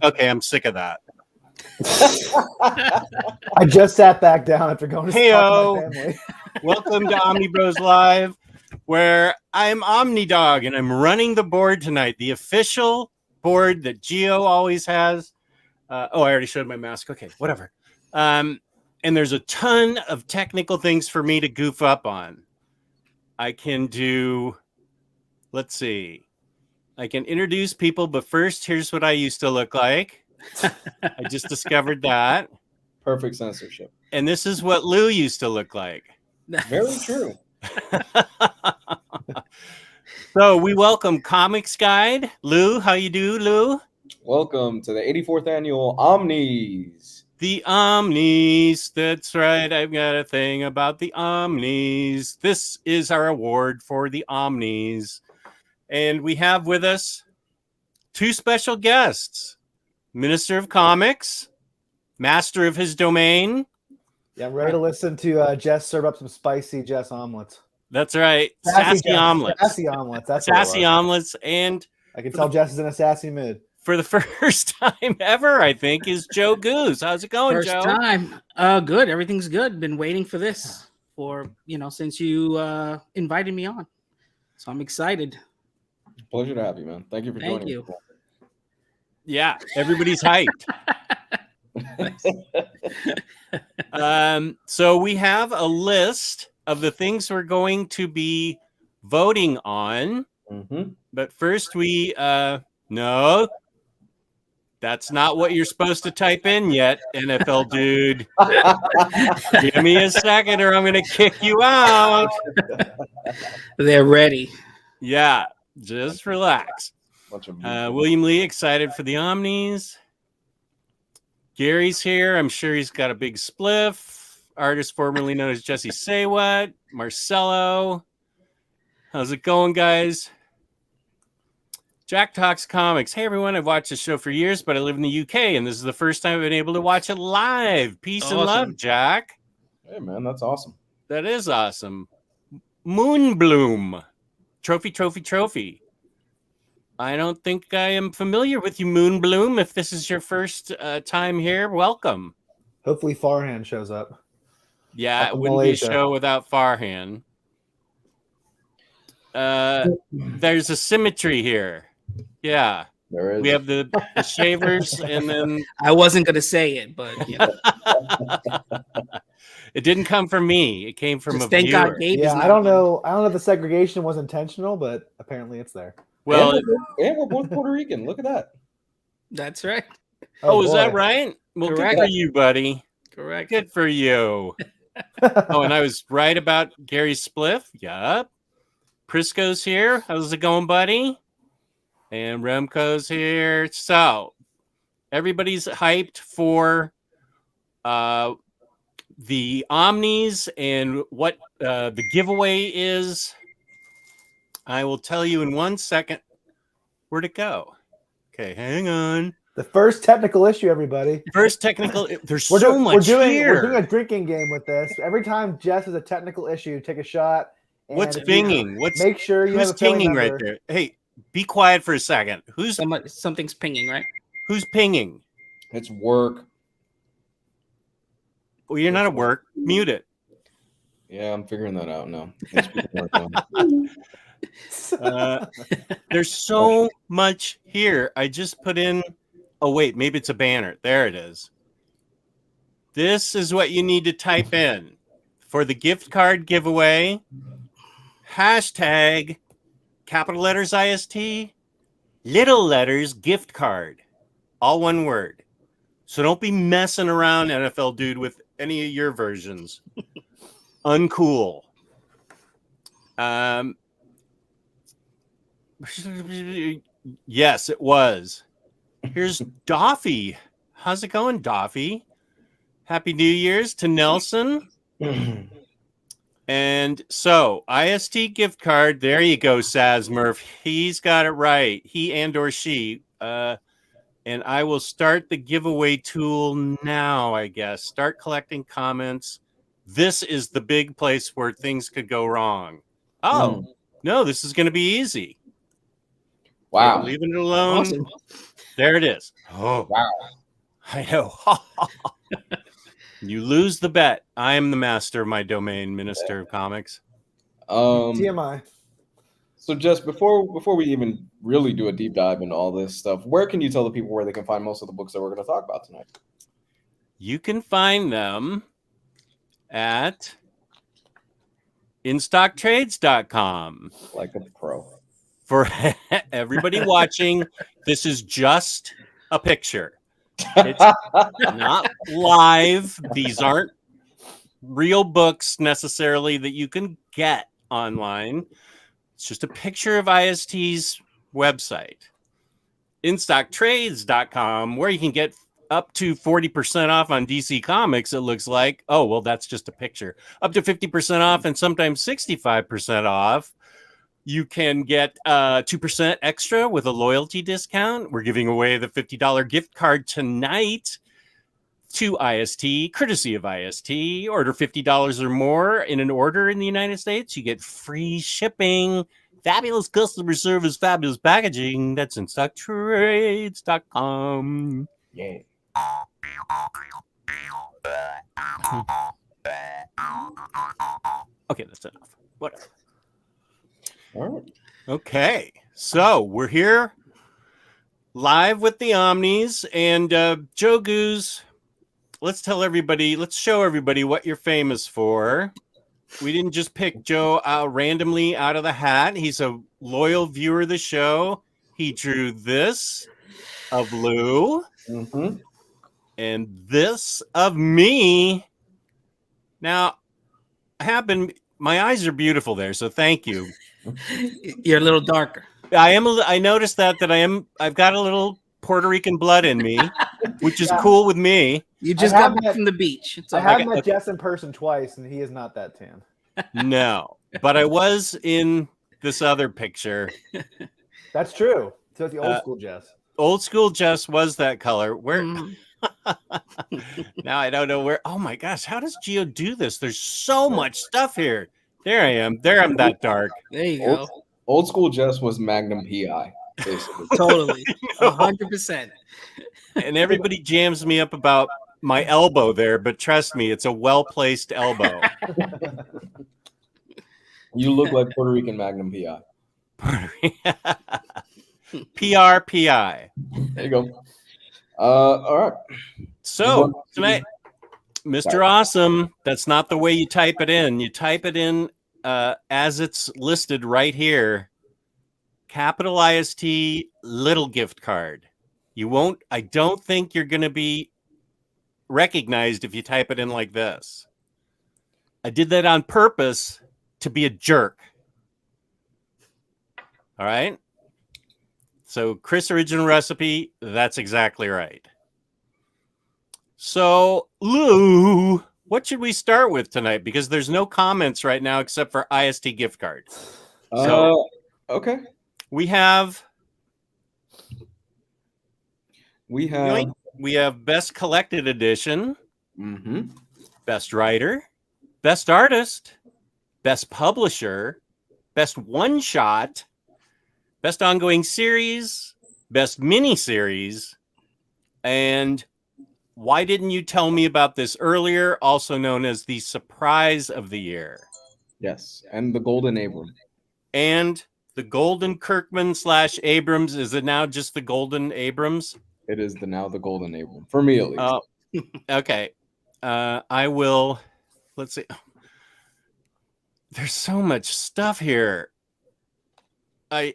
Okay, I'm sick of that. I just sat back down after going to talk to my family. Welcome to OmniBros Live, where I'm OmniDog, and I'm running the board tonight, the official board that Geo always has. I already showed my mask. Okay, whatever. And there's a ton of technical things for me to goof up on. I can do, let's see. I can introduce people, but first, here's what I used to look like. I just discovered that. Perfect censorship. And this is what Lou used to look like. Very true. So we welcome Comics Guide. Lou, how you do, Lou? Welcome to the 84th annual Omnis. The Omnis. That's right. I've got a thing about the Omnis. This is our award for the Omnis. And we have with us two special guests. Minister of Comics, master of his domain. Yeah, I'm ready to listen to Jess serve up some spicy Jess omelets. That's right. Sassy omelets. Sassy omelets. That's sassy omelets. And I can tell Jess is in a sassy mood. For the first time ever, I think, is Joe Goose. How's it going, Joe? First time. Good. Everything's good. Been waiting for this since you invited me on. So I'm excited. Pleasure to have you, man. Thank you for joining. Thank you. Yeah, everybody's hyped. So we have a list of the things we're going to be voting on. Mm-hmm. But first no, that's not what you're supposed to type in yet, NFL dude. Give me a second or I'm going to kick you out. They're ready. Yeah, just relax. William Lee, excited for the Omnis. Gary's here. I'm sure he's got a big spliff. Artist formerly known as Jesse Say What. Marcelo. How's it going, guys? Jack Talks Comics. Hey, everyone. I've watched the show for years, but I live in the UK, and this is the first time I've been able to watch it live. Peace and love, Jack. Hey, man. That's awesome. That is awesome. Moonbloom. Trophy. I don't think I am familiar with you, Moonbloom. If this is your first time here, welcome. Hopefully Farhan shows up. Yeah, it wouldn't be a show without Farhan. There's a symmetry here. Yeah. There is. We have the shavers, and then... I wasn't going to say it, but... It didn't come from me. It came from a thank viewer. God Gabe I don't know if the segregation was intentional, but apparently it's there. Well, and we're both Puerto Rican. Look at that. That's right. Oh, is that right? Well, Correct. Good for you, buddy. Correct. Good for you. Oh, and I was right about Gary Spliff. Yup. Prisco's here. How's it going, buddy? And Remco's here. So everybody's hyped for the Omnis and what the giveaway is. I will tell you in 1 second. Where'd it go? Okay, hang on. The first technical issue, everybody. First technical. There's much here. We're doing a drinking game with this. Every time Jess has a technical issue, take a shot. What's pinging? Make sure you have a pinging right there. Hey, be quiet for a second. Something's pinging, right? Who's pinging? It's work. Well, you're not at work. Mute it. Yeah, I'm figuring that out now. There's so much here. I just put in. Oh, wait, maybe it's a banner. There it is. This is what you need to type in. for the gift card giveaway. Hashtag capital letters IST, little letters gift card. All one word. So don't be messing around, NFL dude, with any of your versions. Uncool. Yes, it was. Here's Doffy. How's it going, Doffy? Happy New Year's to Nelson. And so, IST gift card. There you go, Saz Murph. He's got it right. He and or she. And I will start the giveaway tool now, I guess. Start collecting comments. This is the big place where things could go wrong. Oh, no, this is going to be easy. Wow. Okay, leaving it alone. Awesome. There it is. Oh, Wow. I know. You lose the bet. I am the master of my domain, Minister of Comics. TMI. So just before we even really do a deep dive into all this stuff, where can you tell the people where they can find most of the books that we're going to talk about tonight? You can find them at instocktrades.com. Like a pro. For everybody watching, this is just a picture. It's not live. These aren't real books necessarily that you can get online. It's just a picture of IST's website. InStockTrades.com, where you can get up to 40% off on DC Comics, it looks like. Oh, well, that's just a picture. Up to 50% off and sometimes 65% off. You can get 2% extra with a loyalty discount. We're giving away the $50 gift card tonight to IST, courtesy of IST. Order $50 or more in an order in the United States. You get free shipping, fabulous customer service, fabulous packaging. That's InStockTrades.com. Yeah. Okay, that's enough. Whatever. All right. Okay, so we're here live with the Omnis and Joe Goose. Let's show everybody what you're famous for. We didn't just pick Joe out randomly out of the hat. He's a loyal viewer of the show. He drew this of Lou and this of me. Now, my eyes are beautiful there, so thank you. You're a little darker. I noticed that I've got a little Puerto Rican blood in me, which is cool with me. You just got back from the beach. I have met Jess in person twice, and he is not that tan. No, but I was in this other picture. That's true. So it's the old school Jess. Old school Jess was that color. Where now I don't know where. Oh my gosh, how does Geo do this? There's so much stuff here. There I am. There I'm that dark. There you go. Old school Jess was Magnum PI, basically. Totally. 100%. And everybody jams me up about my elbow there, but trust me, it's a well-placed elbow. You look like Puerto Rican Magnum PI. PRPI. There you go. All right. So tonight, Mr. Awesome, that's not the way you type it in. You type it in as it's listed right here. Capital IST, little gift card. You won't, I don't think you're going to be recognized if you type it in like this. I did that on purpose to be a jerk. All right. So Chris Original Recipe, that's exactly right. So Lou, what should we start with tonight? Because there's no comments right now except for IST gift card. So okay. We have best collected edition, best writer, best artist, best publisher, best one shot, best ongoing series, best miniseries, and why didn't you tell me about this earlier? Also known as the surprise of the year. Yes, and the Golden Abram. And the Golden Kirkman / Abrams. Is it now just the Golden Abrams? It is now the Golden Abram, for me at least. Okay. I will, let's see. there's so much stuff here. I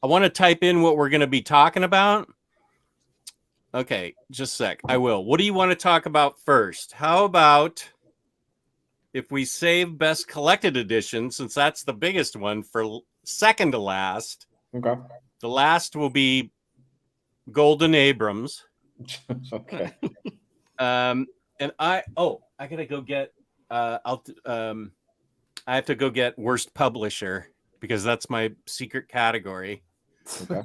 want to type in what we're going to be talking about. Okay, just a sec. I will. What do you want to talk about first? How about if we save best collected edition, since that's the biggest one, for second to last? Okay. The last will be Golden Abrams. Okay. And I gotta go get. I have to go get worst publisher because that's my secret category. Okay.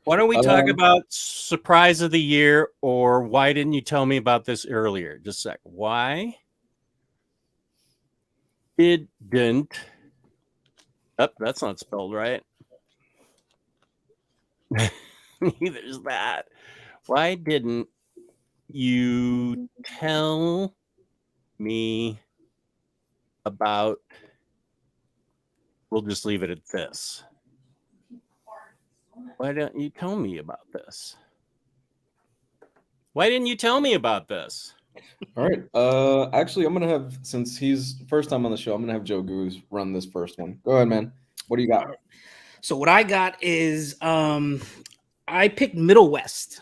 Why don't we talk about surprise of the year, or why didn't you tell me about this earlier? Just a sec. Why didn't? Oh, that's not spelled right. There's that. Why didn't you tell me about? We'll just leave it at this. Why don't you tell me about this? Why didn't you tell me about this? All right. Actually, I'm gonna have, since he's first time on the show, I'm gonna have Joe Goose run this first one. Go ahead, man. What do you got? So what I got is I picked Middle West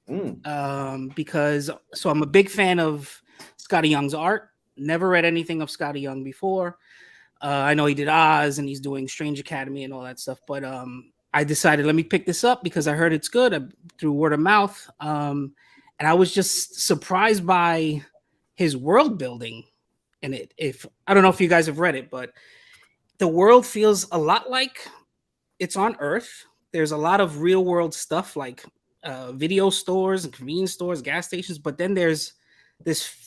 because I'm a big fan of Scotty Young's art. Never read anything of Scotty Young before. I know he did Oz and he's doing Strange Academy and all that stuff, but I decided let me pick this up because I heard it's good through word of mouth. And I was just surprised by his world building in it. If I don't know if you guys have read it, but the world feels a lot like it's on Earth. There's a lot of real world stuff like video stores and convenience stores, gas stations, but then there's this,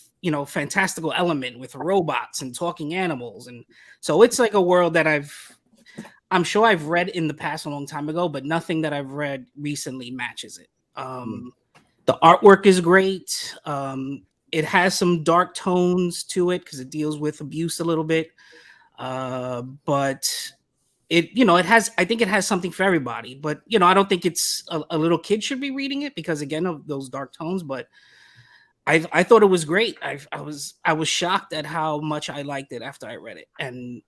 fantastical element with robots and talking animals. And so it's like a world that I'm sure I've read in the past a long time ago, but nothing that I've read recently matches it. The artwork is great. It has some dark tones to it because it deals with abuse a little bit. But I think it has something for everybody, but I don't think it's a little kid should be reading it because again of those dark tones, but I thought it was great. I was shocked at how much I liked it after I read it. And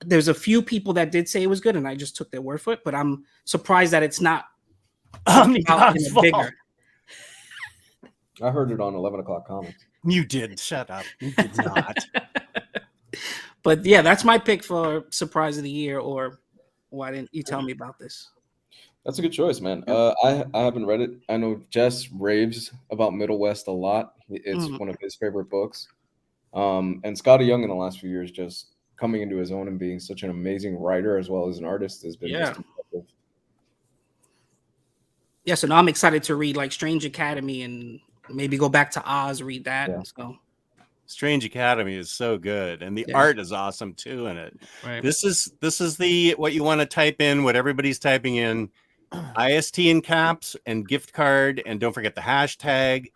there's a few people that did say it was good and I just took their word for it, but I'm surprised that it's not bigger. I heard it on 11 o'clock comics. You did. Shut up. You did not. But yeah, that's my pick for surprise of the year. Or why didn't you tell me about this? That's a good choice, man. I haven't read it. I know Jess raves about Middle West a lot. It's one of his favorite books. And Scotty Young in the last few years just coming into his own and being such an amazing writer as well as an artist has been just impressive. Yeah, so now I'm excited to read like Strange Academy and maybe go back to Oz, read that. Yeah. So Strange Academy is so good, and the art is awesome too in it. Right. This is the what you want to type in, what everybody's typing in, IST in caps and gift card, and don't forget the hashtag.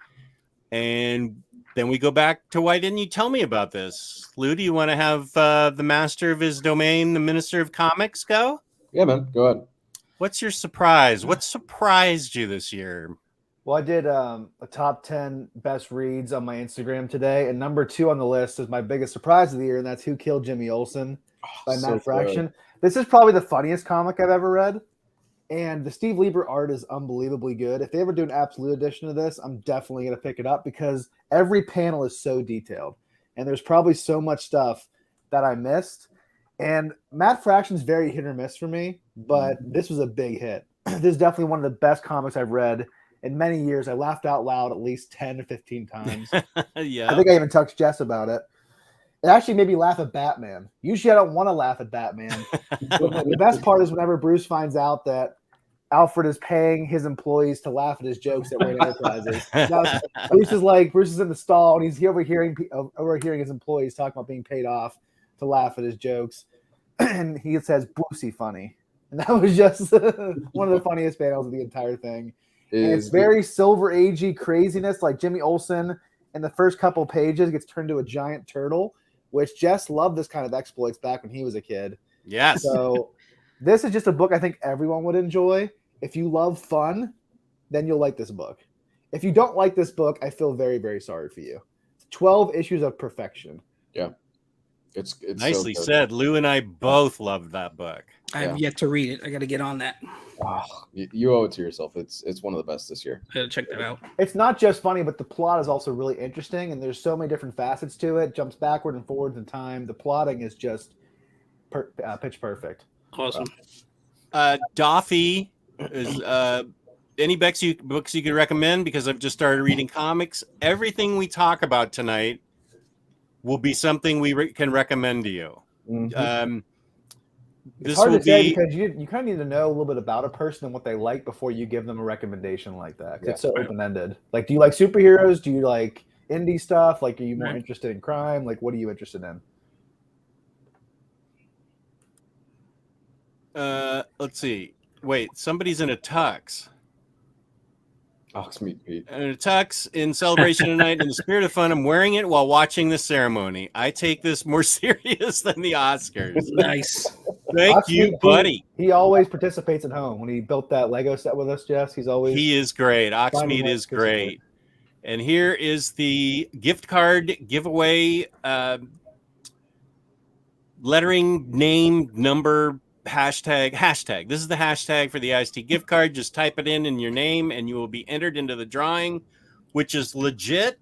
And then we go back to why didn't you tell me about this? Lou, do you want to have the master of his domain, the minister of comics, go? Yeah, man. Go ahead. What's your surprise? What surprised you this year? Well, I did a top 10 best reads on my Instagram today, and number 2 on the list is my biggest surprise of the year, and that's Who Killed Jimmy Olsen by Matt Fraction. This is probably the funniest comic I've ever read, and the Steve Lieber art is unbelievably good. If they ever do an absolute edition of this, I'm definitely going to pick it up because every panel is so detailed, and there's probably so much stuff that I missed. And Matt Fraction's very hit or miss for me, but this was a big hit. This is definitely one of the best comics I've read in many years. I laughed out loud at least 10 to 15 times. Yeah. I think I even talked to Jess about it. It actually made me laugh at Batman. Usually I don't want to laugh at Batman. The best part is whenever Bruce finds out that Alfred is paying his employees to laugh at his jokes at Wayne Enterprises. Bruce is in the stall and he's overhearing his employees talking about being paid off to laugh at his jokes. And he says, "Brucey funny." And that was just one of the funniest panels of the entire thing. And it's very Silver Agey craziness, like Jimmy Olsen in the first couple pages gets turned into a giant turtle, which Jess loved this kind of exploits back when he was a kid. Yes. So this is just a book I think everyone would enjoy. If you love fun, then you'll like this book. If you don't like this book, I feel very, very sorry for you. 12 issues of perfection. Yeah. It's Nicely so good. said. Lou and I both loved that book. I've yet to read it. I got to get on that. Oh, you owe it to yourself. It's one of the best this year. I got to check that out. It's not just funny, but the plot is also really interesting, and there's so many different facets to it. Jumps backward and forwards in time. The plotting is just pitch perfect. Awesome. Doffy is any books you could recommend, because I've just started reading comics. Everything we talk about tonight will be something we can recommend to you. Mm-hmm. It's hard to say because you kind of need to know a little bit about a person and what they like before you give them a recommendation like that. It's so open-ended. Like, do you like superheroes? Do you like indie stuff? Like, are you more interested in crime? Like, what are you interested in? Let's see. Wait, somebody's in a tux. Oxmeat Pete. In a tux in celebration tonight. In the spirit of fun, I'm wearing it while watching the ceremony. I take this more serious than the Oscars. Nice. Thank you, buddy. He always participates at home. When he built that Lego set with us, Jess, he is great. Oxmeat is great. And here is the gift card giveaway. Lettering, name, number, hashtag. This is the hashtag for the IST gift card. Just type it in your name and you will be entered into the drawing, which is legit.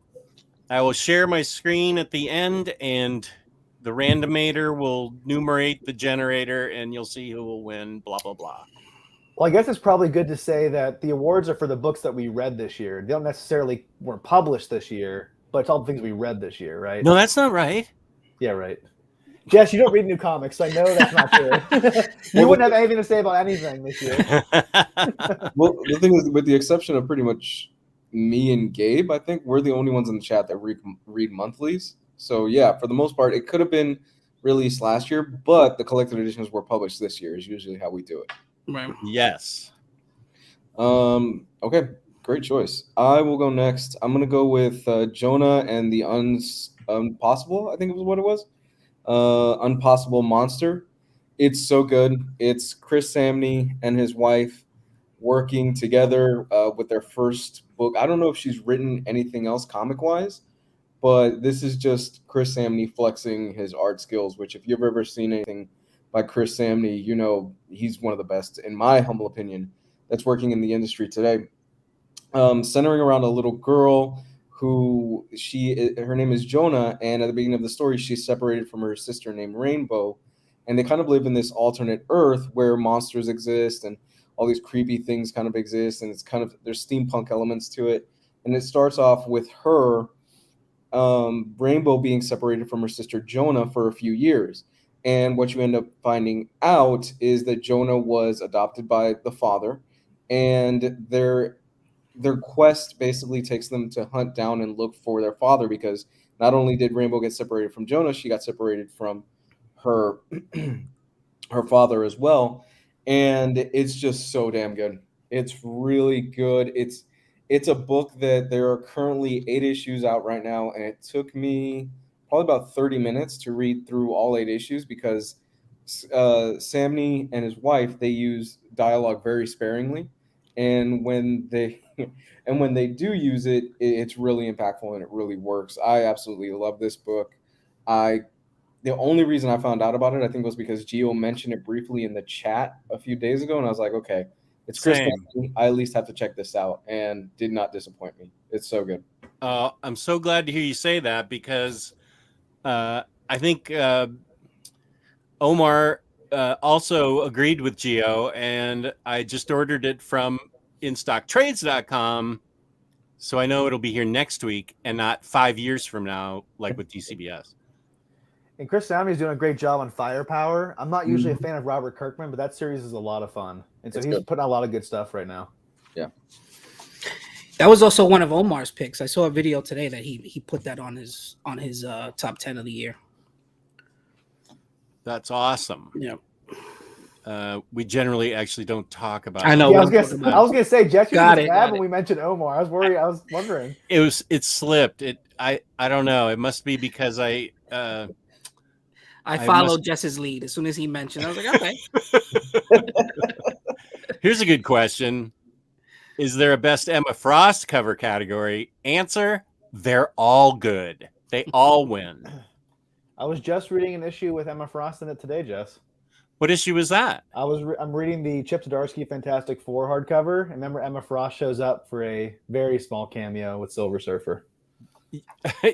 I will share my screen at the end, and the randomator will numerate the generator, and you'll see who will win, blah, blah, blah. Well, I guess it's probably good to say that the awards are for the books that we read this year. They don't necessarily weren't published this year, but it's all the things we read this year, right? No, that's not right. Yeah, right. Jess, you don't read new comics, so I know that's not true. You wouldn't have anything to say about anything this year. Well, the thing is, with the exception of pretty much me and Gabe, I think we're the only ones in the chat that read monthlies. So yeah, for the most part, it could have been released last year, but the collected editions were published this year is usually how we do it. Right. Yes. Okay, great choice. I will go next. I'm gonna go with Jonah and the Impossible, I think it was what it was. Impossible Monster. It's so good. It's Chris Samney and his wife working together with their first book. I don't know if she's written anything else comic-wise, but this is just Chris Samney flexing his art skills, which if you've ever seen anything by Chris Samney, you know he's one of the best, in my humble opinion, that's working in the industry today. Centering around a little girl who her name is Jonah, and at the beginning of the story, she's separated from her sister named Rainbow, and they kind of live in this alternate Earth where monsters exist and all these creepy things kind of exist, and it's kind of there's steampunk elements to it. And it starts off with her, Rainbow, being separated from her sister Jonah for a few years, and what you end up finding out is that Jonah was adopted by the father, and their quest basically takes them to hunt down and look for their father, because not only did Rainbow get separated from Jonah, she got separated from her her father as well. And it's just so damn good. It's really good. It's a book that there are currently 8 issues out right now, and it took me probably about 30 minutes to read through all 8 issues, because Samney and his wife, they use dialogue very sparingly, and when they do use it, it's really impactful and it really works. I absolutely love this book. The only reason I found out about it, I think, was because Gio mentioned it briefly in the chat a few days ago, and I was like, okay, it's Chris Samney. I at least have to check this out, and did not disappoint me. It's so good. I'm so glad to hear you say that, because I think Omar also agreed with Gio, and I just ordered it from instocktrades.com, so I know it'll be here next week and not 5 years from now, like with DCBS. And Chris Samney is doing a great job on Firepower. I'm not usually a fan of Robert Kirkman, but that series is a lot of fun, and so he's putting out a lot of good stuff right now. Yeah, that was also one of Omar's picks. I saw a video today that he put that on his top 10 of the year. That's awesome. Yeah. We generally actually don't talk about. I know. Yeah, I was gonna say, Jess, you got was mad when we mentioned Omar. I was worried. I was wondering. It slipped. I don't know. It must be because I followed Jess's lead. As soon as he mentioned, I was like, okay. Here's a good question. Is there a best Emma Frost cover category? Answer: they're all good. They all win. I was just reading an issue with Emma Frost in it today, Jess. What issue was that? I'm reading the Chip Zdarsky Fantastic Four hardcover. And remember, Emma Frost shows up for a very small cameo with Silver Surfer.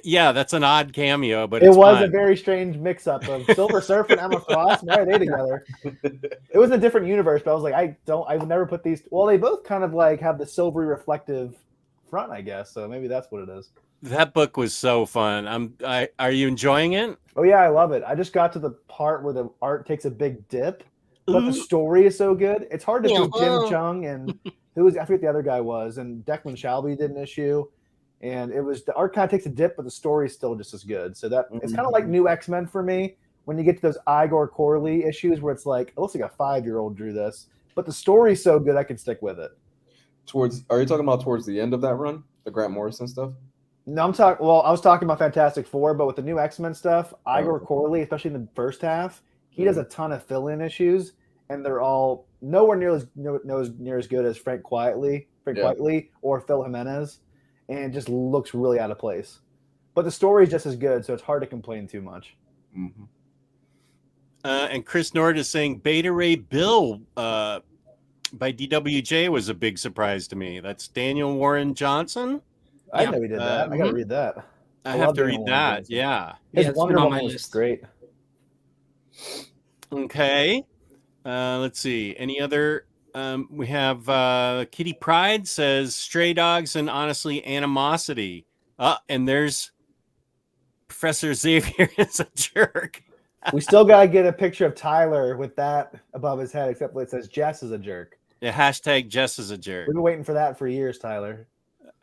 Yeah, that's an odd cameo, but It it's was a fun. very strange mix-up of Silver Surfer and Emma Frost. Why are they together? It was a different universe, but I was like, I would never put these. Well, they both kind of like have the silvery reflective front, I guess. So maybe that's what it is. That book was so fun. Are you enjoying it? Oh yeah, I love it. I just got to the part where the art takes a big dip, but the Ooh. story is so good. It's hard to beat Yeah. Jim Chung and I forget the other guy was, and Declan Shalvey did an issue, and it was the art kind of takes a dip, but the story is still just as good. So that it's kind of like New X-Men for me when you get to those Igor Corley issues where it's like it looks like a 5-year-old drew this, but the story's so good I can stick with it. Are you talking about towards the end of that run, the Grant Morrison stuff? No, I'm talking. Well, I was talking about Fantastic Four, but with the new X-Men stuff, Igor Corley, especially in the first half, he does a ton of fill-in issues, and they're all nowhere near as good as Frank Quietly or Phil Jimenez, and it just looks really out of place. But the story is just as good, so it's hard to complain too much. Mm-hmm. And Chris Nord is saying Beta Ray Bill by DWJ was a big surprise to me. That's Daniel Warren Johnson. I didn't know he did that. I got to read that. I have to read that. Yeah. His it's Wonder been on Woman my was list. great. Okay. Let's see. Any other? We have Kitty Pride says Stray Dogs and Honestly Animosity. And there's Professor Xavier is a jerk. We still got to get a picture of Tyler with that above his head, except it says Jess is a jerk. Yeah, hashtag Jess is a jerk. We've been waiting for that for years, Tyler.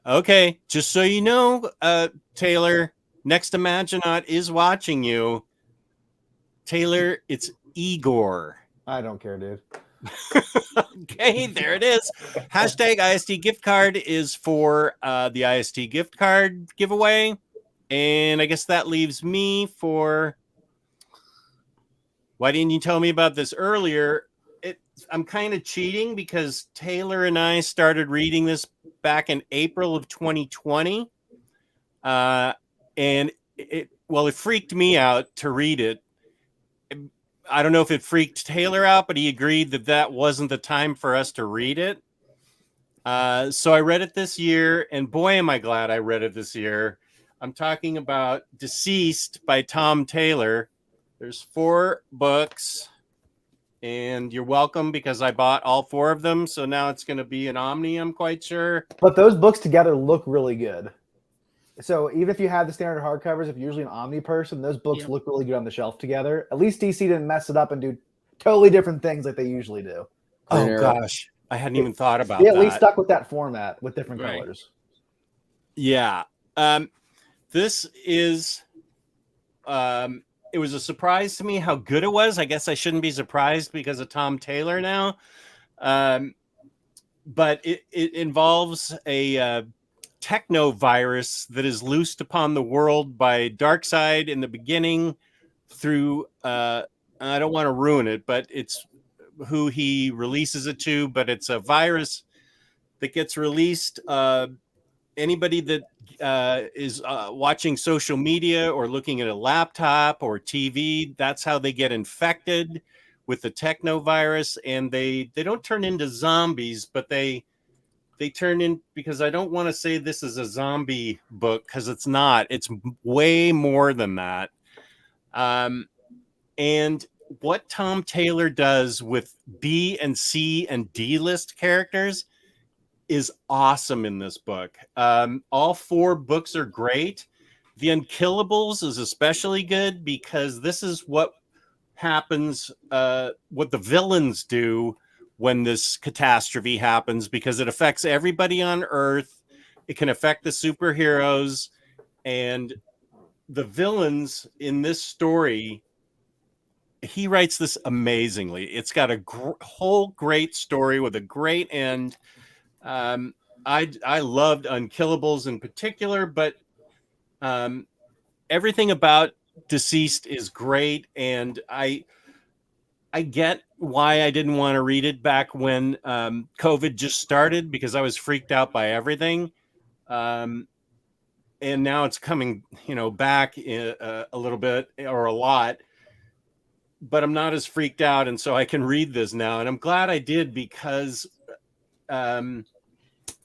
Okay, just so you know, Taylor, Next Imaginaut is watching you. Taylor, it's Igor. I don't care, dude. Okay, there it is. Hashtag IST gift card is for the IST gift card giveaway. And I guess that leaves me for... Why didn't you tell me about this earlier? I'm kind of cheating because Taylor and I started reading this back in April of 2020. And it freaked me out to read it. I don't know if it freaked Taylor out, but he agreed that wasn't the time for us to read it. So I read it this year, and boy, am I glad I read it this year. I'm talking about Deceased by Tom Taylor. There's 4 books. And you're welcome because I bought all 4 of them. So now it's going to be an Omni, I'm quite sure. But those books together look really good. So even if you have the standard hardcovers, if you're usually an Omni person, those books look really good on the shelf together. At least DC didn't mess it up and do totally different things like they usually do. Oh, gosh. I hadn't even thought about that. They at least stuck with that format with different colors. Yeah. This is... it was a surprise to me how good it was. I guess I shouldn't be surprised because of Tom Taylor now. But it involves a techno virus that is loosed upon the world by Darkseid in the beginning through, I don't want to ruin it, but it's who he releases it to, but it's a virus that gets released. Anybody that is watching social media or looking at a laptop or TV, that's how they get infected with the technovirus. And they don't turn into zombies, but they turn in, because I don't want to say this is a zombie book because it's not. It's way more than that. And what Tom Taylor does with B and C and D list characters is awesome in this book. All 4 books are great. The Unkillables is especially good because this is what happens, what the villains do when this catastrophe happens, because it affects everybody on Earth. It can affect the superheroes, and the villains in this story, he writes this amazingly. It's got a whole great story with a great end. I loved Unkillables in particular, but everything about Deceased is great, and I get why I didn't want to read it back when COVID just started, because I was freaked out by everything. and now it's coming, back a little bit or a lot. But I'm not as freaked out, and so I can read this now, and I'm glad I did because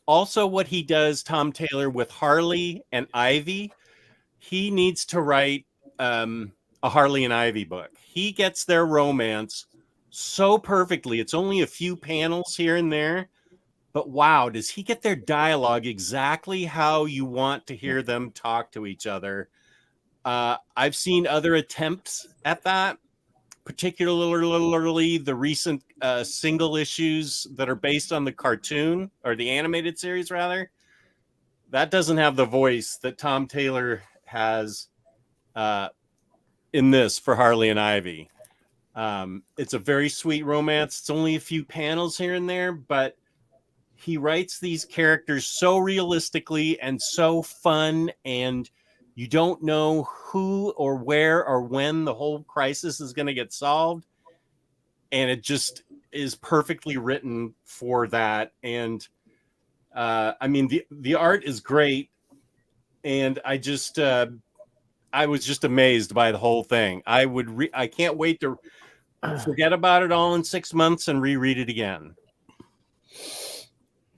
also what he does, Tom Taylor, with Harley and Ivy, he needs to write a Harley and Ivy book. He gets their romance so perfectly. It's only a few panels here and there, but wow, does he get their dialogue exactly how you want to hear them talk to each other? I've seen other attempts at that, particularly the recent single issues that are based on the cartoon or the animated series, rather. That doesn't have the voice that Tom Taylor has in this for Harley and Ivy. It's a very sweet romance. It's only a few panels here and there, but he writes these characters so realistically and so fun, and you don't know who or where or when the whole crisis is going to get solved. And it just is perfectly written for that. And I mean, the art is great. And I was just amazed by the whole thing. I can't wait to forget about it all in 6 months and reread it again.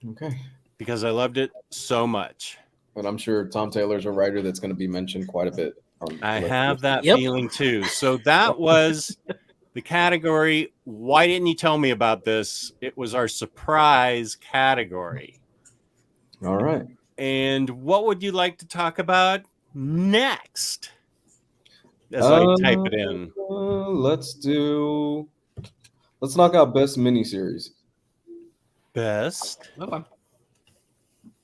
Okay. Because I loved it so much. But I'm sure Tom Taylor's a writer that's going to be mentioned quite a bit. I have that feeling too. So that was the category. Why didn't you tell me about this? It was our surprise category. All right. And what would you like to talk about next? As I type it in. Let's knock out best miniseries. Best. Okay.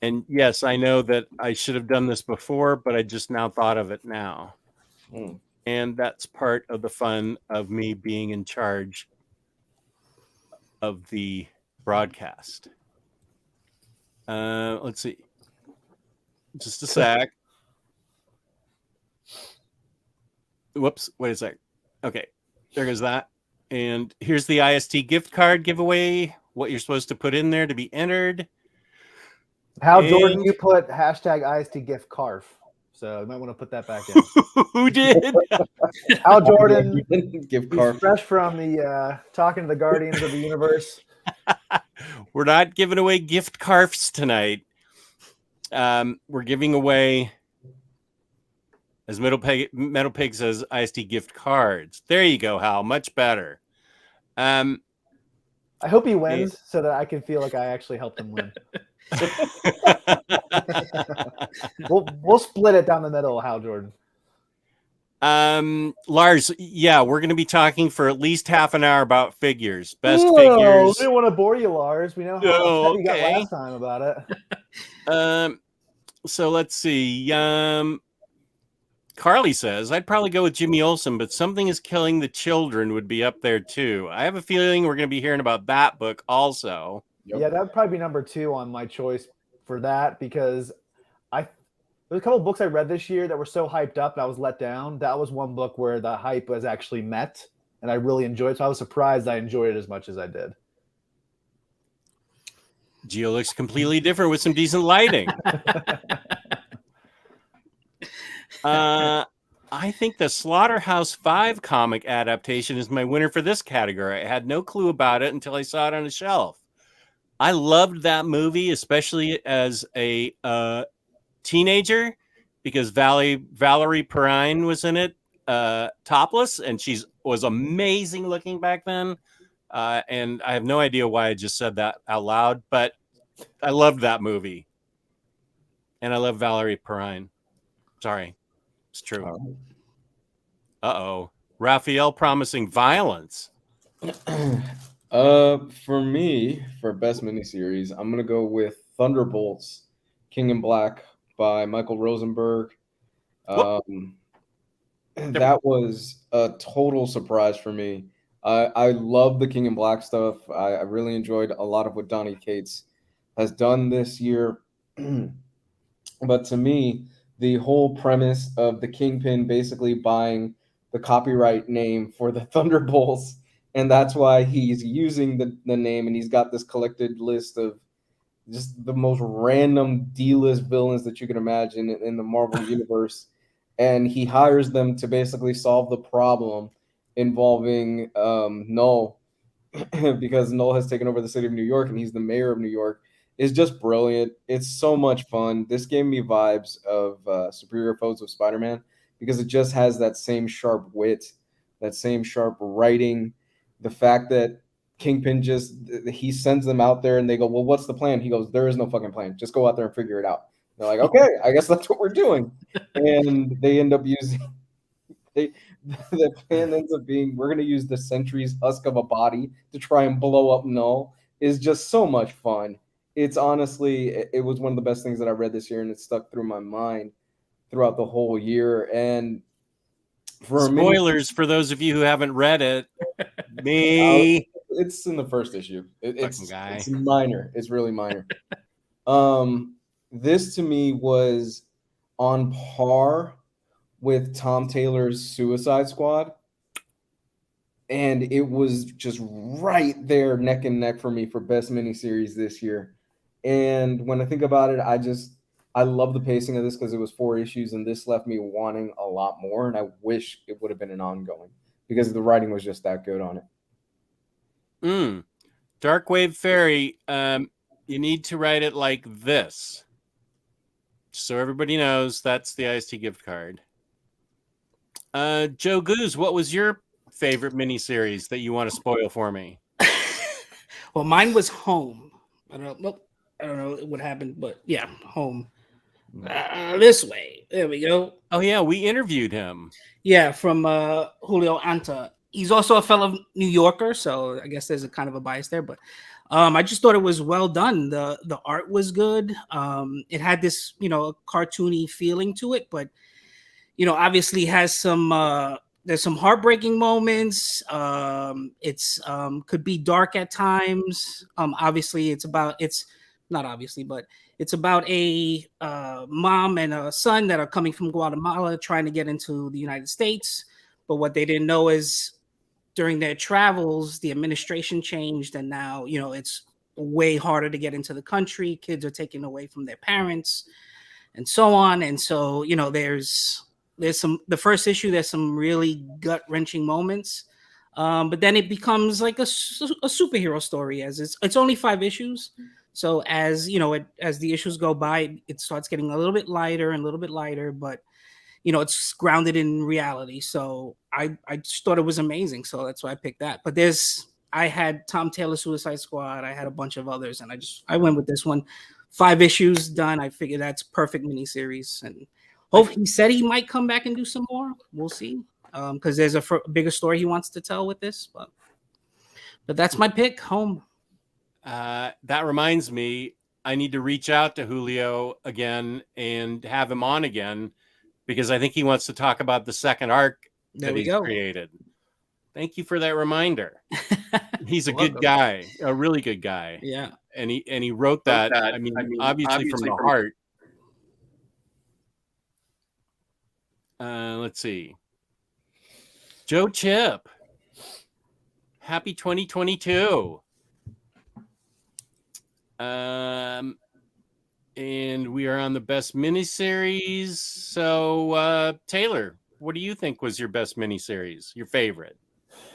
And yes, I know that I should have done this before, but I just now thought of it now. And that's part of the fun of me being in charge of the broadcast. Let's see. Just a sec. Whoops. Wait a sec. Okay. There goes that. And here's the IST gift card giveaway. What you're supposed to put in there to be entered. Jordan, you put hashtag IST gift carf. So you might want to put that back in. Who did? Hal Jordan, gift carf. Fresh from the talking to the Guardians of the Universe. We're not giving away gift carfs tonight. We're giving away, as Metal Pig says, IST gift cards. There you go, Hal. Much better. I hope he wins so that I can feel like I actually helped him win. We'll split it down the middle, Hal Jordan. Lars, yeah, we're going to be talking for at least half an hour about figures, best We figures. didn't want to bore you, Lars. We know how upset you got last time about it. So let's see. Carly says, I'd probably go with Jimmy Olsen, but Something is Killing the Children would be up there too. I have a feeling we're going to be hearing about that book also. Yep. Yeah, that would probably be number 2 on my choice for that, because there's a couple of books I read this year that were so hyped up and I was let down. That was one book where the hype was actually met and I really enjoyed it. So I was surprised I enjoyed it as much as I did. Geo looks completely different with some decent lighting. I think the Slaughterhouse 5 comic adaptation is my winner for this category. I had no clue about it until I saw it on a shelf. I loved that movie, especially as a teenager, because Valerie Perrine was in it, topless, and she was amazing looking back then. And I have no idea why I just said that out loud, but I loved that movie. And I love Valerie Perrine. Sorry. It's true. Uh-oh. Raphael promising violence. For me, for best miniseries, I'm gonna go with Thunderbolts, King in Black by Michael Rosenberg. That was a total surprise for me. I love the King in Black stuff. I really enjoyed a lot of what Donny Cates has done this year. But to me, the whole premise of the Kingpin basically buying the copyright name for the Thunderbolts, and that's why he's using the name, and he's got this collected list of just the most random D-list villains that you can imagine in the Marvel universe, and he hires them to basically solve the problem involving Null, because Null has taken over the city of New York and he's the mayor of New York. Is just brilliant. It's so much fun. This gave me vibes of Superior Foes of Spider-Man because it just has that same sharp wit, that same sharp writing. The fact that Kingpin he sends them out there and they go, well, what's the plan? He goes, there is no fucking plan. Just go out there and figure it out. They're like, okay, I guess that's what we're doing. And they end up using the plan ends up being, we're going to use the Sentry's husk of a body to try and blow up Null. Is just so much fun. It's honestly, it was one of the best things that I read this year, and it stuck through my mind throughout the whole year. And for spoilers for those of you who haven't read it, it's in the first issue. It's guy. Minor. It's really minor. This to me was on par with Tom Taylor's Suicide Squad. And it was just right there, neck and neck for me for best miniseries this year. And when I think about it, I love the pacing of this because it was 4 issues, and this left me wanting a lot more. And I wish it would have been an ongoing because the writing was just that good on it. Darkwave Fairy, you need to write it like this, so everybody knows that's the IST gift card. Joe Goose, what was your favorite miniseries that you want to spoil for me? Well, mine was Home. I don't know what happened, but yeah, Home. This way. There we go. Oh yeah, we interviewed him. Yeah, from Julio Anta. He's also a fellow New Yorker, so I guess there's a kind of a bias there. But I just thought it was well done. The art was good. It had this, cartoony feeling to it, but obviously has some. There's some heartbreaking moments. It's could be dark at times. Obviously, it's about a mom and a son that are coming from Guatemala trying to get into the United States. But what they didn't know is during their travels, the administration changed, and now it's way harder to get into the country. Kids are taken away from their parents, and so on. And so there's the first issue, there's some really gut-wrenching moments, but then it becomes like a superhero story, as it's only 5 issues. So as as the issues go by, it starts getting a little bit lighter and a little bit lighter, but it's grounded in reality. So I just thought it was amazing, so that's why I picked that. But I had Tom Taylor Suicide Squad, I had a bunch of others, and I went with this one. 5 issues done. I figured that's perfect miniseries, and he said he might come back and do some more. We'll see, because there's a bigger story he wants to tell with this. But that's my pick, Home. That reminds me, I need to reach out to Julio again and have him on again, because I think he wants to talk about the second arc that he's created. Thank you for that reminder. He's a good guy, a really good guy. Yeah, and he wrote that. I mean, obviously from the heart. Let's see. Joe Chip. Happy 2022. And we are on the best miniseries. So, Taylor, what do you think was your best miniseries? Your favorite?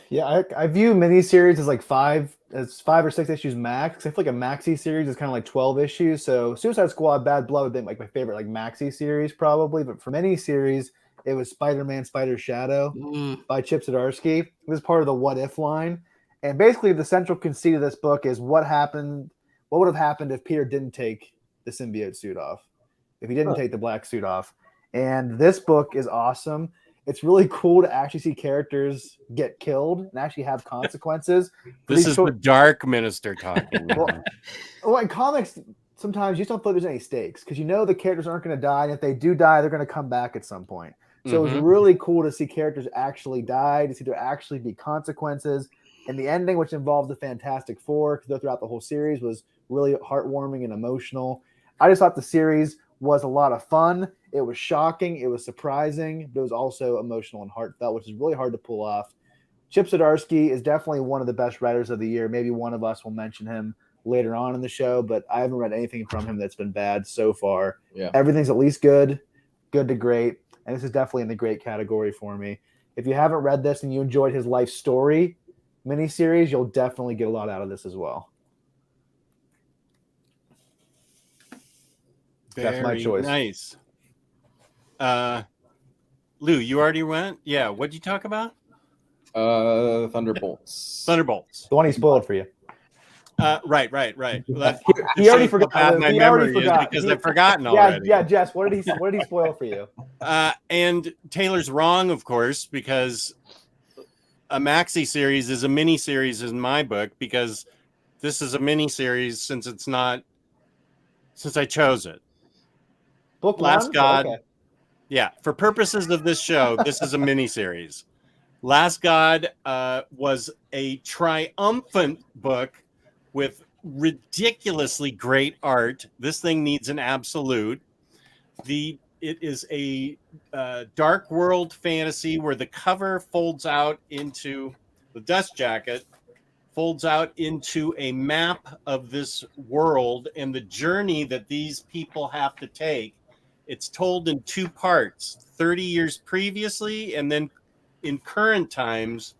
Yeah, I view miniseries as like 5 or 6 issues max. I feel like a maxi series is kind of like 12 issues. So Suicide Squad, Bad Blood would be like my favorite like maxi series probably. But for miniseries, it was Spider-Man, Spider Shadow by Chip Zdarsky. It was part of the What If line. And basically the central conceit of this book is what would have happened if Peter didn't take the symbiote suit off, if he didn't take the black suit off. And this book is awesome. It's really cool to actually see characters get killed and actually have consequences. This is the dark minister talking. Well, in comics, sometimes you just don't feel there's any stakes because the characters aren't going to die. And if they do die, they're going to come back at some point. So it was really cool to see characters actually die, to see there actually be consequences. And the ending, which involved the Fantastic Four throughout the whole series, was really heartwarming and emotional. I just thought the series was a lot of fun. It was shocking. It was surprising, but it was also emotional and heartfelt, which is really hard to pull off. Chip Zdarsky is definitely one of the best writers of the year. Maybe one of us will mention him later on in the show, but I haven't read anything from him that's been bad so far. Yeah. Everything's at least good to great, and this is definitely in the great category for me. If you haven't read this and you enjoyed his life story miniseries, you'll definitely get a lot out of this as well. That's my choice. Nice. Lou, you already went? Yeah. What'd you talk about? Thunderbolts. Thunderbolts. The one he spoiled for you. Right. Well, He already forgot. Bad my He memory already forgot. because I've forgotten already. Yeah, Jess. What did he spoil for you? And Taylor's wrong, of course, because a maxi series is a mini series in my book, because this is a mini series since I chose it. Book Last one? God. Okay. Yeah, for purposes of this show, this is a mini series. Last God was a triumphant book with ridiculously great art. This thing needs an absolute. It is a dark world fantasy where the cover folds out into the dust jacket, folds out into a map of this world and the journey that these people have to take. It's told in two parts, 30 years previously and then in current times.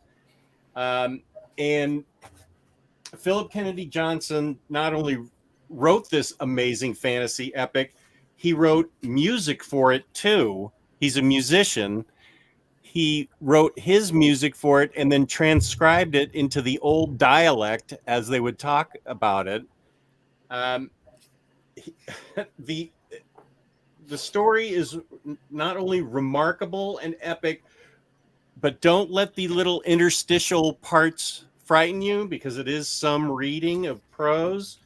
And Philip Kennedy Johnson not only wrote this amazing fantasy epic, he wrote music for it too. He's a musician. He wrote his music for it and then transcribed it into the old dialect as they would talk about it. The story is not only remarkable and epic, but don't let the little interstitial parts frighten you, because it is some reading of prose.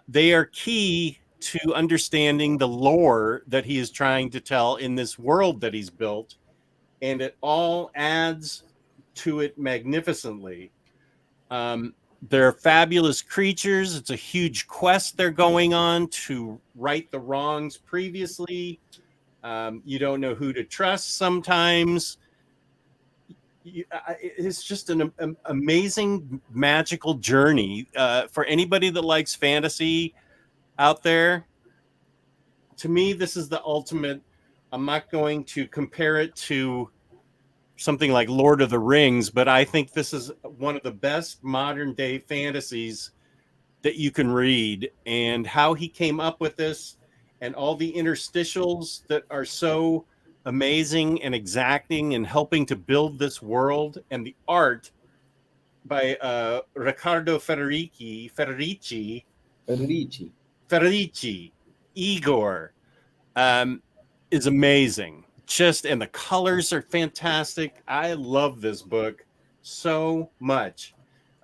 They are key to understanding the lore that he is trying to tell in this world that he's built, and it all adds to it magnificently. They're fabulous creatures. It's a huge quest they're going on to right the wrongs previously. You don't know who to trust sometimes. It's just an amazing magical journey for anybody that likes fantasy out there. To me, this is the ultimate. I'm not going to compare it to something like Lord of the Rings, but I think this is one of the best modern day fantasies that you can read, and how he came up with this and all the interstitials that are so amazing and exacting in helping to build this world, and the art by Riccardo Federici, Igor, is amazing. And the colors are fantastic. I love this book so much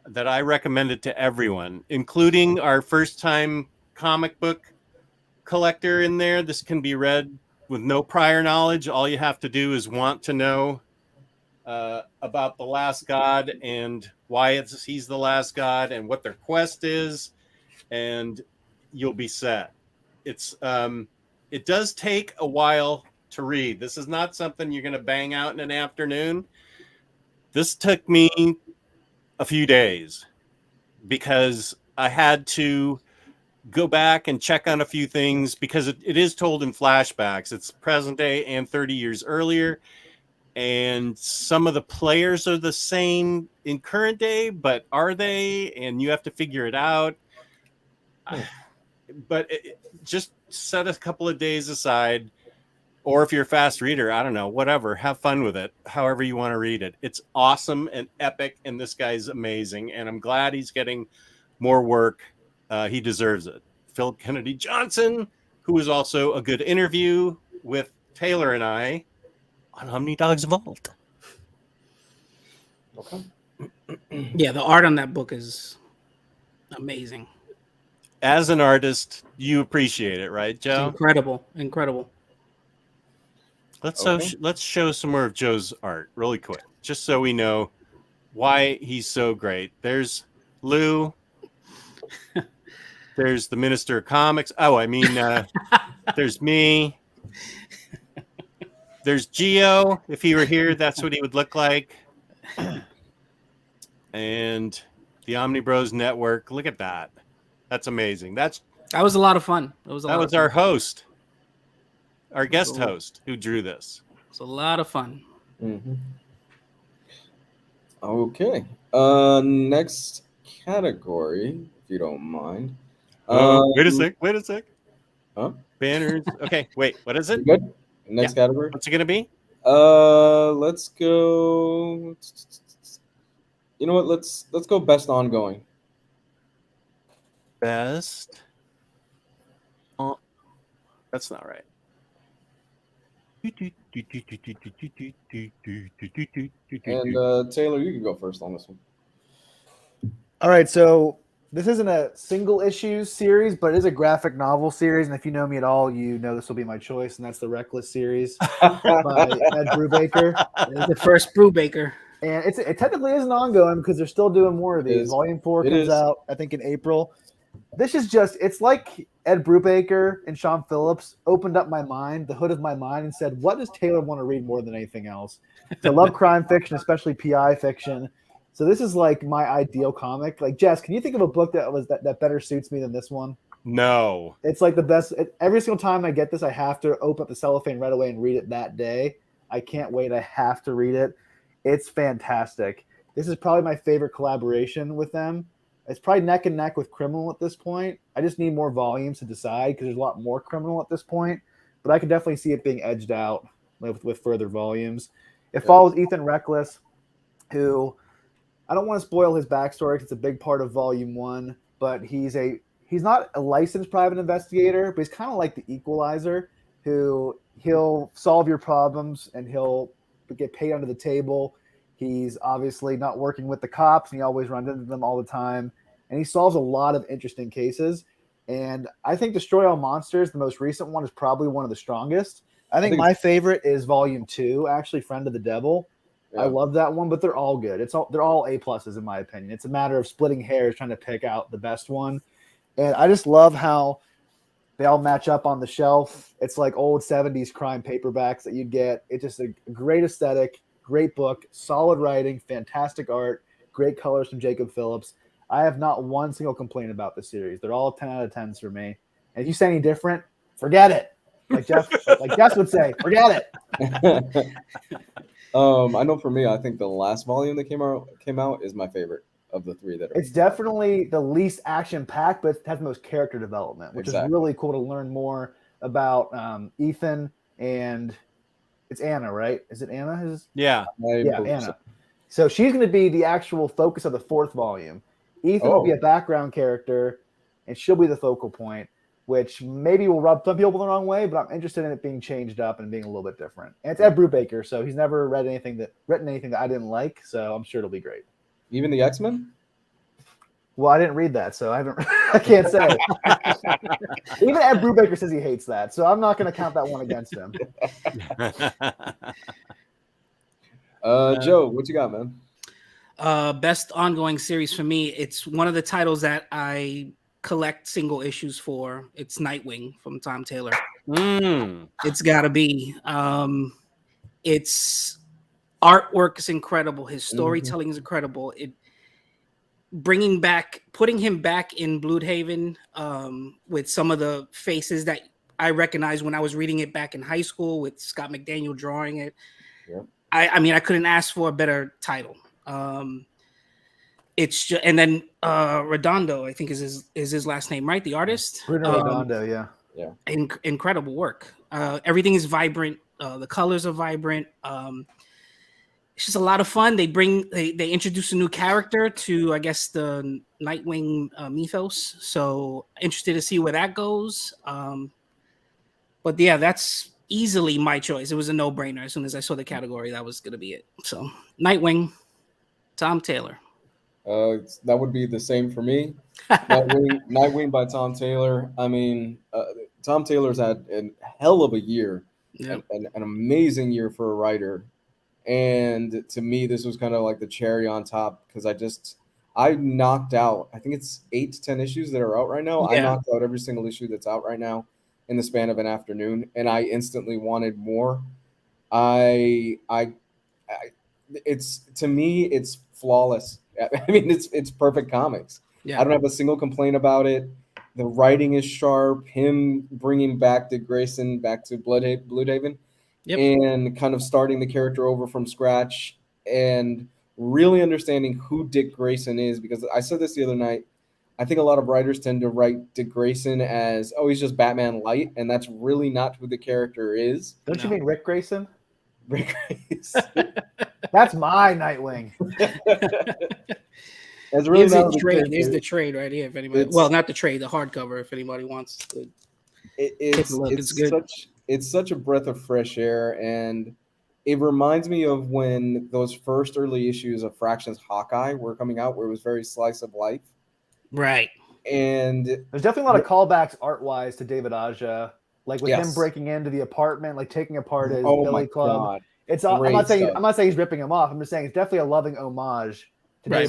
that I recommend it to everyone, including our first-time comic book collector in there. This can be read with no prior knowledge. All you have to do is want to know about the last god and why he's the last god and what their quest is, and you'll be set. It does take a while to read. This is not something you're going to bang out in an afternoon. This took me a few days because I had to go back and check on a few things, because it is told in flashbacks. It's present day and 30 years earlier, and some of the players are the same in current day, but are they? And you have to figure it out. But just set a couple of days aside, or if you're a fast reader, I don't know, whatever, have fun with it, however you want to read it. It's awesome and epic, and this guy's amazing, and I'm glad he's getting more work. He deserves it. Philip Kennedy Johnson, who is also a good interview with Taylor and I on OmniDog's Vault. Okay. Yeah, the art on that book is amazing. As an artist, you appreciate it, right, Joe? Incredible. Let's show some more of Joe's art really quick, just so we know why he's so great. There's Lou. There's the Minister of Comics. Oh, I mean, there's me. There's Geo. If he were here, that's what he would look like. And The OmniBros Network. Look at that. That's amazing. That was a lot of fun. that was our host, our guest So- host, who drew this. It's a lot of fun. Mm-hmm. Okay. Next category, if you don't mind. Wait a sec. Wait a sec. Huh? Banners. Okay. Wait. What is it? You good? Next category. What's it gonna be? Let's go. You know what? Let's go best ongoing. Best. Oh, that's not right. And Taylor, you can go first on this one. All right, so this isn't a single issue series, but it is a graphic novel series. And if you know me at all, you know this will be my choice, and that's the Reckless series by Ed Brubaker. The first Brubaker. And it technically isn't ongoing because they're still doing more of It these. is. Volume 4 It comes is. out, I think, in April. This is just, it's like Ed Brubaker and Sean Phillips opened up my mind, the hood of my mind, and said, what does Taylor want to read more than anything else? To love crime fiction, especially PI fiction. So this is like my ideal comic. Like, Jess, can you think of a book that better suits me than this one? No. It's like the best. Every single time I get this, I have to open up the cellophane right away and read it that day. I can't wait. I have to read it. It's fantastic. This is probably my favorite collaboration with them. It's probably neck and neck with Criminal at this point. I just need more volumes to decide because there's a lot more Criminal at this point. But I can definitely see it being edged out with further volumes. It follows Ethan Reckless, who I don't want to spoil his backstory because it's a big part of Volume 1. But he's not a licensed private investigator, but he's kind of like the Equalizer, who he'll solve your problems and he'll get paid under the table. He's obviously not working with the cops, and he always runs into them all the time. And he solves a lot of interesting cases. And I think Destroy All Monsters, the most recent one, is probably one of the strongest. I think my favorite is Volume 2, actually, Friend of the Devil. Yeah. I love that one, but they're all good. They're all A pluses in my opinion. It's a matter of splitting hairs, trying to pick out the best one. And I just love how they all match up on the shelf. It's like old 70s crime paperbacks that you'd get. It's just a great aesthetic, great book, solid writing, fantastic art, great colors from Jacob Phillips. I have not one single complaint about the series. They're all 10 out of 10s for me. And if you say any different, forget it. Like Jeff would say, forget it. I know for me, I think the last volume that came out is my favorite of the three that are. It's definitely the least action packed, but it has the most character development, which is really cool to learn more about Ethan and it's Anna, right? Is it Anna? Yeah, Anna. So she's going to be the actual focus of the fourth volume. Ethan will be a background character, and she'll be the focal point, which maybe will rub some people the wrong way, but I'm interested in it being changed up and being a little bit different. And it's Ed Brubaker, so he's never written anything that I didn't like, so I'm sure it'll be great. Even the X-Men? Well, I didn't read that, so I can't say. Even Ed Brubaker says he hates that, so I'm not going to count that one against him. Joe, what you got, man? Best ongoing series for me. It's one of the titles that I collect single issues for. It's Nightwing from Tom Taylor. It's gotta be. Its artwork is incredible. His storytelling is incredible. Putting him back in Bloodhaven with some of the faces that I recognized when I was reading it back in high school with Scott McDaniel drawing it. Yep. I mean, I couldn't ask for a better title. It's just, and then Redondo, I think is his last name, right? The artist, Bruno Redondo, yeah. Incredible work. Everything is vibrant. The colors are vibrant. It's just a lot of fun. They introduce a new character to, I guess, the Nightwing mythos. So interested to see where that goes. But yeah, that's easily my choice. It was a no-brainer. As soon as I saw the category, that was going to be it. So Nightwing, Tom Taylor. That would be the same for me. Nightwing by Tom Taylor. I mean, Tom Taylor's had a hell of a year, an amazing year for a writer. And to me, this was kind of like the cherry on top because I knocked out, I think it's 8 to 10 issues that are out right now. Yeah. I knocked out every single issue that's out right now in the span of an afternoon, and I instantly wanted more. It's to me, it's flawless. I mean, it's perfect comics. Yeah. I don't have a single complaint about it. The writing is sharp. Him bringing back Dick Grayson back to Bloodhaven, Yep. and kind of starting the character over from scratch and really understanding who Dick Grayson is. Because I said this the other night, I think a lot of writers tend to write Dick Grayson as, oh, he's just Batman light, and that's really not who the character is. Don't you mean Rick Grayson? Rick Grayson. That's my Nightwing. That's really Here's not the the trade. character. Here's the trade right here. If anybody, It's- well, not the trade, the hardcover. If anybody wants to take a look, it's good. It's such a breath of fresh air, and it reminds me of when those first early issues of Fractions Hawkeye were coming out, where it was very slice of life. Right. And There's definitely a lot of callbacks art-wise to David Aja, like with him Yes. breaking into the apartment, like taking apart his oh Billy my Club. god, It's I'm Great not saying stuff. I'm not saying he's ripping him off. I'm just saying it's definitely a loving homage to Right.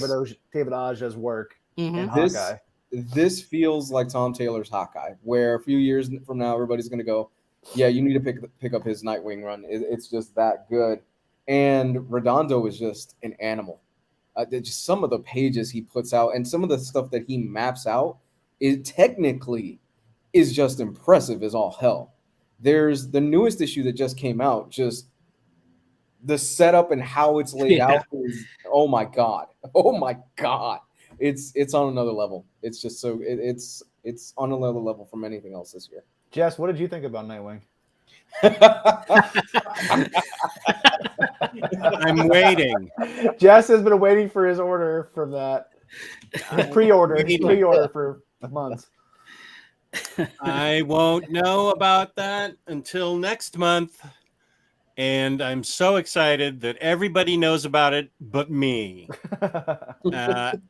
David Aja's work Mhm. in This- Hawkeye. this feels like Tom Taylor's Hawkeye, where a few years from now everybody's going to go, yeah, you need to pick up his Nightwing run. It's just that good. And Redondo is just an animal. Just some of the pages he puts out and some of the stuff that he maps out, it technically is just impressive as all hell. There's the newest issue that just came out, just the setup and how it's laid Yeah. out is, oh my god, it's on another level. It's just so it's on another level from anything else this year. Jess, what did you think about Nightwing? I'm waiting. Jess has been waiting for his order from that. His pre-order for months. I won't know about that until next month. And I'm so excited that everybody knows about it but me.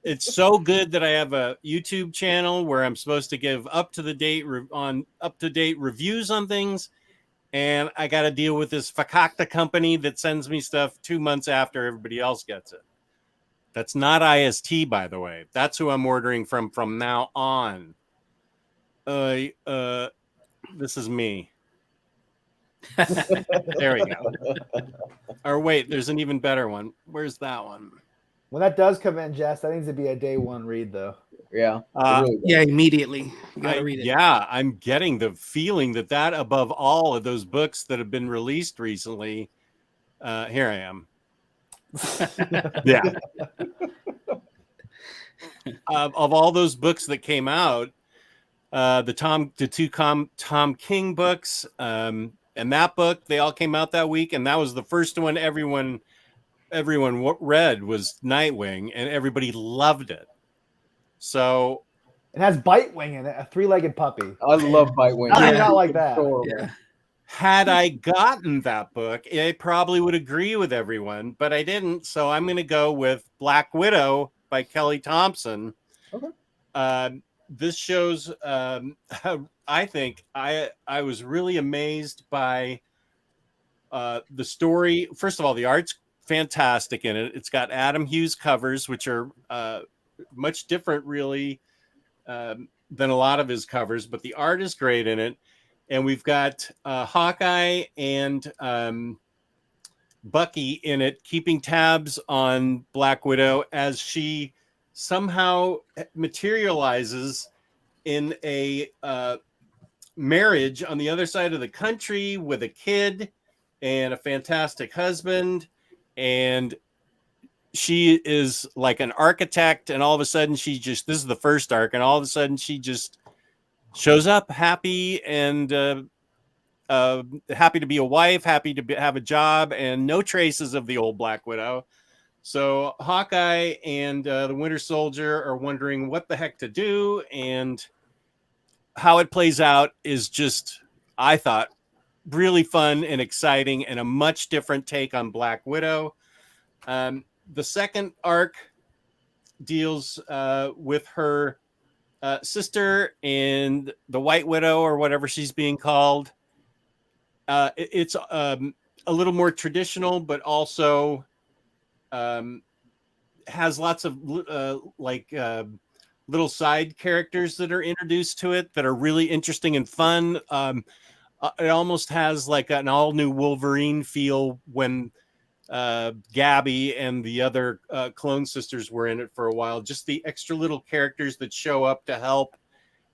It's so good that I have a YouTube channel where I'm supposed to give up-to-date reviews on things. And I got to deal with this fakakta company that sends me stuff 2 months after everybody else gets it. That's not IST, by the way. That's who I'm ordering from now on. This is me. There we go. Or wait, there's an even better one. Where's that one? When that does come in, Jess, that needs to be a day one read, though. Yeah, it really does. Yeah, immediately. You gotta read it. Yeah, I'm getting the feeling that above all of those books that have been released recently, here I am. Yeah. Of all those books that came out, the two Tom King books, and that book, they all came out that week, and that was the first one everyone read was Nightwing, and everybody loved it. So it has Bitewing in it, a three-legged puppy. I love Bitewing. How do you not like that? Yeah. had I gotten that book, I probably would agree with everyone, but I didn't. So I'm going to go with Black Widow by Kelly Thompson. Okay. This shows, I think I was really amazed by the story. First of all, the art's fantastic in it. It's got Adam Hughes covers, which are much different, really, than a lot of his covers, but the art is great in it. And we've got Hawkeye and Bucky in it, keeping tabs on Black Widow as she somehow materializes in a marriage on the other side of the country with a kid and a fantastic husband. And she is like an architect, and all of a sudden this is the first arc, and all of a sudden she just shows up happy and happy to be a wife, happy to have a job, and no traces of the old Black Widow. So Hawkeye and the Winter Soldier are wondering what the heck to do, and how it plays out is just, I thought, really fun and exciting, and a much different take on Black Widow. The second arc deals with her sister and the White Widow, or whatever she's being called. It's a little more traditional, but also has lots of little side characters that are introduced to it that are really interesting and fun. It almost has like an all new Wolverine feel when Gabby and the other clone sisters were in it for a while. Just the extra little characters that show up to help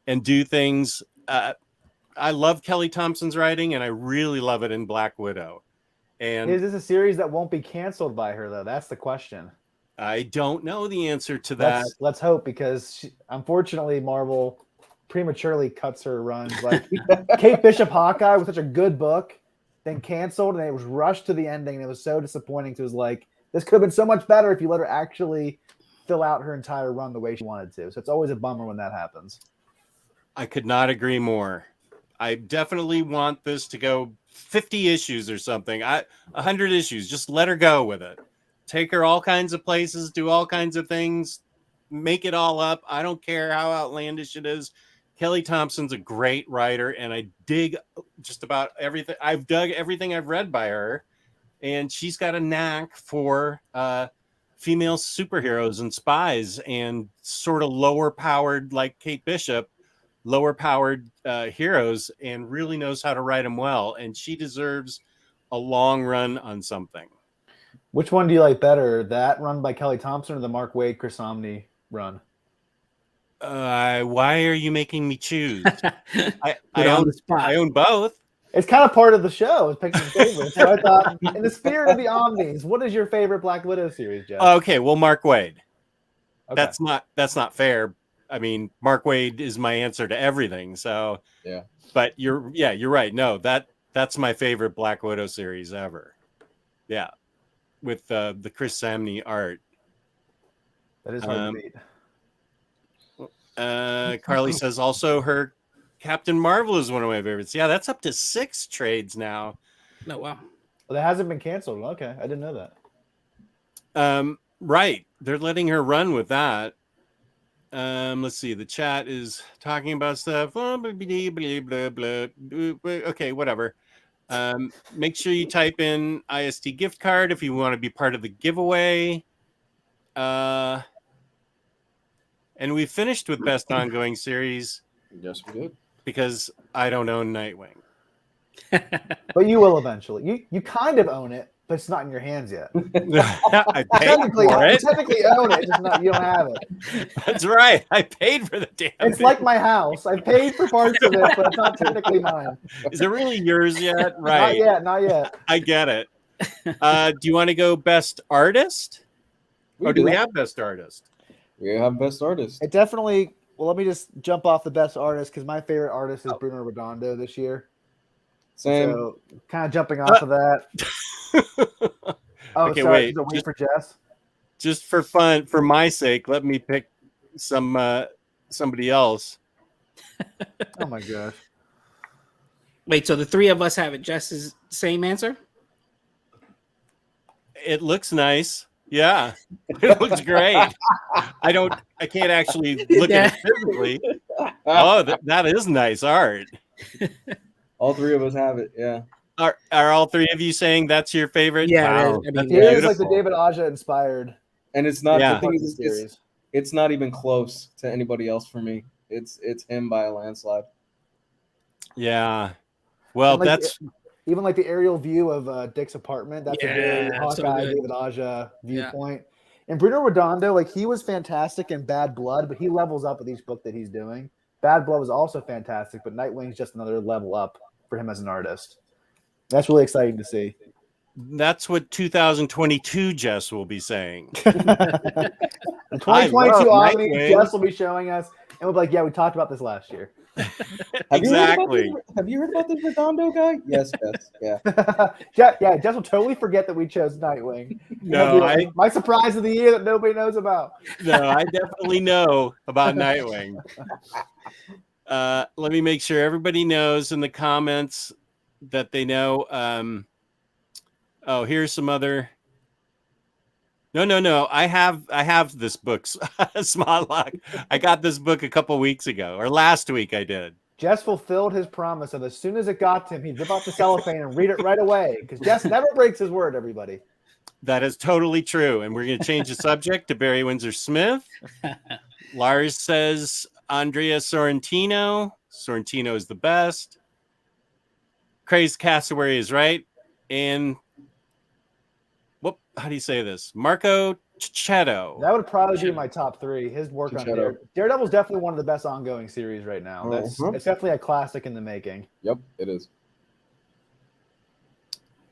and do things. I love Kelly Thompson's writing, and I really love it in Black Widow. And is this a series that won't be canceled by her, though? That's the question. I don't know the answer to that. Let's hope, because unfortunately, Marvel prematurely cuts her runs. Like Kate Bishop Hawkeye was such a good book, then canceled, and it was rushed to the ending, and it was so disappointing. It was like, this could have been so much better if you let her actually fill out her entire run the way she wanted to. So it's always a bummer when that happens. I could not agree more. I definitely want this to go 50 issues or something. 100 issues. Just let her go with it. Take her all kinds of places, do all kinds of things, make it all up. I don't care how outlandish it is. Kelly Thompson's a great writer, and I dig just about everything. I've dug everything I've read by her, and she's got a knack for female superheroes and spies and sort of lower powered, like Kate Bishop, lower powered heroes, and really knows how to write them well. And she deserves a long run on something. Which one do you like better, that run by Kelly Thompson or the Mark Waid Chris Omni run? Why are you making me choose? I I own both. It's kind of part of the show, is picking favorites. So I thought, in the spirit of the Omnis, what is your favorite Black Widow series, Jeff? Okay, well, Mark Waid. Okay. That's not fair. I mean, Mark Waid is my answer to everything. So Yeah. But you're right. No, that's my favorite Black Widow series ever. Yeah, with the Chris Samney art. That is hard to beat. Carly says also her Captain Marvel is one of my favorites. Yeah, that's up to 6 trades now. No, wow. Well, that hasn't been canceled. Okay, I didn't know that. Right, they're letting her run with that. Let's see. The chat is talking about stuff. Okay, whatever. Make sure you type in IST gift card if you want to be part of the giveaway. And we finished with best ongoing series. Yes, we did. Because I don't own Nightwing. But you will eventually. You kind of own it, but it's not in your hands yet. I paid for it. You technically own it, just not, you don't have it. That's right. I paid for the damn It's thing. like my house. I paid for parts of it, but it's not technically mine. Is it really yours yet? Right. Not yet. I get it. Do you want to go best artist? Or do we have best artist? We have best artist. It definitely. Well, let me just jump off the best artist, because my favorite artist is Bruno Redondo this year. Same. So kind of jumping off of that. Okay, sorry, wait. For Jess. Just for fun, for my sake, let me pick somebody else. Oh my gosh. Wait, so the three of us have it. Jess's same answer? It looks nice. Yeah, it looks great. I can't actually look at it physically. Oh, that is nice art. All three of us have it. Yeah. Are all three of you saying that's your favorite? Yeah, Wow, I mean, that's It is beautiful. like the David Aja inspired. And it's not. Yeah. The thing is, series. it's not even close to anybody else for me. It's him by a landslide. Yeah. Well, And like that's even like the aerial view of Dick's apartment. That's a very Yeah, that's so Hawkeye, good. David Aja viewpoint. And Bruno Redondo, like, he was fantastic in Bad Blood, but he levels up with each book that he's doing. Bad Blood was also fantastic, but Nightwing's just another level up for him as an artist. That's really exciting to see. That's what 2022 Jess will be saying. The 2022 I love Omni, Nightwing. Jess will be showing us, and we'll be like, yeah, we talked about this last year. Exactly. Have you heard about this Redondo guy? Yes, yeah. Jess will totally forget that we chose Nightwing. No, It'll be like, my surprise of the year that nobody knows about. No, I definitely know about Nightwing. Let me make sure everybody knows in the comments that they know. Here's some other. No. I have this book, Smodlock. I got this book a couple weeks ago, or last week I did. Jess fulfilled his promise of as soon as it got to him, he'd rip off the cellophane and read it right away. Because Jess never breaks his word, everybody. That is totally true. And we're going to change the subject to Barry Windsor Smith. Lars says Andrea Sorrentino. Sorrentino is the best. Crazed Cassowary is right. And how do you say this? Marco Cicchetto. That would probably be my top 3. His work on Shadow. Daredevil is definitely one of the best ongoing series right now. It's definitely a classic in the making. Yep, it is.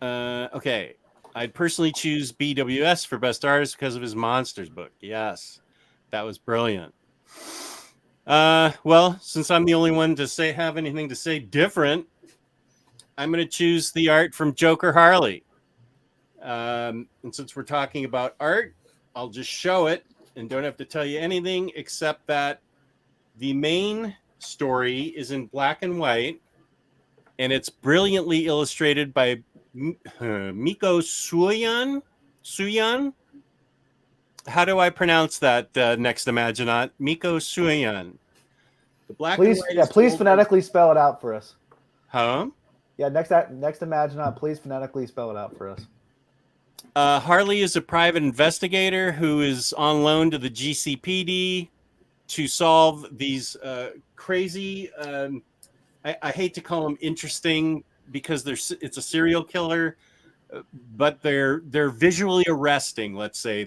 Okay. I'd personally choose BWS for best artist because of his Monsters book. Yes, that was brilliant. Well, since I'm the only one to have anything to say different, I'm going to choose the art from Joker Harley. And since we're talking about art, I'll just show it and don't have to tell you anything except that the main story is in black and white, and it's brilliantly illustrated by Miko Suyan. How do I pronounce that? Next Imaginaut, Miko Suyan. The black Please, and white. please phonetically spell it out for us. Huh? Yeah, next Imaginaut, please phonetically spell it out for us. Harley is a private investigator who is on loan to the GCPD to solve these crazy. I hate to call them interesting because it's a serial killer, but they're visually arresting. Let's say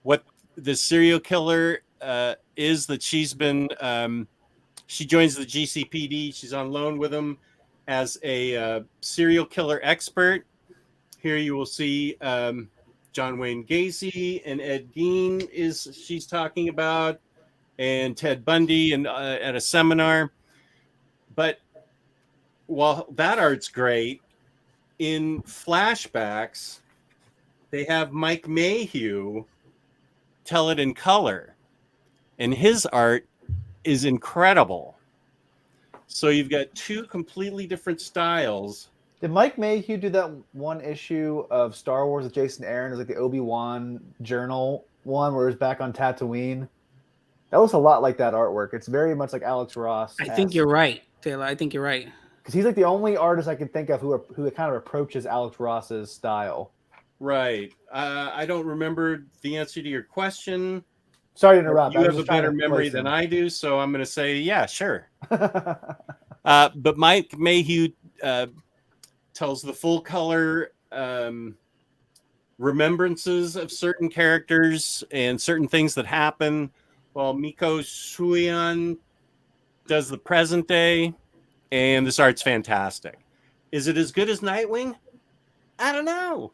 what the serial killer is that she's been. She joins the GCPD. She's on loan with them as a serial killer expert. Here you will see John Wayne Gacy and Ed Gein she's talking about, and Ted Bundy and at a seminar. But while that art's great, in flashbacks, they have Mike Mayhew tell it in color, and his art is incredible. So you've got 2 completely different styles. Did Mike Mayhew do that one issue of Star Wars with Jason Aaron? It was like the Obi-Wan journal one where it was back on Tatooine. That looks a lot like that artwork. It's very much like Alex Ross. I think you're right, Taylor. I think you're right. Because he's like the only artist I can think of who kind of approaches Alex Ross's style. Right. I don't remember the answer to your question. Sorry to interrupt. You have a better memory than I do, so I'm going to say, yeah, sure. But Mike Mayhew tells the full color remembrances of certain characters and certain things that happen, while Miko Suyan does the present day, and this art's fantastic. Is it as good as Nightwing? I don't know.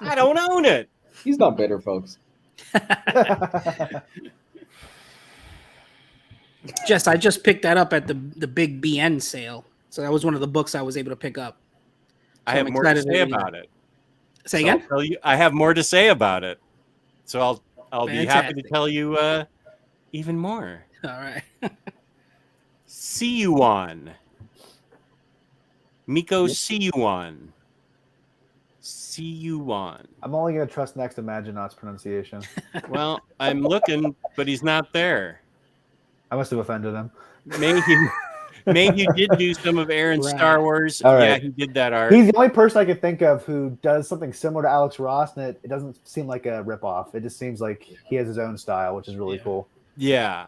I don't own it. He's not bitter, folks. I just picked that up at the big BN sale. So that was one of the books I was able to pick up. So I have more to say about it. Say again? I'll tell you, I have more to say about it. So I'll be happy to tell you even more. All right. See you on. Miko Siyuan. Siyuan. I'm only going to trust Next Imaginaut's pronunciation. Well, I'm looking, but he's not there. I must have offended him. Mayhew did do some of Aaron's Star Wars. All right. Yeah, he did that art. He's the only person I could think of who does something similar to Alex Ross, and it doesn't seem like a ripoff. It just seems like he has his own style, which is really cool. Yeah.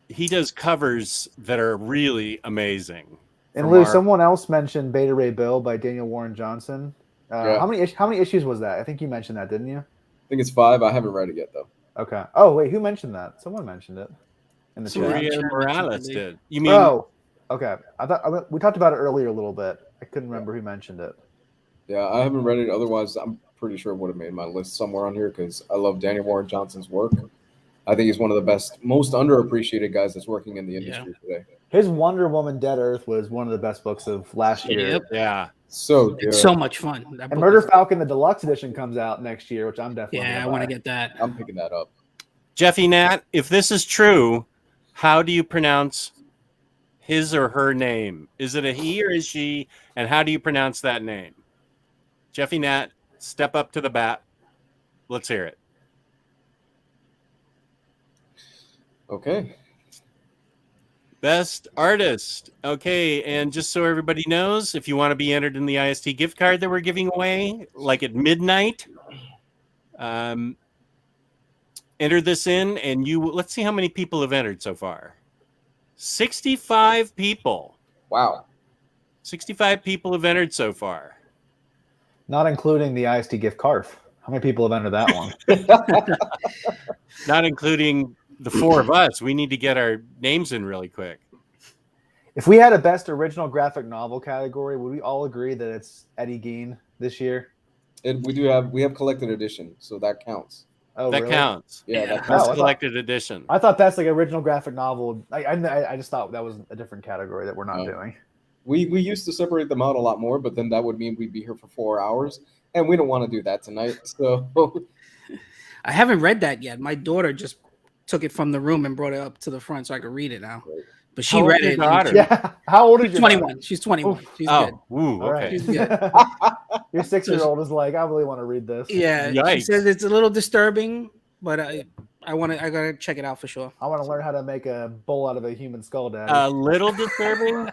He does covers that are really amazing. And Lou, someone else mentioned Beta Ray Bill by Daniel Warren Johnson. Yeah. How many issues was that? I think you mentioned that, didn't you? I think it's 5. I haven't read it yet, though. Okay. Oh, wait, who mentioned that? Someone mentioned it in the chat. Maria Morales did. You mean? Oh, okay. We talked about it earlier a little bit. I couldn't remember who mentioned it. Yeah, I haven't read it. Otherwise, I'm pretty sure it would have made my list somewhere on here because I love Daniel Warren Johnson's work. I think he's one of the best, most underappreciated guys that's working in the industry today. His Wonder Woman Dead Earth was one of the best books of last year. Yep. Yeah. So good. It's so much fun. And Murder Falcon, the deluxe edition, comes out next year, which I'm definitely I want to get that. I'm picking that up. Jeffy Nat, if this is true, how do you pronounce his or her name? Is it a he or is she? And how do you pronounce that name? Jeffy Nat, step up to the bat. Let's hear it. Okay. Best artist. Okay, and just so everybody knows, if you want to be entered in the IST gift card that we're giving away, like at midnight, enter this in, and let's see how many people have entered so far. 65 people. Wow. 65 people have entered so far. Not including the IST gift card. How many people have entered that one? Not including the four of us. We need to get our names in really quick. If we had a best original graphic novel category, would we all agree that it's Eddie Gein this year? We have collected edition, so that counts. Oh, That really? counts. Yeah, that Best counts. collected edition. I thought that's like original graphic novel. I just thought that was a different category that we're not doing. We used to separate them out a lot more, but then that would mean we'd be here for 4 hours, and we don't want to do that tonight. So I haven't read that yet. My daughter just took it from the room and brought it up to the front so I could read it now. But she read it. Yeah. How old is your 21. daughter? She's 21. She's Oh, good. ooh, All right. okay. She's good. Your 6-year-old is like, I really want to read this. Yeah. She Yikes. says it's a little disturbing, but I gotta check it out for sure. I want to learn how to make a bowl out of a human skull, Daddy. A little disturbing.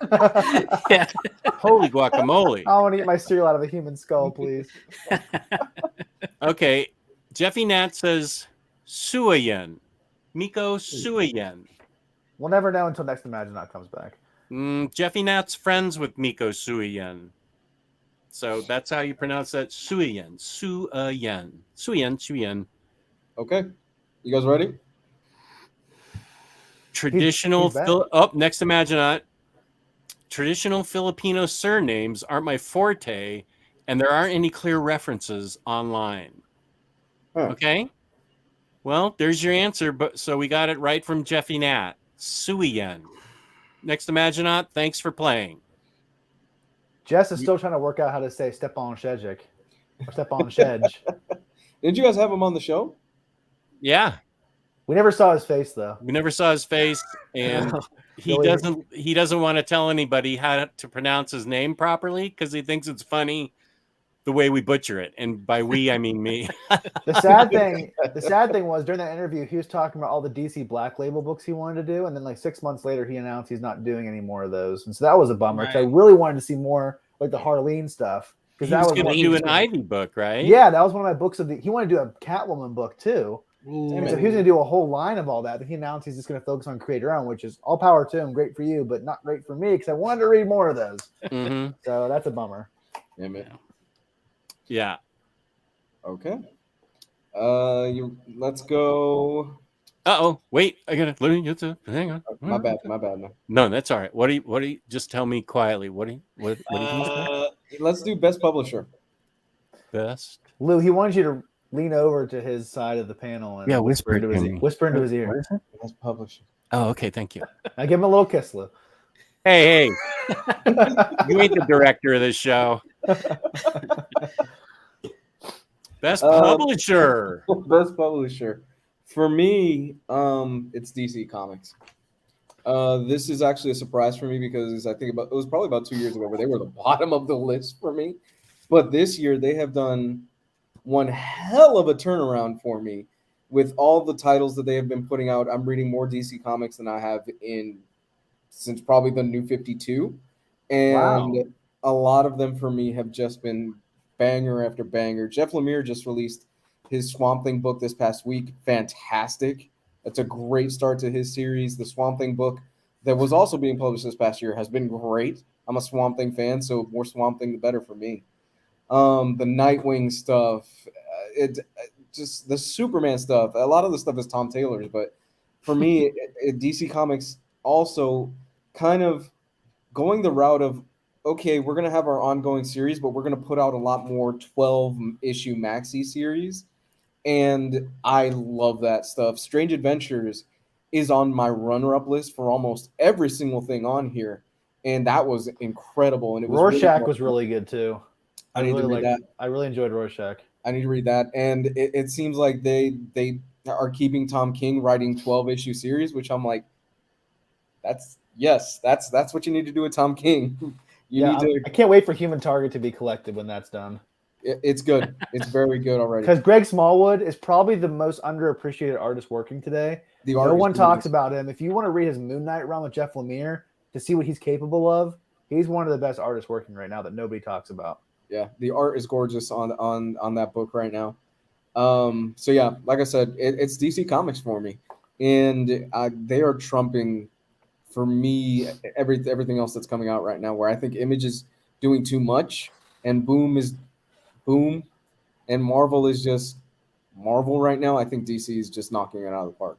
Yeah. Holy guacamole. I want to eat my cereal out of a human skull, please. Okay. Jeffy Nat says Suayen. Miko Suayen. We'll never know until next Imaginaut comes back. Jeffy Nat's friends with Miko Suayen. So that's how you pronounce that. Suayen. Suayen. Suayen. okay, you guys ready? Traditional. He's back. Next Imaginaut. Traditional Filipino surnames aren't my forte, and there aren't any clear references online. Huh. Okay. Well, there's your answer. But so we got it right from Jeffy Nat. Suayen. Next Imaginaut, thanks for playing. Jess is still trying to work out how to say Stepan Shedjic. Or Stepan Shedj. Did you guys have him on the show? Yeah. We never saw his face, though. We never saw his face, and he doesn't want to tell anybody how to pronounce his name properly because he thinks it's funny the way we butcher it. And by we, I mean me. The sad thing was during that interview, he was talking about all the DC Black Label books he wanted to do, and then like 6 months later, he announced he's not doing any more of those, and so that was a bummer. Because I really wanted to see more like the Harleen stuff. Because He that was was going to do an Ivy book, right? Yeah, that was one of my books he wanted to do a Catwoman book too. Ooh. And so he was going to do a whole line of all that. But he announced he's just going to focus on Create Your Own, which is all power to him. Great for you, but not great for me because I wanted to read more of those. Mm-hmm. So that's a bummer. Yeah, man. Yeah. Okay. Let's go. Wait, I gotta hang on. My bad, man. No, that's all right. What do you just tell me quietly? What do you say? Let's do best publisher. Best. Lou, he wanted you to lean over to his side of the panel and whisper into his ear. What is it? Best publisher. Oh, okay, thank you. I give him a little kiss, Lou. Hey, you ain't the director of this show. Best publisher. Best publisher. For me, it's DC Comics. This is actually a surprise for me because I think it was probably about 2 years ago where they were the bottom of the list for me. But this year they have done one hell of a turnaround for me with all the titles that they have been putting out. I'm reading more DC Comics than I have since probably the New 52. And a lot of them for me have just been banger after banger. Jeff Lemire just released his Swamp Thing book this past week. Fantastic. That's a great start to his series. The Swamp Thing book that was also being published this past year has been great. I'm a Swamp Thing fan, so more Swamp Thing, the better for me. The Nightwing stuff, just the Superman stuff. A lot of the stuff is Tom Taylor's, but for me, DC Comics also kind of going the route of, okay, we're going to have our ongoing series, but we're going to put out a lot more 12-issue maxi series. And I love that stuff. Strange Adventures is on my runner-up list for almost every single thing on here. And that was incredible. And it was Rorschach was really good too. I need to read that. I really enjoyed Rorschach. I need to read that. And it seems like they are keeping Tom King writing 12-issue series, which I'm like, that's what you need to do with Tom King. I can't wait for Human Target to be collected when that's done. It's good. It's very good already. Because Greg Smallwood is probably the most underappreciated artist working today. No one talks about him. If you want to read his Moon Knight run with Jeff Lemire to see what he's capable of, he's one of the best artists working right now that nobody talks about. Yeah, the art is gorgeous on that book right now. So yeah, like I said, it's DC Comics for me, and they are trumping for me everything else that's coming out right now. Where I think Image is doing too much, and Boom is Boom, and Marvel is just Marvel right now. I think DC is just knocking it out of the park.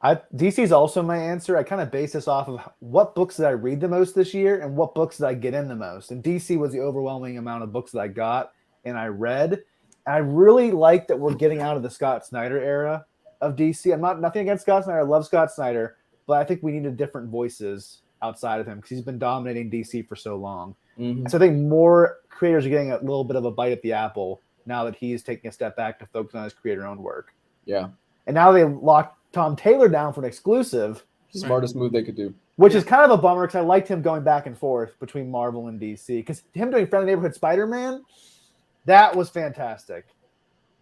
DC is also my answer. I kind of base this off of what books did I read the most this year and what books did I get in the most. And DC was the overwhelming amount of books that I got and I read. And I really like that we're getting out of the Scott Snyder era of DC. I'm nothing against Scott Snyder. I love Scott Snyder, but I think we needed different voices outside of him because he's been dominating DC for so long. Mm-hmm. So I think more creators are getting a little bit of a bite at the apple now that he's taking a step back to focus on his creator-owned work. Yeah. And now they locked Tom Taylor down for an exclusive. Smartest move they could do. Which is kind of a bummer because I liked him going back and forth between Marvel and DC. Because him doing Friendly Neighborhood Spider-Man, that was fantastic.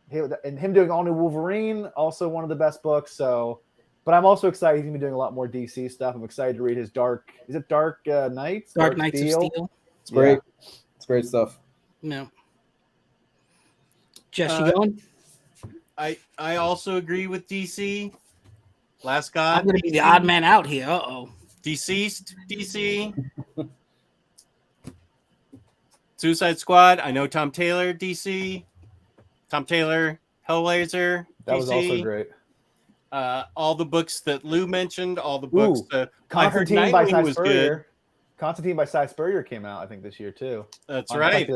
And him doing All New Wolverine, also one of the best books. So, but I'm also excited he's going to be doing a lot more DC stuff. I'm excited to read his Dark Knights? Dark Knights of Steel. It's great. Yeah. It's great stuff. No. Jess, you going? I also agree with DC. Last God. I'm going to be the odd man out here. Uh-oh. Deceased DC. Suicide Squad. I know Tom Taylor, DC. Tom Taylor, Hellraiser, that DC. Was also great. All the books that Lou mentioned, all the books that I heard Constantine by Nightwing was good. Constantine by Cy Spurrier came out, I think, this year too. That's right.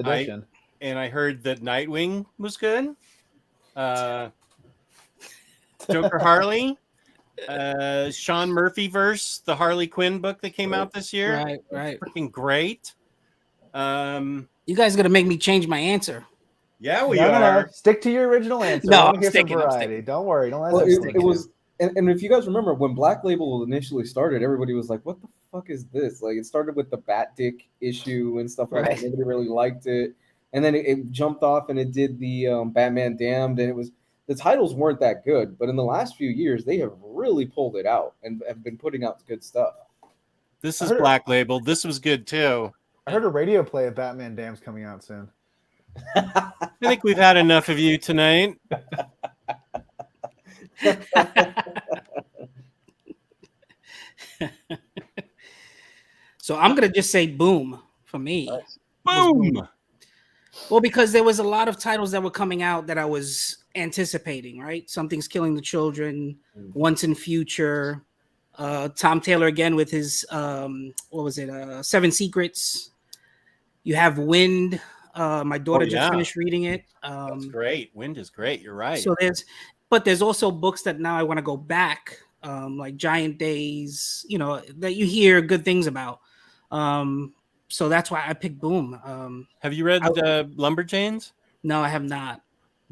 And I heard that Nightwing was good. Joker Harley. Sean Murphy verse, the Harley Quinn book that came out this year. Right. Freaking great. You guys are gonna make me change my answer. Yeah, we are. No. Stick to your original answer. No, I'm sticking. Don't worry. Don't let it was. And if you guys remember when Black Label initially started, everybody was like, "What the fuck is this?" Like, it started with the Bat Dick issue and stuff like that. Nobody really liked it, and then it jumped off and it did the Batman Damned, and it was. The titles weren't that good, but in the last few years, they have really pulled it out and have been putting out good stuff. This is Black Label. This was good too. I heard a radio play of Batman Damned's coming out soon. I think we've had enough of you tonight. So I'm going to just say boom for me. Boom. Well, because there was a lot of titles that were coming out that I was anticipating, right? Something's Killing the Children, Once in Future, Tom Taylor again with his, Seven Secrets. You have Wind. My daughter just finished reading it. That's great. Wind is great. You're right. So there's also books that now I want to go back, like Giant Days, that you hear good things about. So that's why I picked Boom. Have you read Lumberjanes? No, I have not.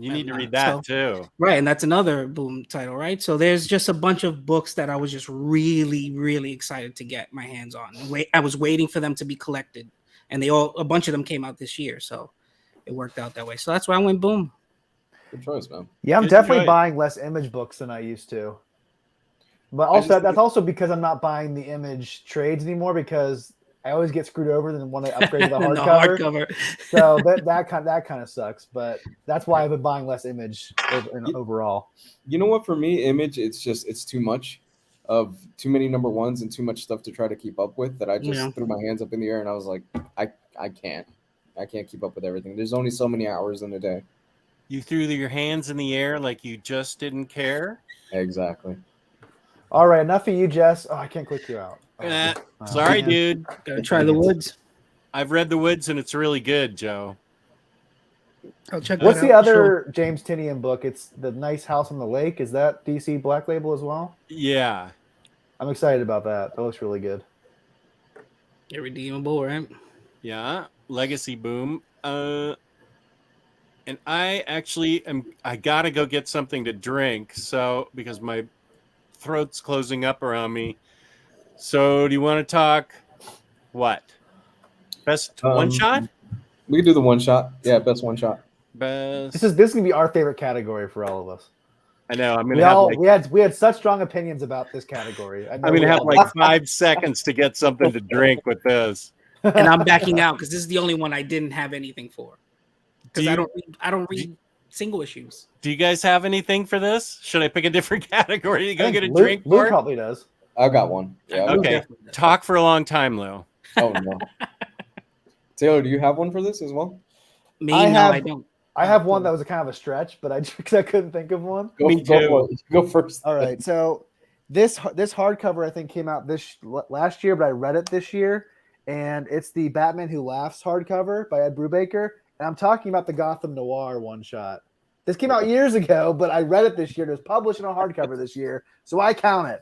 You need to read that too. Right, and that's another Boom title, right? So there's just a bunch of books that I was just really, really excited to get my hands on. I was waiting for them to be collected, and a bunch of them came out this year, so it worked out that way. So that's why I went Boom. Good choice, man. Yeah, I'm definitely buying less Image books than I used to. But also that's also because I'm not buying the Image trades anymore because I always get screwed over and want to upgrade to the hardcover. So that kind of sucks. But that's why I've been buying less Image overall. You know what? For me, Image, it's too much of too many number ones and too much stuff to try to keep up with that I just threw my hands up in the air and I was like, I can't keep up with everything. There's only so many hours in a day. You threw your hands in the air like you just didn't care? Exactly. All right, enough of you, Jess. Oh, I can't click you out. Sorry, dude. Gotta try The Woods. I've read The Woods, and it's really good, Joe. I'll check. What's the other James Tynion book? It's The Nice House on the Lake. Is that DC Black Label as well? Yeah. I'm excited about that. That looks really good. Irredeemable, right? Yeah. Legacy Boom. And I actually I gotta go get something to drink, because my throat's closing up around me. So do you want to talk what? Best one shot? We can do the one shot. Yeah, best one shot. Best. This is gonna be our favorite category for all of us. I know. I'm gonna we had such strong opinions about this category. I'm gonna have like 5 seconds to get something to drink with this. And I'm backing out because this is the only one I didn't have anything for. Because I don't read single issues. Do you guys have anything for this? Should I pick a different category to go get a Lou, drink Lou for? Probably does. I got one. Yeah. Okay. Talk for a long time, Lou. Oh no. Taylor, do you have one for this as well? I don't. I have one that was a kind of a stretch, but I couldn't think of one. Me Go too. for it. Go first. All right, so this hardcover I think came out last year, but I read it this year, and it's the Batman Who Laughs hardcover by Ed Brubaker, and I'm talking about the Gotham Noir one shot. This came out years ago, but I read it this year. It was published in a hardcover this year, so I count it.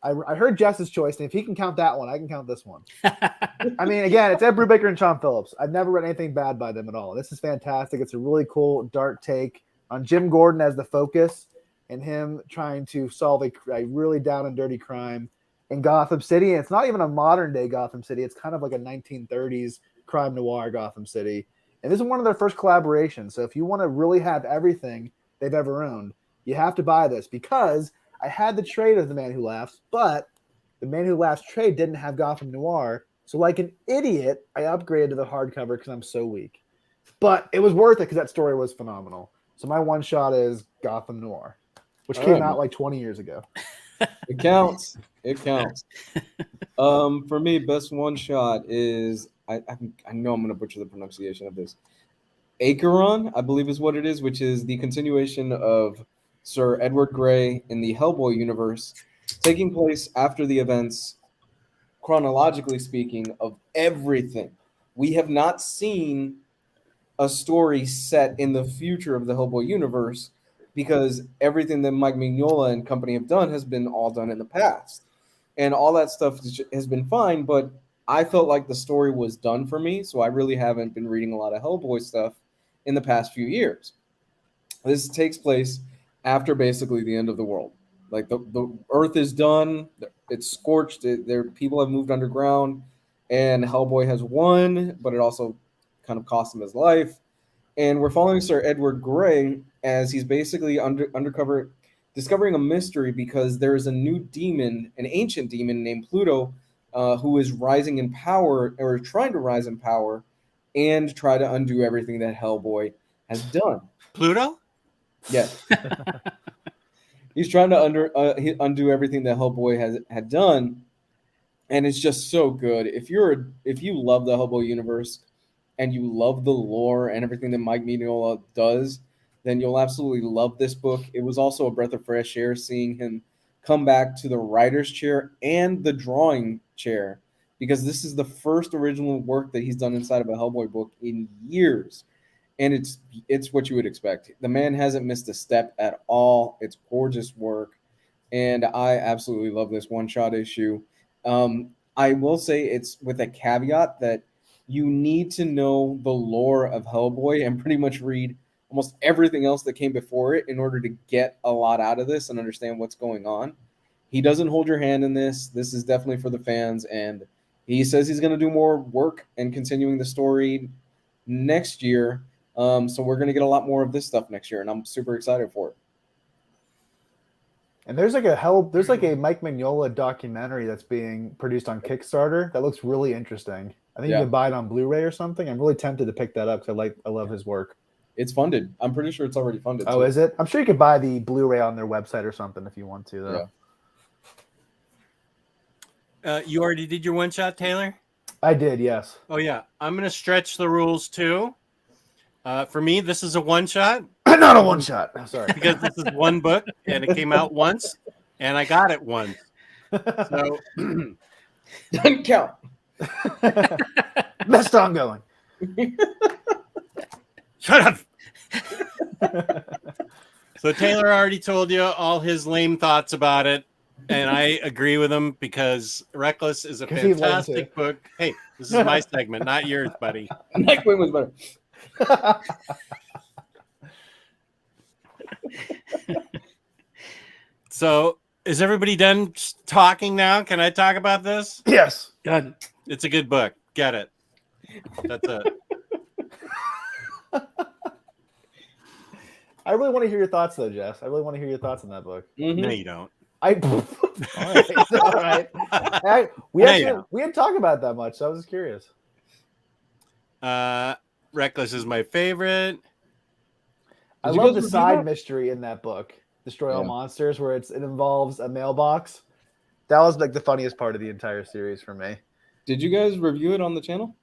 I heard Jess's choice, and if he can count that one, I can count this one. I mean, again, it's Ed Brubaker and Sean Phillips. I've never read anything bad by them at all. This is fantastic. It's a really cool, dark take on Jim Gordon as the focus and him trying to solve a really down and dirty crime in Gotham City. And it's not even a modern-day Gotham City. It's kind of like a 1930s crime noir Gotham City. And this is one of their first collaborations. So if you want to really have everything they've ever owned, you have to buy this because I had the trade of The Man Who Laughs, but The Man Who Laughs trade didn't have Gotham Noir. So like an idiot, I upgraded to the hardcover because I'm so weak. But it was worth it because that story was phenomenal. So my one shot is Gotham Noir, which came out like 20 years ago. It counts. It counts. For me, best one shot is I know I'm going to butcher the pronunciation of this. Acheron, I believe is what it is, which is the continuation of Sir Edward Grey in the Hellboy universe, taking place after the events, chronologically speaking, of everything. We have not seen a story set in the future of the Hellboy universe because everything that Mike Mignola and company have done has been all done in the past. And all that stuff has been fine, but I felt like the story was done for me, so I really haven't been reading a lot of Hellboy stuff in the past few years. This takes place after basically the end of the world. Like the earth is done, it's scorched, people have moved underground, and Hellboy has won, but it also kind of cost him his life. And we're following Sir Edward Grey as he's basically undercover discovering a mystery because there is a new demon, an ancient demon named Pluto, who is rising in power or trying to rise in power and try to undo everything that Hellboy has done. Pluto? Yes. He's trying to undo everything that Hellboy had done, and it's just so good. If you love the Hellboy universe and you love the lore and everything that Mike Mignola does, then you'll absolutely love this book. It was also a breath of fresh air seeing him come back to the writer's chair and the drawing chair, because this is the first original work that he's done inside of a Hellboy book in years. And it's what you would expect. The man hasn't missed a step at all. It's gorgeous work, and I absolutely love this one-shot issue. I will say it's with a caveat that you need to know the lore of Hellboy and pretty much read almost everything else that came before it in order to get a lot out of this and understand what's going on. He doesn't hold your hand in this. This is definitely for the fans, and he says he's going to do more work and continuing the story next year. So we're going to get a lot more of this stuff next year, and I'm super excited for it. And there's like a Mike Mignola documentary that's being produced on Kickstarter that looks really interesting. I think you can buy it on Blu-ray or something. I'm really tempted to pick that up because I love his work. It's funded. I'm pretty sure it's already funded. Oh, is it? I'm sure you could buy the Blu-ray on their website or something if you want to, though. Yeah. You already did your one shot, Taylor? I did, yes. Oh, yeah. I'm going to stretch the rules, too. For me, this is a one shot. Not a one shot. Sorry. Because this is one book, and it came out once, and I got it once. So, doesn't count. Best ongoing. Shut up. So Taylor already told you all his lame thoughts about it, and I agree with him because Reckless is a fantastic book. Hey, this is my segment, not yours, buddy. Night Queen was better. So, is everybody done talking now? Can I talk about this? Yes. Done. It's a good book. Get it. That's it. I really want to hear your thoughts, though, Jess. I really want to hear your thoughts on that book. Mm-hmm. No, you don't. All right. We didn't talk about it that much, so I was just curious. Reckless is my favorite. I love the side mystery in that book, Destroy All Monsters, where it involves a mailbox. That was like the funniest part of the entire series for me. Did you guys review it on the channel?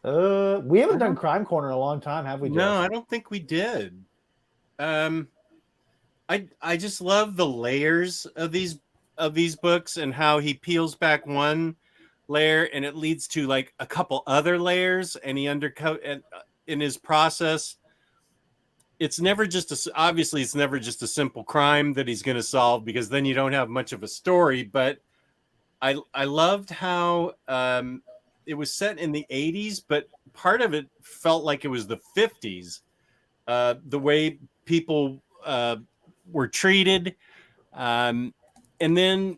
We haven't done Crime Corner in a long time, have we, Jess? No, I don't think we did. I just love the layers of these books and how he peels back one layer and it leads to like a couple other layers, and he undercut and in his process. It's never just obviously it's never just a simple crime that he's going to solve, because then you don't have much of a story. But I loved how it was set in the 80s, but part of it felt like it was the 50s. The way people were treated. And then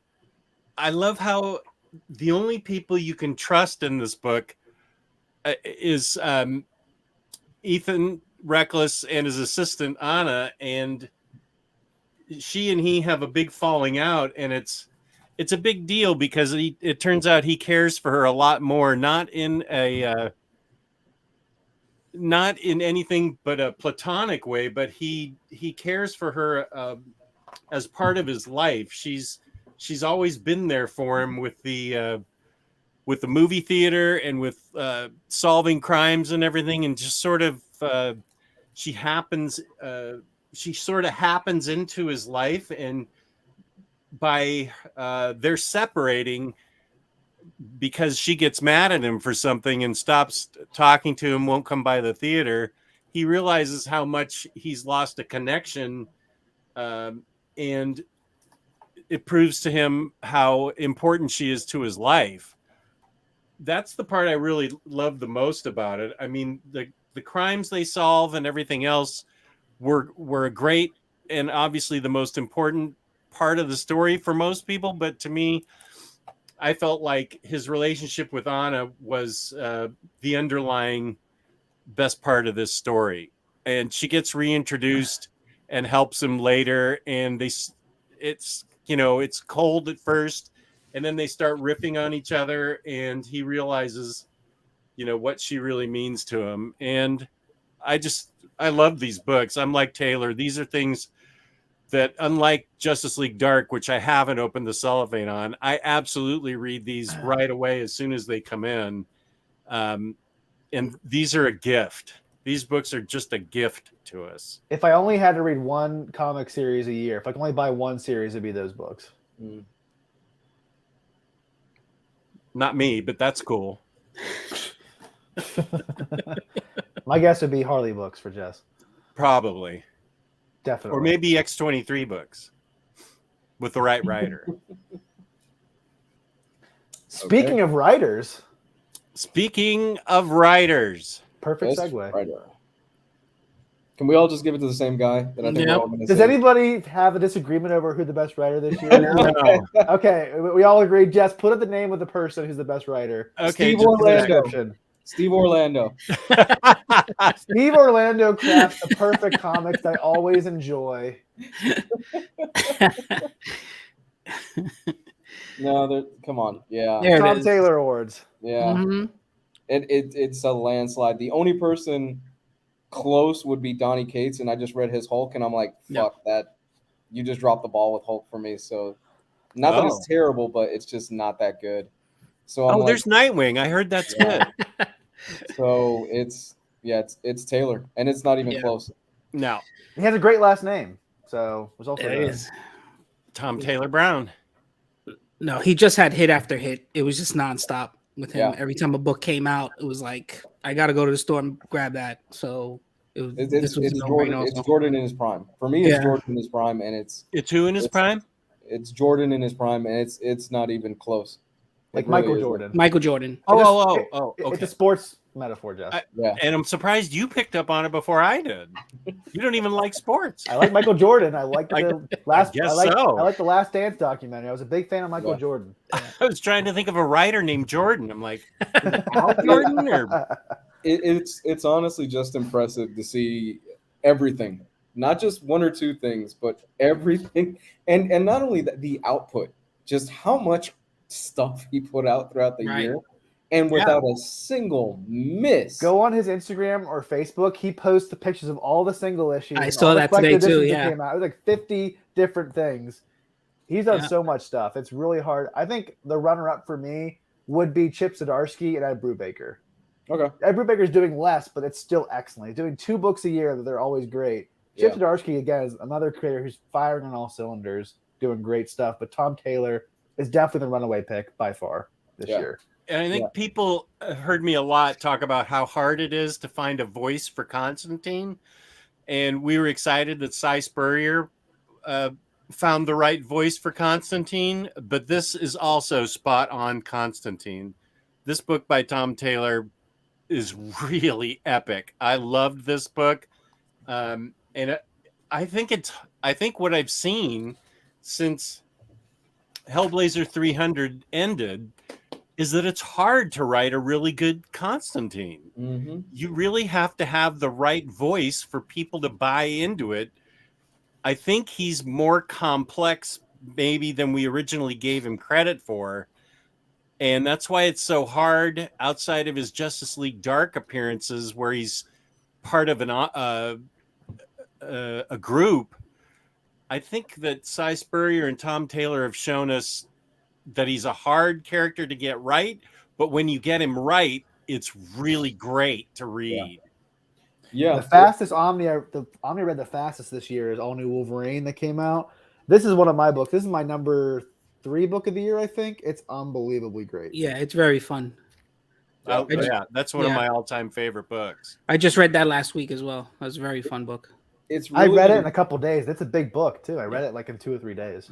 I love how the only people you can trust in this book is Ethan Reckless and his assistant Anna, and she and he have a big falling out, and it's a big deal because it turns out he cares for her a lot more, not in anything but a platonic way, but he cares for her as part of his life. She's always been there for him with the movie theater and with solving crimes and everything, and just sort of she sort of happens into his life, and by they're separating because she gets mad at him for something and stops talking to him, won't come by the theater. He realizes how much he's lost a connection, and it proves to him how important she is to his life. That's the part I really love the most about it. I mean, the crimes they solve and everything else were great, and obviously the most important part of the story for most people. But to me, I felt like his relationship with Anna was the underlying best part of this story, and she gets reintroduced and helps him later. And it's cold at first, and then they start riffing on each other, and he realizes, what she really means to him. And I love these books. I'm like Taylor. These are things that, unlike Justice League Dark, which I haven't opened the cellophane on, I absolutely read these right away as soon as they come in. And these are a gift. These books are just a gift to us. If I only had to read one comic series a year, if I could only buy one series, it'd be those books. Not me, but that's cool. My guess would be Harley books for Jess. Probably. Definitely. Or maybe X-23 books with the right writer. Speaking of writers. Perfect segue. Writer. Can we all just give it to the same guy? That I think we're all gonna Does say? anybody have a disagreement over who the best writer this year is? No. Okay, we all agree. Jess, put up the name of the person who's the best writer. Okay, Steve Orlando. Description. Steve Orlando. Steve Orlando crafts the perfect comics that I always enjoy. No, come on. Yeah. There it Tom is. Taylor Awards. Yeah. Mhm. It's a landslide. The only person close would be Donnie Cates, and I just read his Hulk, and I'm like, fuck that. You just dropped the ball with Hulk for me. So not that it's terrible, but it's just not that good. So I'm there's Nightwing. I heard that's good. So it's Taylor, and it's not even close. No. He has a great last name, so it was also It is. Tom Taylor Brown. No, he just had hit after hit. It was just nonstop with him. Yeah. Every time a book came out, it was like, I got to go to the store and grab that. So It's Jordan in his prime. For me, it's Jordan in his prime, and it's who in his prime? It's Jordan in his prime, and it's not even close. Like Michael Jordan. Michael Jordan. Okay. It's a sports metaphor, Jeff. And I'm surprised you picked up on it before I did. You don't even like sports. I like Michael Jordan. I like I the last. guess I like so. the Last Dance documentary. I was a big fan of Michael Jordan. I was trying to think of a writer named Jordan. I'm like, Al Jordan or It's honestly just impressive to see everything, not just one or two things, but everything, and not only that, the output, just how much stuff he put out throughout the year, and without a single miss. Go on his Instagram or Facebook. He posts the pictures of all the single issues. I saw that today too. Yeah, came out. It was like 50 different things. He's done so much stuff. It's really hard. I think the runner-up for me would be Chip Zdarsky and Ed Brubaker. Okay. Ed Brubaker's doing less, but it's still excellent. He's doing 2 books a year that they're always great. Chip Zdarsky, again, is another creator who's firing on all cylinders, doing great stuff. But Tom Taylor is definitely the runaway pick by far this year. And I think people heard me a lot talk about how hard it is to find a voice for Constantine. And we were excited that Cy Spurrier found the right voice for Constantine. But this is also spot on Constantine. This book by Tom Taylor is really epic. I loved this book. And I think what I've seen since Hellblazer 300 ended is that it's hard to write a really good Constantine. Mm-hmm. You really have to have the right voice for people to buy into it. I think he's more complex maybe than we originally gave him credit for. And that's why it's so hard outside of his Justice League Dark appearances where he's part of a group. I think that Cy Spurrier and Tom Taylor have shown us that he's a hard character to get right, but when you get him right, it's really great to read. Yeah. The fastest Omni read the fastest this year is All New Wolverine that came out. This is one of my books. This is my number 3 book of the year, I think. It's unbelievably great. Yeah, it's very fun. That's one of my all-time favorite books. I just read that last week as well. It was a very fun book. I read it in a couple days. It's a big book too. I read it like in 2 or 3 days.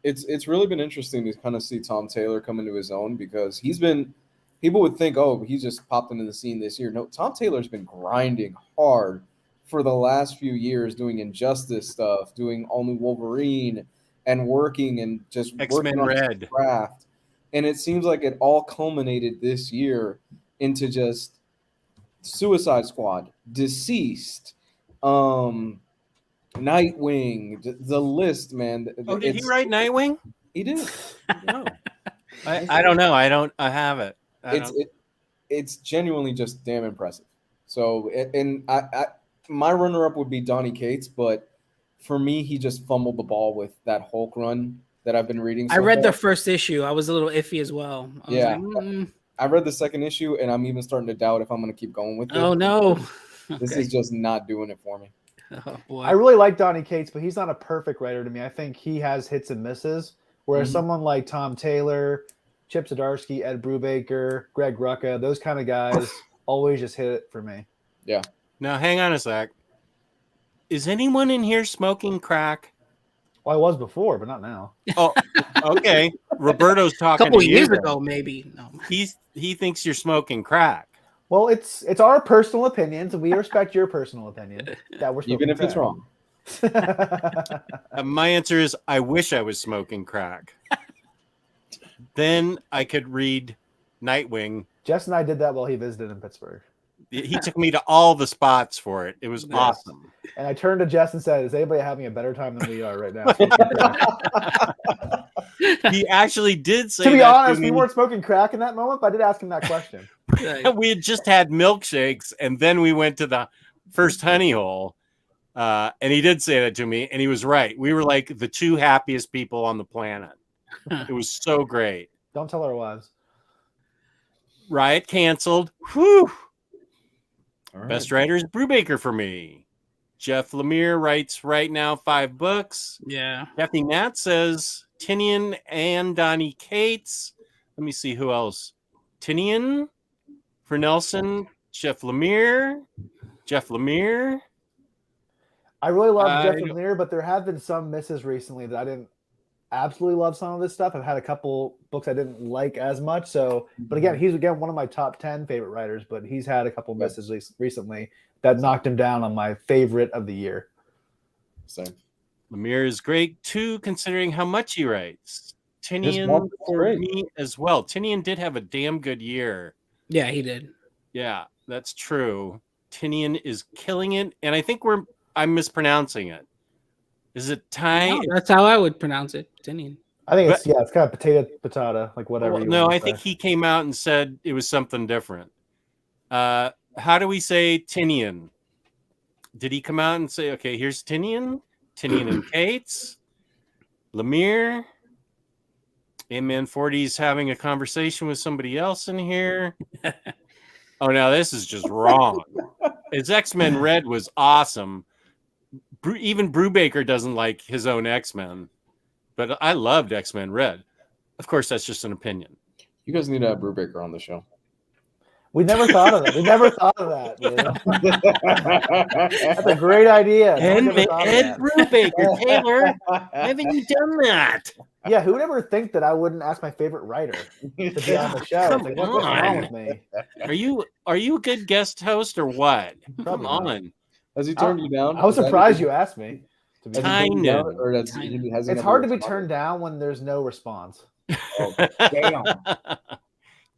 It's really been interesting to kind of see Tom Taylor come into his own because people would think, oh, he just popped into the scene this year. No, Tom Taylor's been grinding hard for the last few years, doing Injustice stuff, doing All New Wolverine, and working and just X-Men working on Red his craft. And it seems like it all culminated this year into just Suicide Squad, Deceased, Nightwing, the list, man. Oh, did he write Nightwing? He did. No. I don't know. I have it. It's genuinely just damn impressive. So, and my runner-up would be Donny Cates, but for me, he just fumbled the ball with that Hulk run that I've been reading. I read the first issue. I was a little iffy as well. I read the second issue, and I'm even starting to doubt if I'm going to keep going with it. Oh, no. This is just not doing it for me. Oh, boy. I really like Donny Cates, but he's not a perfect writer to me. I think he has hits and misses, whereas someone like Tom Taylor, Chip Zdarsky, Ed Brubaker, Greg Rucka, those kind of guys always just hit it for me. Yeah. Now, hang on a sec. Is anyone in here smoking crack? Well, I was before, but not now. Oh, okay. Roberto's a talking couple to years you, ago, maybe. No. He thinks you're smoking crack. Well, it's our personal opinions, and we respect your personal opinion that we're Even if it's wrong. My answer is I wish I was smoking crack. Then I could read Nightwing. Jess and I did that while he visited in Pittsburgh. He took me to all the spots for it. It was awesome. And I turned to Jess and said, "Is anybody having a better time than we are right now?" He actually did say to be that honest, to we me. weren't smoking crack in that moment, but I did ask him that question. We had just had milkshakes, and then we went to the first honey hole. And he did say that to me, and he was right. We were like the 2 happiest people on the planet. It was so great. Don't tell our wives. Riot canceled. Whew. Right. Best writer is Brubaker for me. Jeff Lemire writes right now 5 books. Yeah. Daphne Nat says Tinian and Donny Cates. Let me see who else. Tinian for Nelson. Jeff Lemire. I really love Jeff Lemire, but there have been some misses recently that I didn't absolutely love some of this stuff. I've had a couple books I didn't like as much. So, but again, he's one of my top 10 favorite writers, but he's had a couple misses recently that knocked him down on my favorite of the year. Same. Lemire is great too, considering how much he writes. Tinian for me as well. Tinian did have a damn good year. Yeah, he did. Yeah, that's true. Tinian is killing it, and I think I'm mispronouncing it. Is it Ty? No, that's how I would pronounce it. Tinian. I think it's kind of potato, like whatever. No, I think he came out and said it was something different. How do we say Tinian? Did he come out and say, okay, here's Tinian and Cates, Lemire, A-Man 40's having a conversation with somebody else in here. Oh, now this is just wrong. His X-Men Red was awesome. Even Brubaker doesn't like his own X-Men, but I loved X-Men Red. Of course, that's just an opinion. You guys need to have Brubaker on the show. We never thought of that. We never thought of that. That's a great idea. Ed That. Brubaker, Taylor, haven't you done that? Yeah, who would ever think that I wouldn't ask my favorite writer to be on the show? Come Like, what's wrong with me? Are you a good guest host or what? Probably Come not. on. Has he turned you down? I was surprised you asked me. Has he turned you down, or has he It's never hard to be responded? turned down when there's no response. Oh, damn.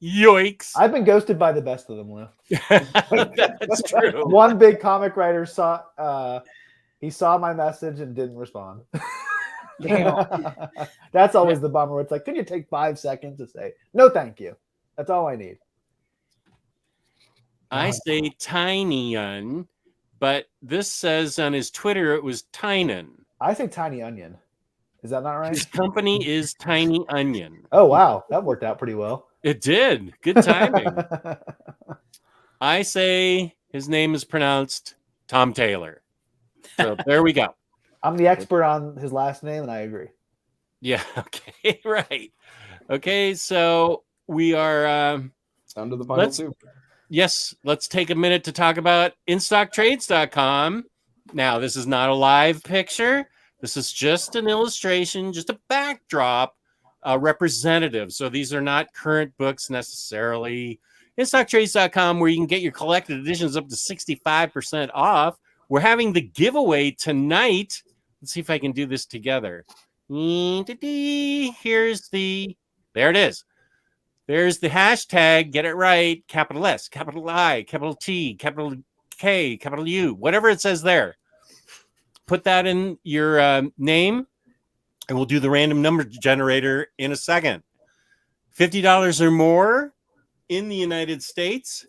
Yikes. I've been ghosted by the best of them, Lou. That's true. One big comic writer saw my message and didn't respond. Damn. That's always the bummer. It's like, could you take 5 seconds to say no, thank you? That's all I need. I say Tiny but this says on his Twitter it was Tynan. I say Tiny Onion. Is that not right? His company is Tiny Onion. Oh wow, that worked out pretty well. It did. Good timing. I say his name is pronounced Tom Taylor. So there we go. I'm the expert on his last name, and I agree. Yeah. Okay. Right. Okay. So we are down to the final two. Yes. Let's take a minute to talk about InStockTrades.com. Now, this is not a live picture. This is just an illustration, just a backdrop, representative. So these are not current books necessarily. InStockTrades.com, where you can get your collected editions up to 65% off. We're having the giveaway tonight. Let's see if I can do this together. There it is. There's the hashtag, get it right, capital S, capital I, capital T, capital K, capital U, whatever it says there. Put that in your name, and we'll do the random number generator in a second. $50 or more in the United States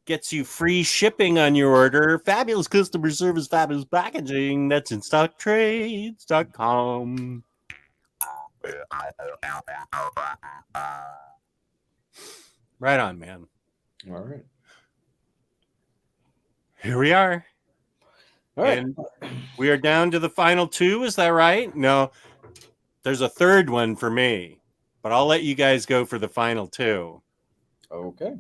gets you free shipping on your order. Fabulous customer service, fabulous packaging. That's InStockTrades.com. Right on, man. All right. Here we are. All right. And we are down to the final two. Is that right? No, there's a third one for me, but I'll let you guys go for the final two. Okay.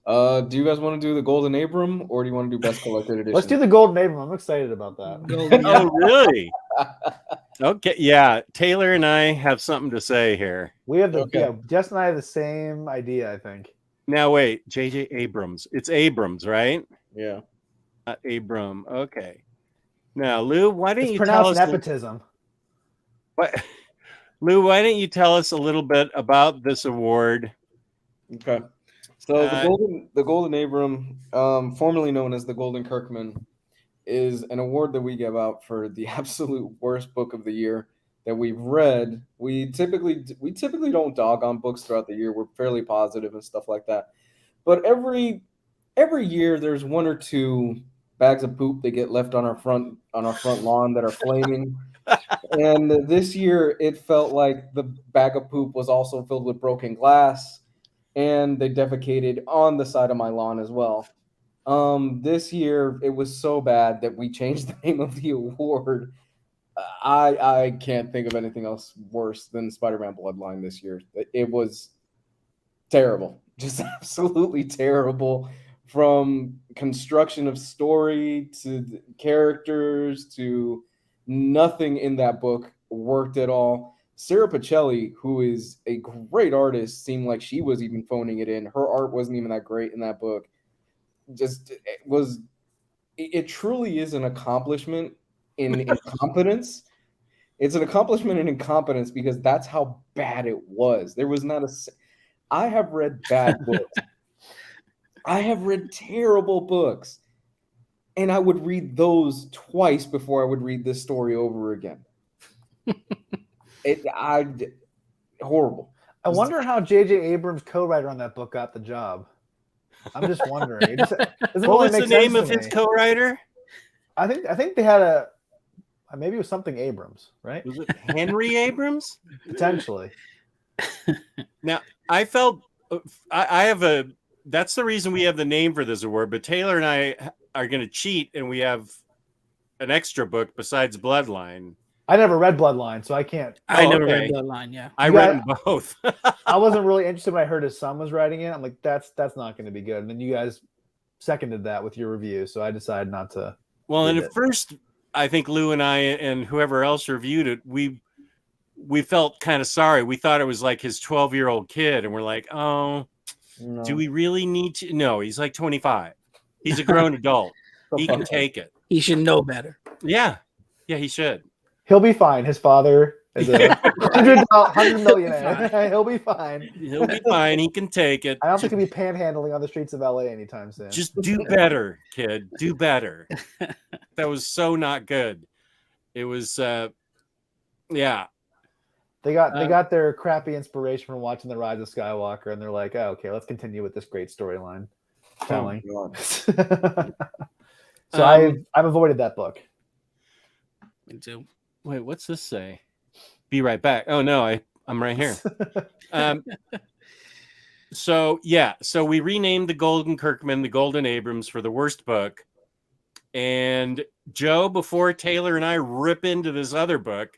Do you guys want to do the Golden Abram, or do you want to do Best Collected Edition? Let's do the Golden Abram. I'm excited about that. Oh, really? Okay. Yeah. Taylor and I have something to say here. We have Jess and I have the same idea, I think. Now, wait. J.J. Abrams. It's Abrams, right? Yeah. Abram. Okay. Now, Lou, why don't It's you pronounced tell us? nepotism. Lou, why don't you tell us a little bit about this award? Okay. So the Golden Abram, formerly known as the Golden Kirkman, is an award that we give out for the absolute worst book of the year that we've read. We typically don't dog on books throughout the year. We're fairly positive and stuff like that. But every year there's one or two bags of poop that get left on our front lawn that are flaming. And this year it felt like the bag of poop was also filled with broken glass. And they defecated on the side of my lawn as well. This year, it was so bad that we changed the name of the award. I can't think of anything else worse than Spider-Man Bloodline this year. It was terrible, just absolutely terrible. From construction of story to characters to nothing in that book worked at all. Sarah Pacelli, who is a great artist, seemed like she was even phoning it in. Her art wasn't even that great in that book. It truly is an accomplishment in incompetence. It's an accomplishment in incompetence because that's how bad it was. There was not I have read bad books. I have read terrible books. And I would read those twice before I would read this story over again. Horrible. I wonder how J.J. Abrams, co-writer on that book, got the job. I'm just wondering. What was the name of his co-writer? I think they had maybe it was something Abrams, right? Was it Henry Abrams? Potentially. Now, I felt I have a that's the reason we have the name for this award. But Taylor and I are going to cheat, and we have an extra book besides Bloodline. I never read Bloodline, so I can't. I never okay. read Bloodline. Yeah, I You read got- them both. I wasn't really interested when I heard his son was writing it. I'm like, that's not going to be good. And then you guys seconded that with your review, so I decided not to. Well, and read at it. first, I think Lou and I and whoever else reviewed it, we felt kind of sorry. We thought it was like his 12-year-old kid, and we're like, oh, No. do we really need to? No, he's like 25. He's a grown adult. He can take it. he should know better. Yeah, he should. He'll be fine. His father is a 100 millionaire. He'll be fine. He'll be fine. He can take it. I don't think he'll be panhandling on the streets of LA anytime soon. Just do better, kid. Do better. That was so not good. It was, yeah. They got their crappy inspiration from watching The Rise of Skywalker, and they're like, oh, okay, let's continue with this great storyline telling. God. So I've avoided that book. Me too. Wait, what's this say? Be right back. Oh no, I'm right here. So we renamed the Golden Kirkman the Golden Abrams for the worst book. And Joe, before Taylor and I rip into this other book,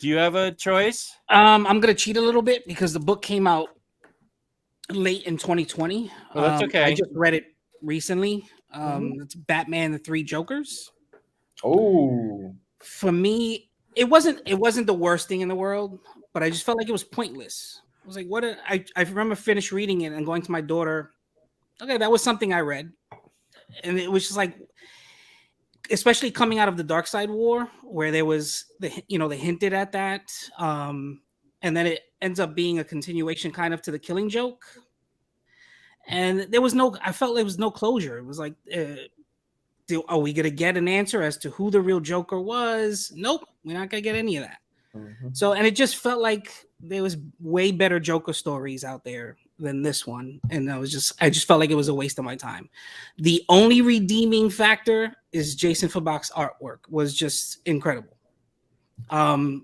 do you have a choice? I'm gonna cheat a little bit because the book came out late in 2020. Oh, that's okay. I just read it recently. It's Batman: The Three Jokers. Oh, For me, it wasn't the worst thing in the world, but I just felt like it was pointless. I was like, I remember finished reading it and going to my daughter. Okay, that was something I read, and it was just like, especially coming out of the Dark Side War, where there was they hinted at that, and then it ends up being a continuation kind of to the Killing Joke, and I felt there was no closure. It was like, are we gonna get an answer as to who the real Joker was? Nope, we're not gonna get any of that. So, and it just felt like there was way better Joker stories out there than this one, and I just felt like it was a waste of my time. The only redeeming factor is Jason Fabach's artwork was just incredible. I'll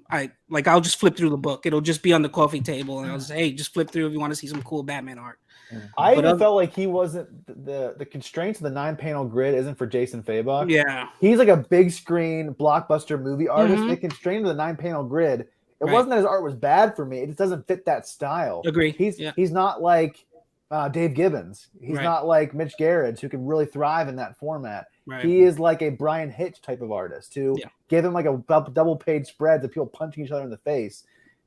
just flip through the book. It'll just be on the coffee table, and I'll say, hey, just flip through if you want to see some cool Batman art. I even felt like he wasn't the constraints of the 9-panel grid isn't for Jason Fabach. Yeah, he's like a big screen blockbuster movie artist. They constrained to the 9-panel grid. It wasn't that his art was bad for me. It just doesn't fit that style. Agree. He's not like Dave Gibbons. He's not like Mitch Gerrits, who can really thrive in that format. Right. He is like a Brian Hitch type of artist who gave him like a double page spreads of people punching each other in the face.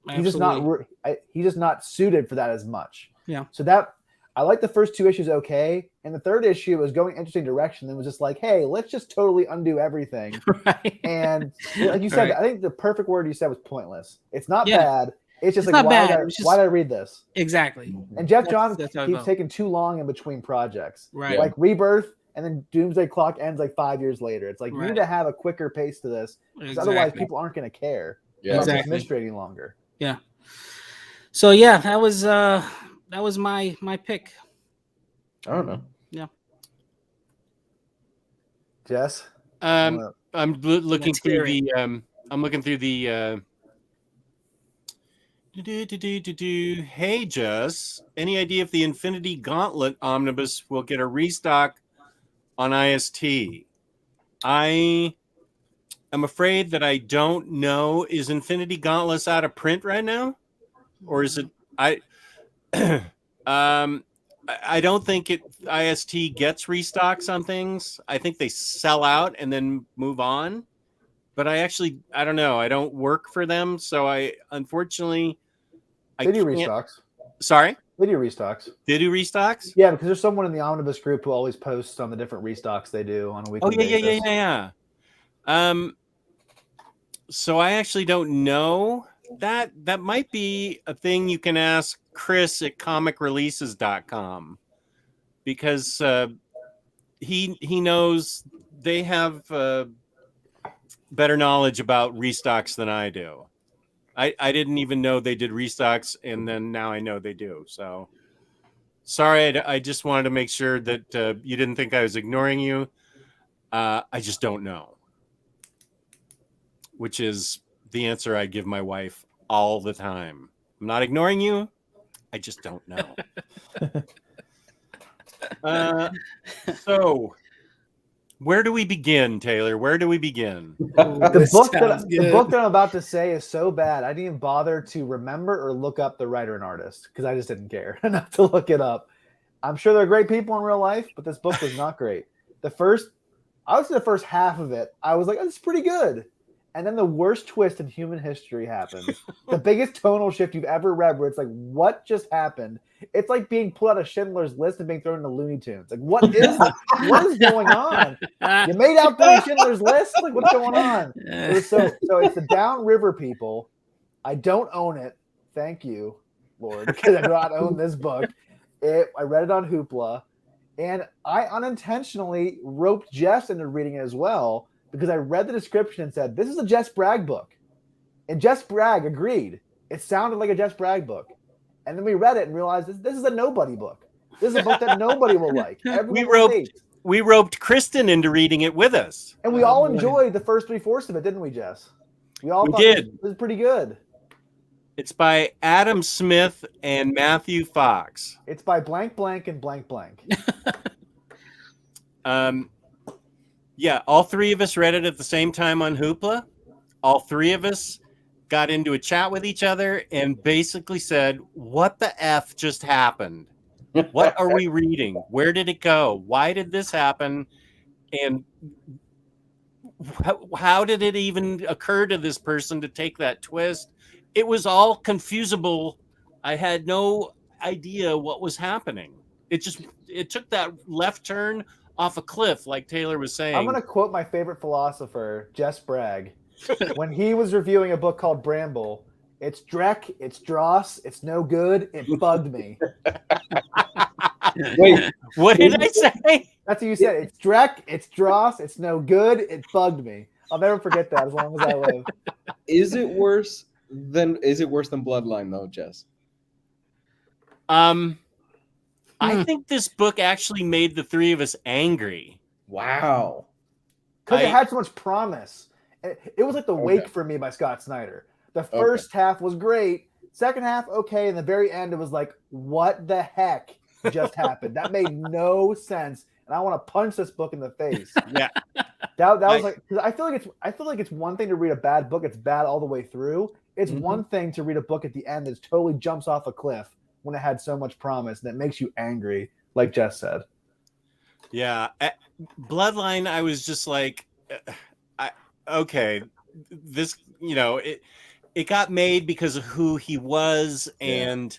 Absolutely. He's just not suited for that as much. Yeah. So that I like the first 2 issues okay, and the third issue was going interesting direction and was just like, hey, let's just totally undo everything. Right. And like you said, I think the perfect word you said was pointless. It's not Yeah. bad. It's just It's like, not why bad. did I read this? Exactly. And Jeff Johns That's how I keeps felt. taking too long in between projects. Right. Like Rebirth, and then Doomsday Clock ends like 5 years later. It's like you need to have a quicker pace to this, because otherwise people aren't going to care. yeah. It's Exactly. administrating longer. Yeah. So yeah, that was my pick. I don't know. Jess? I'm looking Let's through hear the I'm looking through the Hey Jess, any idea if the Infinity Gauntlet omnibus will get a restock on IST? I am afraid that I don't know. Is Infinity Gauntlets out of print right now? Or is it I don't think IST gets restocks on things. I think they sell out and then move on. But I don't know. I don't work for them, so I unfortunately They do restocks. Sorry? They do restocks. They do restocks? Yeah, because there's someone in the Omnibus group who always posts on the different restocks they do on a weekly basis. Yeah. So I actually don't know. That might be a thing you can ask Chris at comicreleases.com, because he knows. They have better knowledge about restocks than I do. I didn't even know they did restocks, and then now I know they do. So sorry, I just wanted to make sure that you didn't think I was ignoring you. I just don't know, which is the answer I give my wife all the time. I'm not ignoring you. I just don't know. So, where do we begin, Taylor? Where do we begin? The book that I'm about to say is so bad, I didn't even bother to remember or look up the writer and artist because I just didn't care enough to look it up. I'm sure they're great people in real life, but this book was not great. I would say the first half of it, I was like, oh, this is pretty good. And then the worst twist in human history happens. The biggest tonal shift you've ever read, where it's like, what just happened? It's like being pulled out of Schindler's List and being thrown into Looney Tunes. Like, what is going on? You made out during Schindler's List? Like, what's going on? So it's the Downriver people. I don't own it. Thank you, Lord, because I do not own this book. I read it on Hoopla, and I unintentionally roped Jess into reading it as well, because I read the description and said, this is a Jess Bragg book. And Jess Bragg agreed. It sounded like a Jess Bragg book. And then we read it and realized this is a nobody book. This is a book that nobody will like. We roped Kristen into reading it with us. And we all enjoyed the first 3/4 of it, didn't we, Jess? We thought it was pretty good. It's by Adam Smith and Matthew Fox. It's by blank, blank, and blank, blank. Yeah, all three of us read it at the same time on Hoopla. All three of us got into a chat with each other and basically said, what the F just happened? What are we reading? Where did it go? Why did this happen? And how did it even occur to this person to take that twist? It was all confusable. I had no idea what was happening. It took that left turn off a cliff, like Taylor was saying. I'm going to quote my favorite philosopher, Jess Bragg. When he was reviewing a book called Bramble, it's Drek, it's Dross, it's no good, it bugged me. Wait, what did I say? That's what you said. It's Drek, it's Dross, it's no good, it bugged me. I'll never forget that as long as I live. Is it worse than Bloodline though, Jess? I think this book actually made the three of us angry. Wow. Because it had so much promise. It was like The Wake for me by Scott Snyder. The first half was great. Second half, okay. And the very end, it was like, what the heck just happened? That made no sense. And I want to punch this book in the face. Yeah. That was like, because I feel like it's one thing to read a bad book. It's bad all the way through. It's one thing to read a book at the end that totally jumps off a cliff when it had so much promise and it makes you angry, like Jess said. Yeah. Bloodline, I was just like, okay, this, it got made because of who he was, and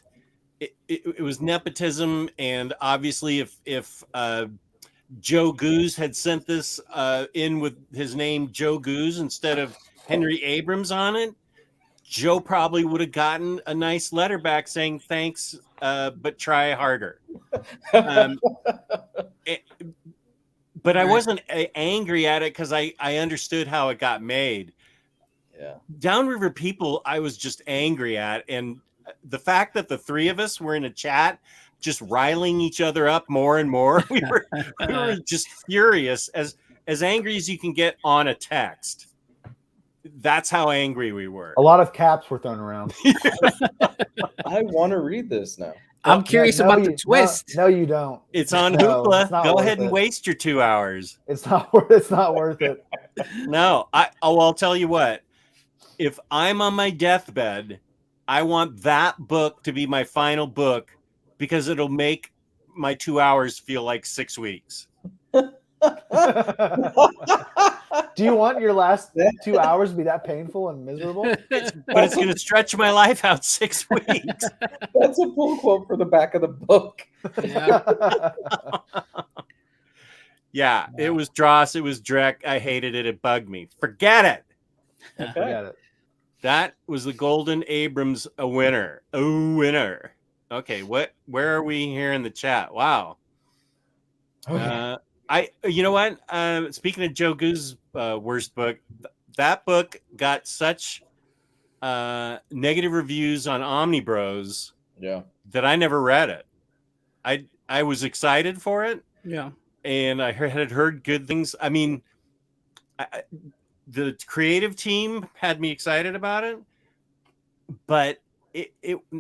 it was nepotism. And obviously if Joe Goose had sent this in with his name Joe Goose instead of Henry Abrams on it, Joe probably would have gotten a nice letter back saying thanks, but try harder. But I wasn't angry at it because I understood how it got made. Yeah. Downriver people, I was just angry at. And the fact that the three of us were in a chat just riling each other up more and more, we were just furious, as angry as you can get on a text. That's how angry we were. A lot of caps were thrown around. I want to read this now. I'm curious about the twist. No, you don't. It's on Hoopla. Go ahead and waste your 2 hours. It's not worth it. No, I'll tell you what. If I'm on my deathbed, I want that book to be my final book because it'll make my 2 hours feel like 6 weeks. Do you want your last 2 hours to be that painful and miserable? But it's going to stretch my life out 6 weeks. That's a pull quote for the back of the book. Yeah, it was Dross. It was Drek. I hated it. It bugged me. Forget it. Okay. Forget it. That was the Golden Abrams a winner. A winner. Okay, where are we here in the chat? Wow. Okay. You know what? Speaking of Joe Goose's worst book, that book got such negative reviews on OmniBros that I never read it. I was excited for it. Yeah. And I had heard good things. I mean, the creative team had me excited about it, but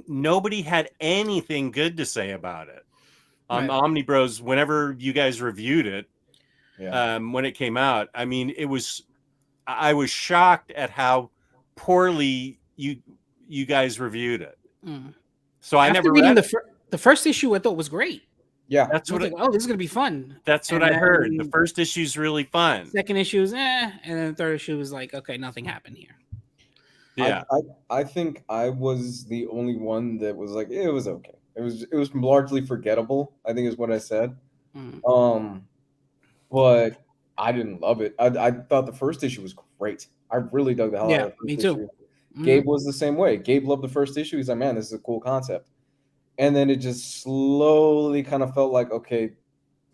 nobody had anything good to say about it. on OmniBros whenever you guys reviewed it. Yeah. When it came out. I mean, I was shocked at how poorly you guys reviewed it. So I After never reading read the first issue, I thought was great. Yeah. That's I was what like, oh, this is gonna be fun. that's what And I heard. then The first issue's really fun. Second issue is and then the third issue was like, okay, nothing happened here. Yeah. I think I was the only one that was like, it was okay. It was largely forgettable, I think is what I said. But I didn't love it. I thought the first issue was great. I really dug the hell out of the first me too. issue. Gabe was the same way. Gabe loved the first issue. He's like, man, this is a cool concept. And then it just slowly kind of felt like, okay,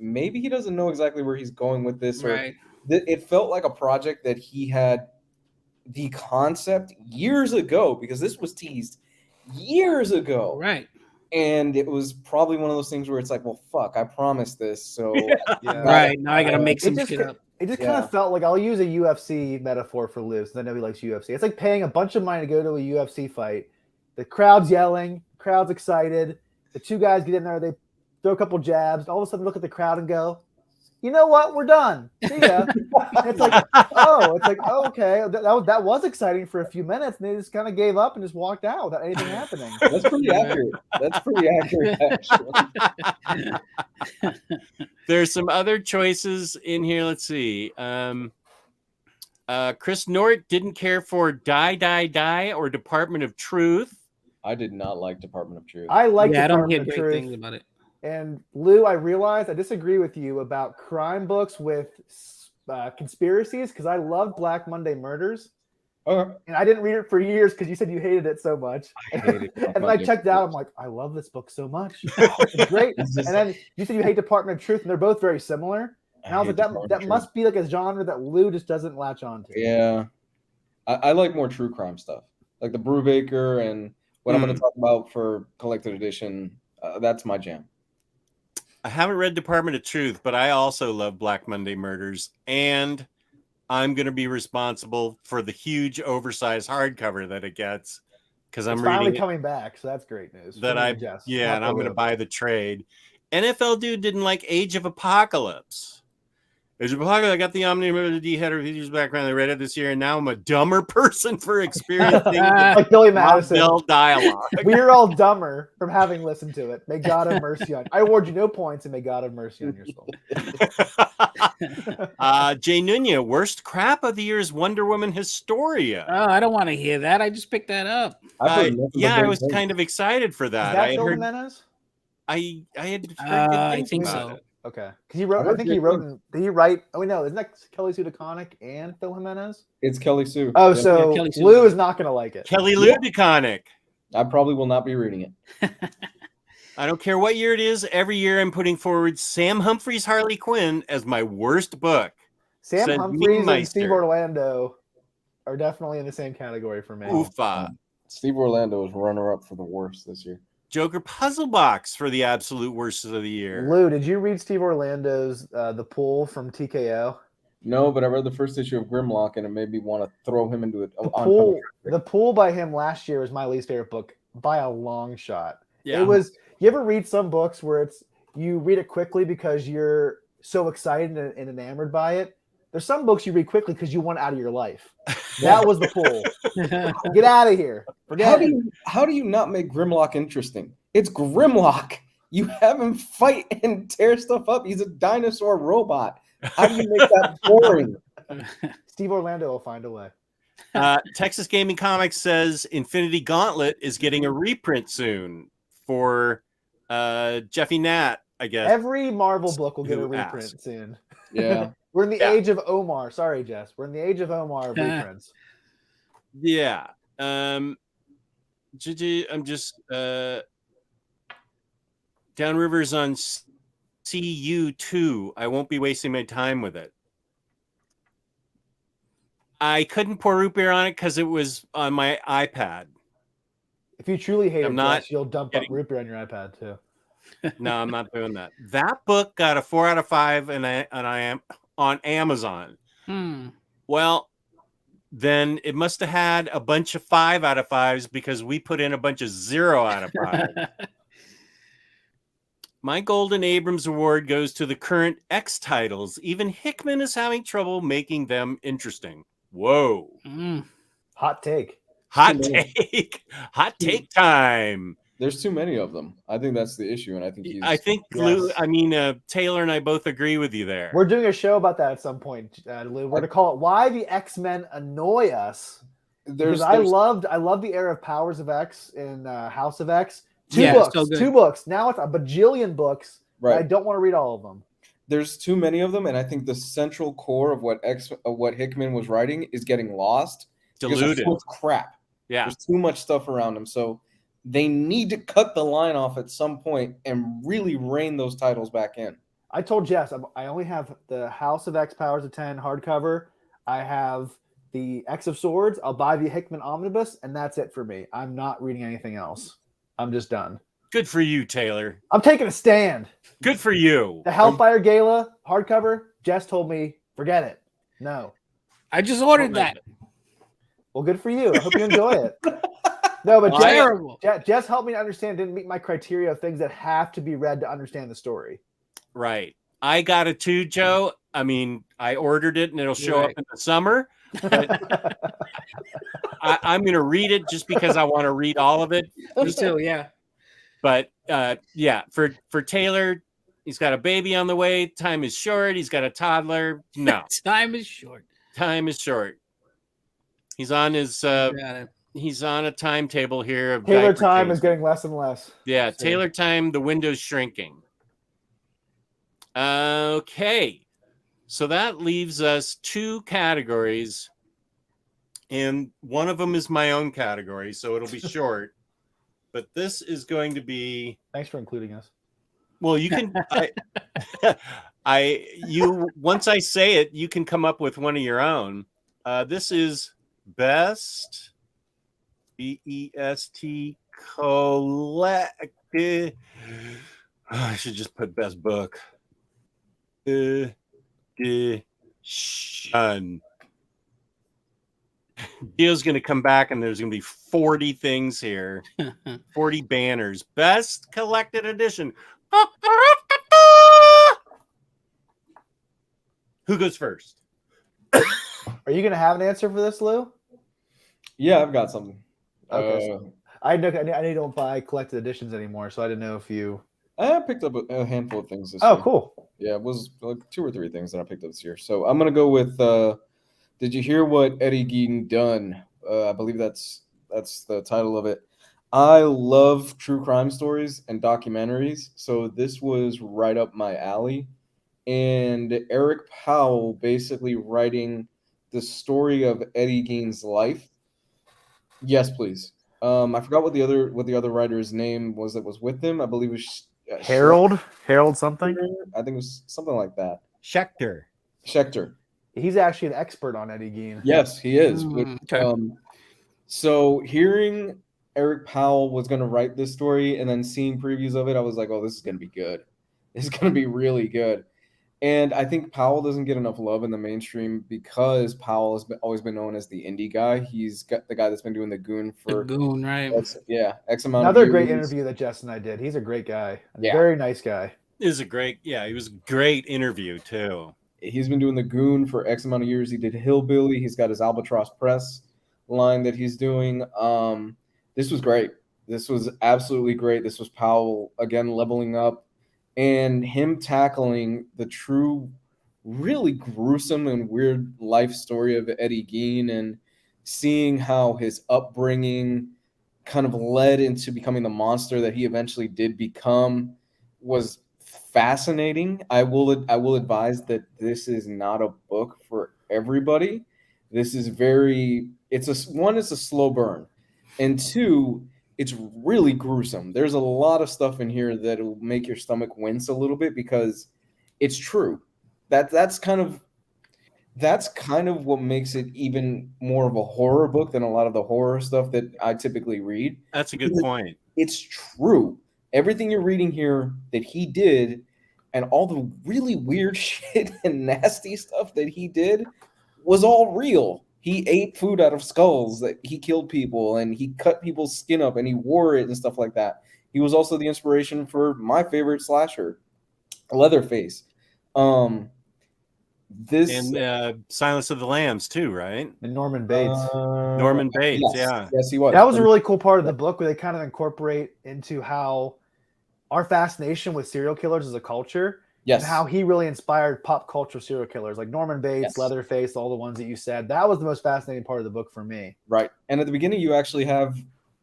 maybe he doesn't know exactly where he's going with this. Right. Or it felt like a project that he had the concept years ago, because this was teased years ago. Right. And it was probably one of those things where it's like, well, fuck, I promised this. So Right. Now I got to make some shit up. It just kind of felt like, I'll use a UFC metaphor for Liz. I know he likes UFC. It's like paying a bunch of money to go to a UFC fight. The crowd's yelling, crowd's excited. The two guys get in there, they throw a couple jabs. All of a sudden, look at the crowd and go, you know what? We're done. See ya. It's like, oh, okay. That was exciting for a few minutes, and they just kind of gave up and just walked out without anything happening. That's pretty accurate. That's pretty accurate, actually. There's some other choices in here. Let's see. Chris Nort didn't care for Die or Department of Truth. I did not like Department of Truth. I like I don't hear Department of great Truth. things about it. And Lou, I realized I disagree with you about crime books with conspiracies, because I loved Black Monday Murders. Okay. And I didn't read it for years because you said you hated it so much. I hated it. And then I checked out. I'm like, I love this book so much. It's great. And then you said you hate Department of Truth, and they're both very similar. And I was like, that must be like a genre that Lou just doesn't latch on to. Yeah. I like more true crime stuff, like the Brubaker and what I'm going to talk about for collected edition. That's my jam. I haven't read Department of Truth, but I also love Black Monday Murders, and I'm going to be responsible for the huge oversized hardcover that it gets, because I'm finally coming back, so that's great news. And I'm going to buy the trade. NFL dude didn't like Age of Apocalypse. Age of Apocalypse. I got the Omnibus header features background. I read it this year, and now I'm a dumber person for experiencing like Billy Madison dialogue. We're all dumber from having listened to it. May God have mercy on you. I award you no points, and may God have mercy on your soul. Jay Nunya, worst crap of the year is Wonder Woman Historia. Oh, I don't want to hear that. I just picked that up. I was kind of excited for that. Is that Phil Jimenez? I had heard good things think about so. it. Okay, because he wrote. I think he wrote. Did he write? Oh, no, isn't that Kelly Sue DeConnick and Phil Jimenez? It's Kelly Sue. Oh, so Lou is not going to like it. Kelly Lou DeConnick. I probably will not be reading it. I don't care what year it is. Every year I'm putting forward Sam Humphries' Harley Quinn as my worst book. Sam Humphries and Steve Orlando are definitely in the same category for me. Oofa. Steve Orlando was runner-up for the worst this year. Joker Puzzle Box for the absolute worst of the year. Lou, did you read Steve Orlando's The Pool from TKO? No, but I read the first issue of Grimlock, and it made me want to throw him into it. The Pool by him last year was my least favorite book by a long shot. Yeah. It was. You ever read some books where you read it quickly because you're so excited and enamored by it? There's some books you read quickly because you want out of your life. That was The Pool. Get out of here. How do you not make Grimlock interesting? It's Grimlock. You have him fight and tear stuff up. He's a dinosaur robot. How do you make that boring? Steve Orlando will find a way. Texas Gaming Comics says Infinity Gauntlet is getting a reprint soon for Jeffy Nat, I guess. Every Marvel book will get a reprint soon. Yeah. We're in the age of Omar. Sorry, Jess. We're in the age of Omar of reprints. Yeah. I'm just Downriver's on CU2. I won't be wasting my time with it. I couldn't pour root beer on it because it was on my iPad. If you truly hate it, Jess, you'll dump up root beer on your iPad too. No, I'm not doing that. That book got a 4 out of 5, and I am on Amazon. Well, then it must have had a bunch of 5 out of 5s because we put in a bunch of 0 out of 5. My Golden Abrams Award goes to the current X titles. Even Hickman is having trouble making them interesting. Whoa. Hot take. Hot take. Hot take time. There's too many of them. I think that's the issue, and I think Taylor and I both agree with you there. We're doing a show about that at some point, Lou. We're going to call it "Why the X-Men Annoy Us." I loved the era of Powers of X and House of X. Two books. Now it's a bajillion books. Right. I don't want to read all of them. There's too many of them, and I think the central core of what Hickman was writing is getting lost. Diluted. So crap. Yeah. There's too much stuff around them, so they need to cut the line off at some point and really rein those titles back in. I told Jess I only have the House of X Powers of 10 hardcover. I have the X of Swords. I'll buy the Hickman Omnibus, and that's it for me. I'm not reading anything else. I'm just done. Good for you, Taylor. I'm taking a stand. Good for you. The Hellfire Gala hardcover, Jess told me, forget it. No. I just ordered that. Well, good for you. I hope you enjoy it. No, but Jess helped me to understand, didn't meet my criteria of things that have to be read to understand the story. Right. I got it too, Joe. I mean, I ordered it and it'll show up in the summer. I'm going to read it just because I want to read all of it. Me too, yeah. But for Taylor, he's got a baby on the way. Time is short. He's got a toddler. No. Time is short. Time is short. He's on his he's on a timetable here of Taylor time is getting less and less. Yeah, so. Taylor time, the window's shrinking. Okay. So that leaves us 2 categories. And one of them is my own category, so it'll be short. But this is going to be. Thanks for including us. Well, you can. Once I say it, you can come up with one of your own. This is best BEST collected. I should just put best book. Edition. Gio's going to come back and there's going to be 40 things here. 40 banners. Best collected edition. Who goes first? Are you going to have an answer for this, Lou? Yeah, I've got something. Okay. I don't buy collected editions anymore, so I didn't know if you. I picked up a handful of things this year. Oh, cool. Yeah, it was like 2 or 3 things that I picked up this year. So I'm going to go with Did You Hear What Eddie Gein Done? I believe that's the title of it. I love true crime stories and documentaries, so this was right up my alley. And Eric Powell basically writing the story of Eddie Gein's life. Yes, please. I forgot what the other writer's name was that was with him. I believe it was Harold something. I think it was something like that. Schechter. He's actually an expert on Eddie Gein. Yes, he is. Okay. So hearing Eric Powell was going to write this story and then seeing previews of it, I was like, oh, this is going to be good. It's going to be really good. And I think Powell doesn't get enough love in the mainstream because Powell has always been known as the indie guy. He's got the guy that's been doing the Goon for right? X amount. Another great interview that Jess and I did. He's a great guy, very nice guy. He was a great interview too. He's been doing the Goon for X amount of years. He did Hillbilly. He's got his Albatross Press line that he's doing. This was great. This was absolutely great. This was Powell again leveling up. And him tackling the true, really gruesome and weird life story of Eddie Gein and seeing how his upbringing kind of led into becoming the monster that he eventually did become was fascinating. I will advise that this is not a book for everybody. This is it's a slow burn. And 2, it's really gruesome. There's a lot of stuff in here that will make your stomach wince a little bit because it's true. That's kind of what makes it even more of a horror book than a lot of the horror stuff that I typically read. That's a good point. It's true. Everything you're reading here that he did and all the really weird shit and nasty stuff that he did was all real. He ate food out of skulls, that he killed people, and he cut people's skin up and he wore it and stuff like that. He was also the inspiration for my favorite slasher, Leatherface. This And Silence of the Lambs too, right? And Norman Bates. Norman Bates, yes, he was. That was a really cool part of the book where they kind of incorporate into how our fascination with serial killers as a culture. Yes. And how he really inspired pop culture serial killers like Norman Bates, Yes. Leatherface, all the ones that you said. That was the most fascinating part of the book for me. Right. And at the beginning, you actually have,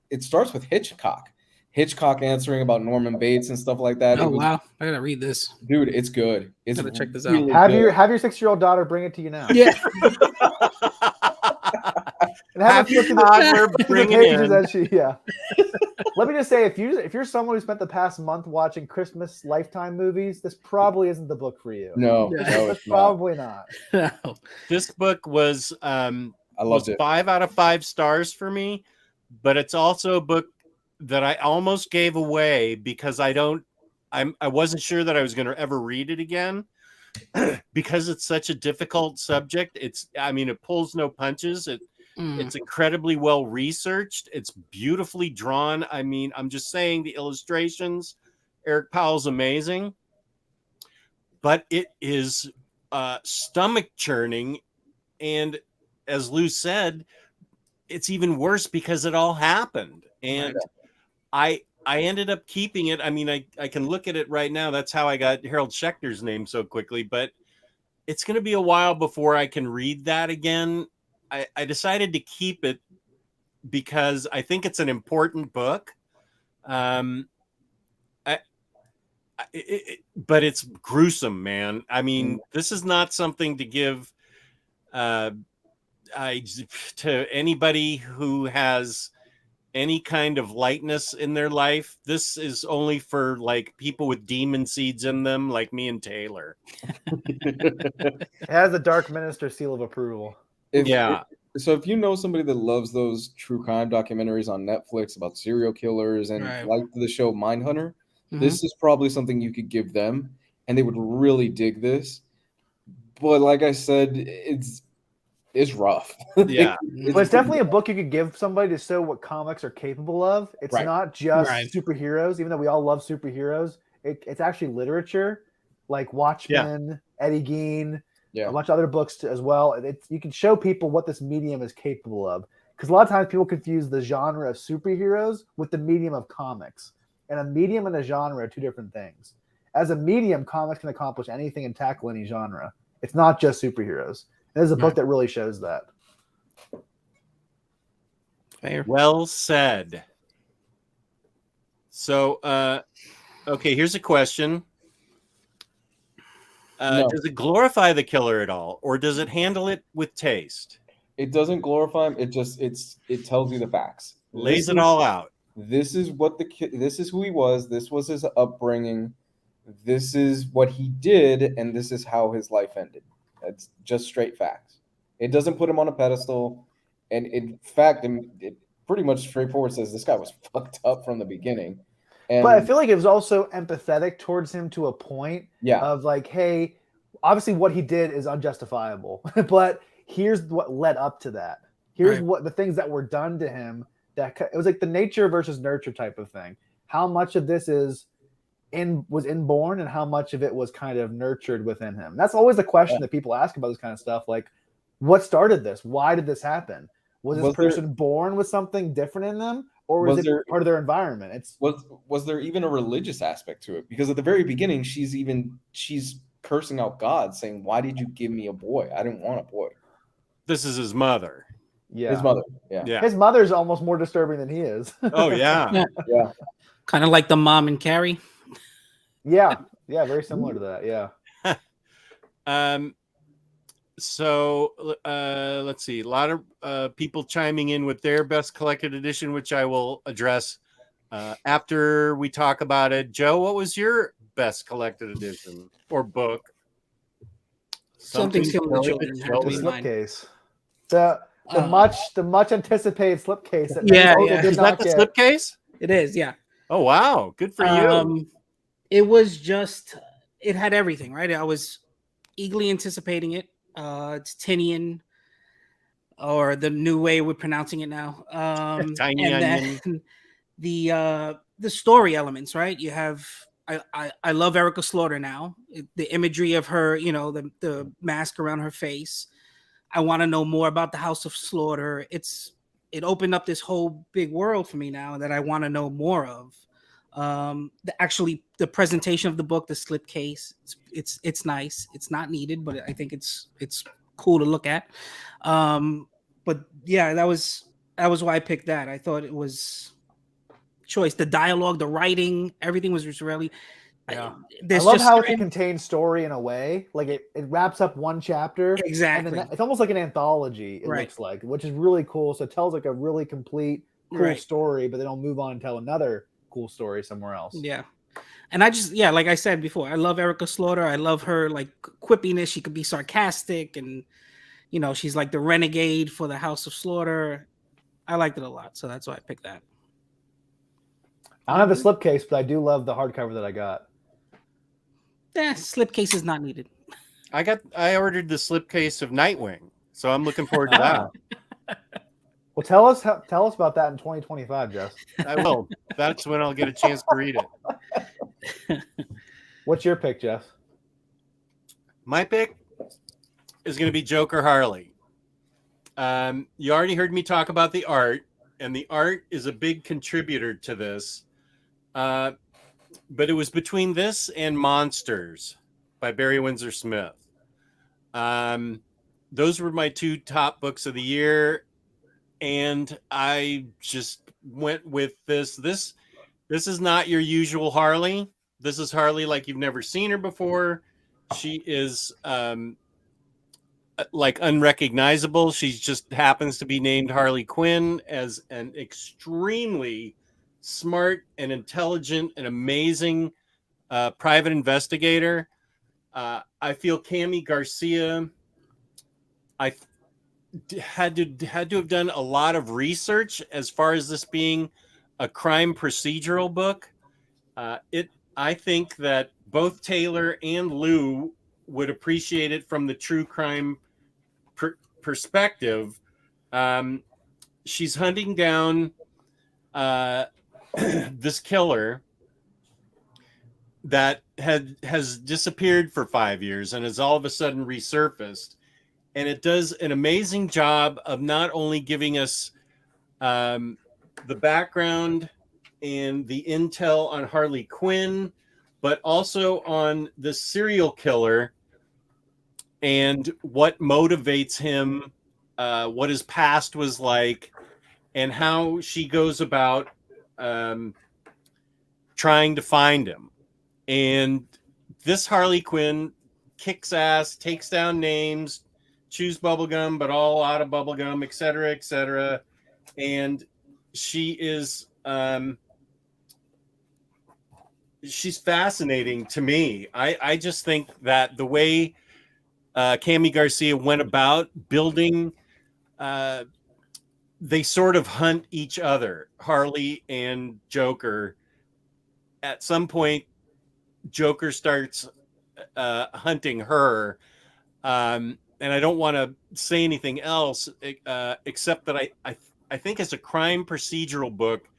it starts with Hitchcock. Hitchcock answering about Norman Bates and stuff like that. Oh, wow. I got to read this. Dude, it's good. It's Gotta check this really out. good. Have your 6-year-old daughter bring it to you now. Yeah. And have Happy her flip to toddler the bringing pages in. that she, yeah. Let me just say, if you're someone who spent the past month watching Christmas Lifetime movies, this probably isn't the book for you. No, Yeah. no, It's it's not. probably not. This book was I was loved it. 5 out of 5 stars for me, but it's also a book that I almost gave away because I wasn't sure that I was going to ever read it again because it's such a difficult subject. It pulls no punches. It's incredibly well researched. It's beautifully drawn. I mean, I'm just saying the illustrations, Eric Powell's amazing, but it is stomach churning. And as Lou said, it's even worse because it all happened. And I ended up keeping it. I mean, I can look at it right now. That's how I got Harold Schechter's name so quickly, but it's going to be a while before I can read that again. I decided to keep it because I think it's an important book. But it's gruesome, man. I mean, this is not something to give to anybody who has any kind of lightness in their life. This is only for like people with demon seeds in them, like me and Taylor. It has the Dark Minister seal of approval. So if you know somebody that loves those true crime documentaries on Netflix about serial killers and like the show Mindhunter, this is probably something you could give them and they would really dig this. But like I said, it's rough. Yeah. But it's definitely a book you could give somebody to show what comics are capable of. It's not just superheroes, even though we all love superheroes. It's actually literature like Watchmen, Eddie Gein, a bunch of other books as well. You can show people what this medium is capable of. Because a lot of times people confuse the genre of superheroes with the medium of comics. And a medium and a genre are two different things. As a medium, comics can accomplish anything and tackle any genre. It's not just superheroes. There's a book that really shows that. Fair. Well said. So, okay, here's a question. Does it glorify the killer at all, or does it handle it with taste? It doesn't glorify him. It tells you the facts. Lays it all out. This is this is who he was. This was his upbringing. This is what he did, and this is how his life ended. That's just straight facts. It doesn't put him on a pedestal, and in fact, it pretty much straightforward says this guy was fucked up from the beginning. And, but I feel like it was also empathetic towards him to a point of like, hey, obviously what he did is unjustifiable, but here's what led up to that. Here's what the things that were done to him. That it was like the nature versus nurture type of thing. How much of this was inborn and how much of it was kind of nurtured within him? That's always the question that people ask about this kind of stuff. Like, what started this? Why did this happen? Was this person born with something different in them? Or was it part of their environment? Was there even a religious aspect to it? Because at the very beginning, she's cursing out God, saying, "Why did you give me a boy? I didn't want a boy." This is his mother. Yeah, his mother. Yeah. His mother's almost more disturbing than he is. Oh yeah. Kind of like the mom in Carrie. Yeah, very similar to that. Yeah. So let's see. A lot of people chiming in with their best collected edition, which I will address after we talk about it. Joe, what was your best collected edition or book? Something similar to the slipcase. The much anticipated slipcase. Is that the slipcase? It is. Yeah. Oh wow, good for you. It was just. It had everything, right? I was eagerly anticipating it. It's Tinian. or the new way we're pronouncing it now. Tiny and onion. then the story elements, right? You have I love Erica Slaughter now. The imagery of her, the mask around her face. I want to know more about the House of Slaughter. It opened up this whole big world for me now that I want to know more of. The presentation of the book, the slipcase, it's nice. It's not needed, but I think it's cool to look at. But yeah, that was why I picked that. I thought it was choice. The dialogue, the writing, everything was just really. Yeah. I There's love just how it can certain- contain story in a way. Like it wraps up one chapter. And exactly. then it's almost like an anthology, it Right. looks like, which is really cool. So it tells like a really complete, cool Right. story, but they don't move on and tell another cool story somewhere else. Yeah. And like I said before, I love Erica Slaughter. I love her like quippiness. She could be sarcastic, and she's like the renegade for the House of Slaughter. I liked it a lot, so that's why I picked that. I don't have the slipcase, but I do love the hardcover that I got. Slipcase is not needed. I ordered the slipcase of Nightwing, so I'm looking forward to that. Well, tell us about that in 2025, Jess. I will. That's when I'll get a chance to read it. What's your pick, Jeff? My pick is going to be Joker Harley. You already heard me talk about the art, and the art is a big contributor to this. But it was between this and Monsters by Barry Windsor Smith. Those were my two top books of the year, and I just went with this. This is not your usual Harley. This is Harley like you've never seen her before. She is like unrecognizable. She just happens to be named Harley Quinn, as an extremely smart and intelligent and amazing private investigator. I feel Cami Garcia, I had to have done a lot of research as far as this being a crime procedural book. I think that both Taylor and Lou would appreciate it from the true crime perspective. She's hunting down this killer that has disappeared for 5 years and has all of a sudden resurfaced, and it does an amazing job of not only giving us the background and the intel on Harley Quinn, but also on the serial killer and what motivates him, what his past was like, and how she goes about trying to find him. And this Harley Quinn kicks ass, takes down names, chews bubblegum, but all out of bubblegum, et cetera, et cetera. And she is she's fascinating to me. I just think that the way Cami Garcia went about building, they sort of hunt each other, Harley and Joker. At some point, Joker starts hunting her. And I don't want to say anything else except that I think as a crime procedural book,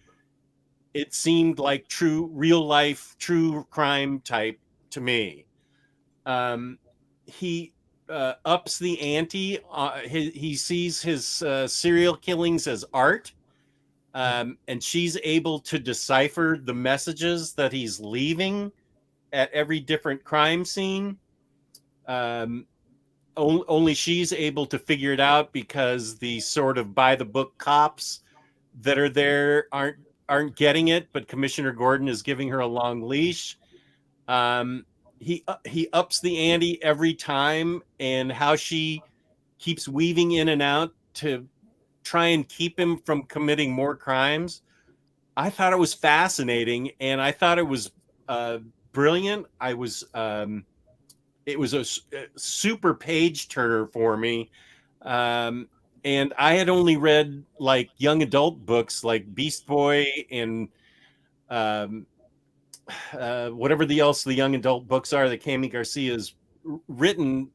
it seemed like real life, true crime type to me. He ups the ante. He sees his serial killings as art. And she's able to decipher the messages that he's leaving at every different crime scene. Only she's able to figure it out because the sort of by the book cops that are there aren't getting it, but Commissioner Gordon is giving her a long leash. He ups the ante every time, and how she keeps weaving in and out to try and keep him from committing more crimes. I thought it was fascinating, and I thought it was brilliant. It was a super page turner for me. And I had only read like young adult books like Beast Boy and whatever else the young adult books are that Cami Garcia's written.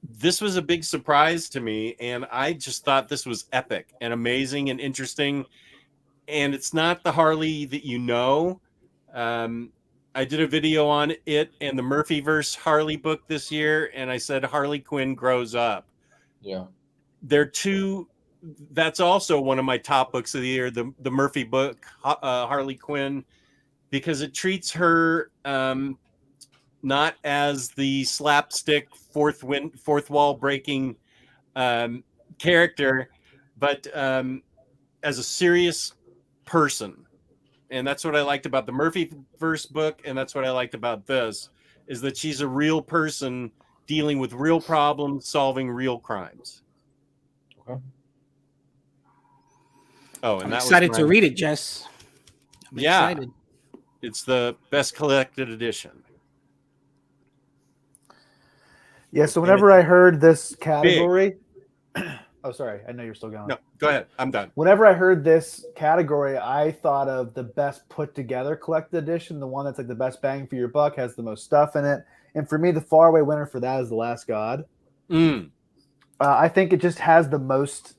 this was a big surprise to me, and I just thought this was epic and amazing and interesting. And it's not the Harley that you know. I did a video on it and the Murphyverse Harley book this year, and I said Harley Quinn grows up. Yeah. They're two. That's also one of my top books of the year, the Murphy book, Harley Quinn, because it treats her not as the slapstick fourth wall breaking character, but as a serious person. And that's what I liked about the Murphyverse book, and that's what I liked about this, is that she's a real person dealing with real problems, solving real crimes. Okay. Oh, and I'm that excited was to read it, Jess. I'm excited. It's the best collected edition. Yeah, so whenever I heard this category, oh, sorry, I know you're still going. No, go ahead. I'm done. Whenever I heard this category, I thought of the best put together collected edition, the one that's like the best bang for your buck, has the most stuff in it. And for me, the faraway winner for that is The Last God. I think it just has the most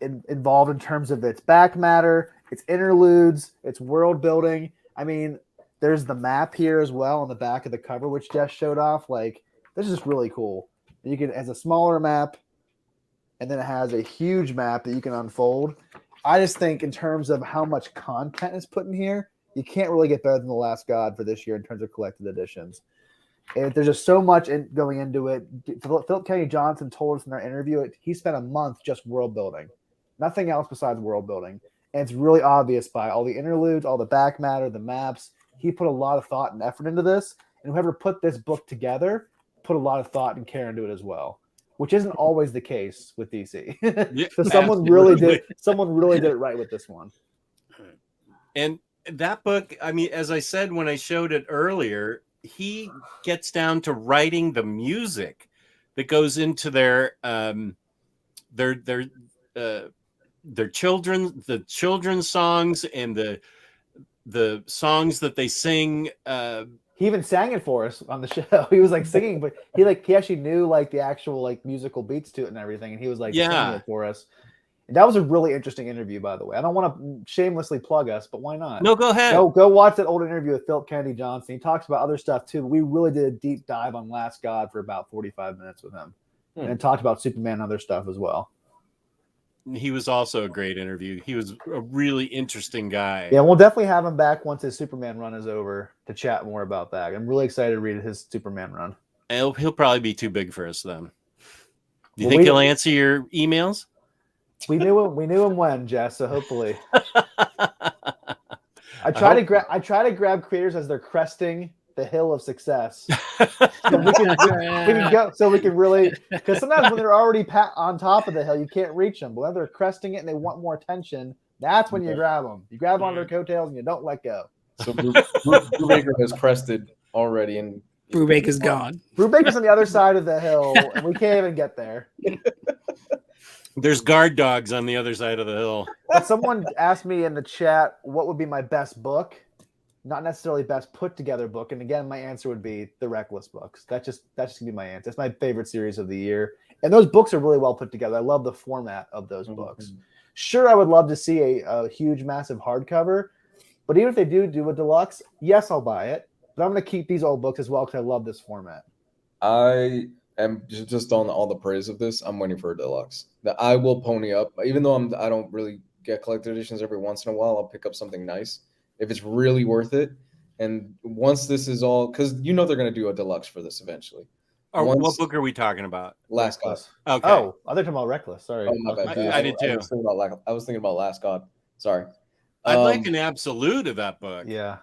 involved in terms of its back matter, its interludes, its world building. I mean, there's the map here as well on the back of the cover, which Jess showed off. Like, this is just really cool. You can, as a smaller map, and then it has a huge map that you can unfold. I just think in terms of how much content is put in here, you can't really get better than The Last God for this year in terms of collected editions. And there's just so much going into it. Philip Kennedy Johnson told us in our interview, he spent a month just world building. Nothing else besides world building. And it's really obvious by all the interludes, all the back matter, the maps. He put a lot of thought and effort into this. And whoever put this book together put a lot of thought and care into it as well, which isn't always the case with DC. So someone really did it right with this one. And that book, I mean, as I said when I showed it earlier, he gets down to writing the music that goes into their children's songs and the songs that they sing. He even sang it for us on the show. He was like singing, but he actually knew like the actual like musical beats to it and everything, and he was like singing it for us. And that was a really interesting interview, by the way. I don't want to shamelessly plug us, but why not? No, go ahead. Go watch that old interview with Philip Kennedy Johnson. He talks about other stuff too. But we really did a deep dive on Last God for about 45 minutes with him, and talked about Superman and other stuff as well. He was also a great interview. He was a really interesting guy. Yeah, we'll definitely have him back once his Superman run is over to chat more about that. I'm really excited to read his Superman run. He'll probably be too big for us then. Do you think he'll answer your emails? We knew him when, Jess, so hopefully. I try to grab creators as they're cresting the hill of success. So we can really, because sometimes when they're already on top of the hill, you can't reach them. But when they're cresting it and they want more attention, that's when you grab them. You grab on their coattails and you don't let go. So Brubaker has crested already, and Brubaker's gone. Brubaker's on the other side of the hill, and we can't even get there. There's guard dogs on the other side of the hill. But someone asked me in the chat what would be my best book. Not necessarily best put together book. And again, my answer would be the Reckless books. That's just gonna be my answer. It's my favorite series of the year. And those books are really well put together. I love the format of those books. Sure, I would love to see a huge, massive hardcover. But even if they do a deluxe, yes, I'll buy it. But I'm going to keep these old books as well because I love this format. I am just on all the praise of this. I'm waiting for a deluxe. That I will pony up. Even though I don't really get collector editions every once in a while, I'll pick up something nice if it's really worth it. And once this is all, because they're going to do a deluxe for this eventually. What book are we talking about? Last God. Okay. Oh, I thought you were talking about Reckless. Sorry. Oh, my bad. I did too. I was thinking about Last God. Sorry. I'd like an absolute of that book. Yeah.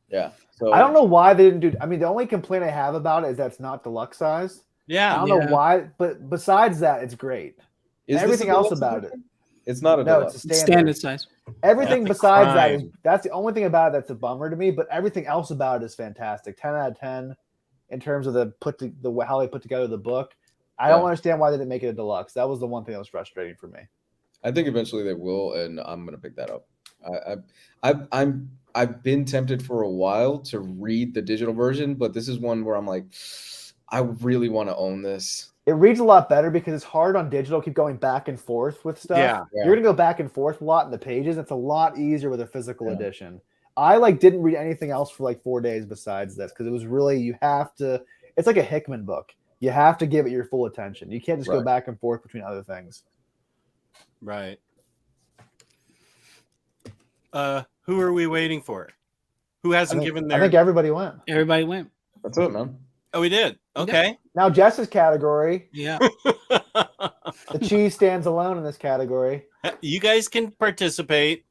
Yeah. So I don't know why they didn't do. I mean, the only complaint I have about it is that's not deluxe size. Yeah. I don't know why, but besides that, it's great. Everything else about it. It's not a deluxe. It's a standard size. Everything besides that's the only thing about it that's a bummer to me. But everything else about it is fantastic. 10 out of 10 in terms of how they put together the book. I don't understand why they didn't make it a deluxe. That was the one thing that was frustrating for me. I think eventually they will, and I'm gonna pick that up. I've been tempted for a while to read the digital version, but this is one where I'm like, I really want to own this. It reads a lot better because it's hard on digital. Keep going back and forth with stuff. Yeah. You're gonna go back and forth a lot in the pages. It's a lot easier with a physical edition. I didn't read anything else for like 4 days besides this because it was really you have to. It's like a Hickman book. You have to give it your full attention. You can't just go back and forth between other things. Right. Who are we waiting for? Who hasn't given their? I think everybody went. Everybody went. That's it, man. Oh, we did. Okay. Now Jess's category. Yeah. The cheese stands alone in this category. You guys can participate.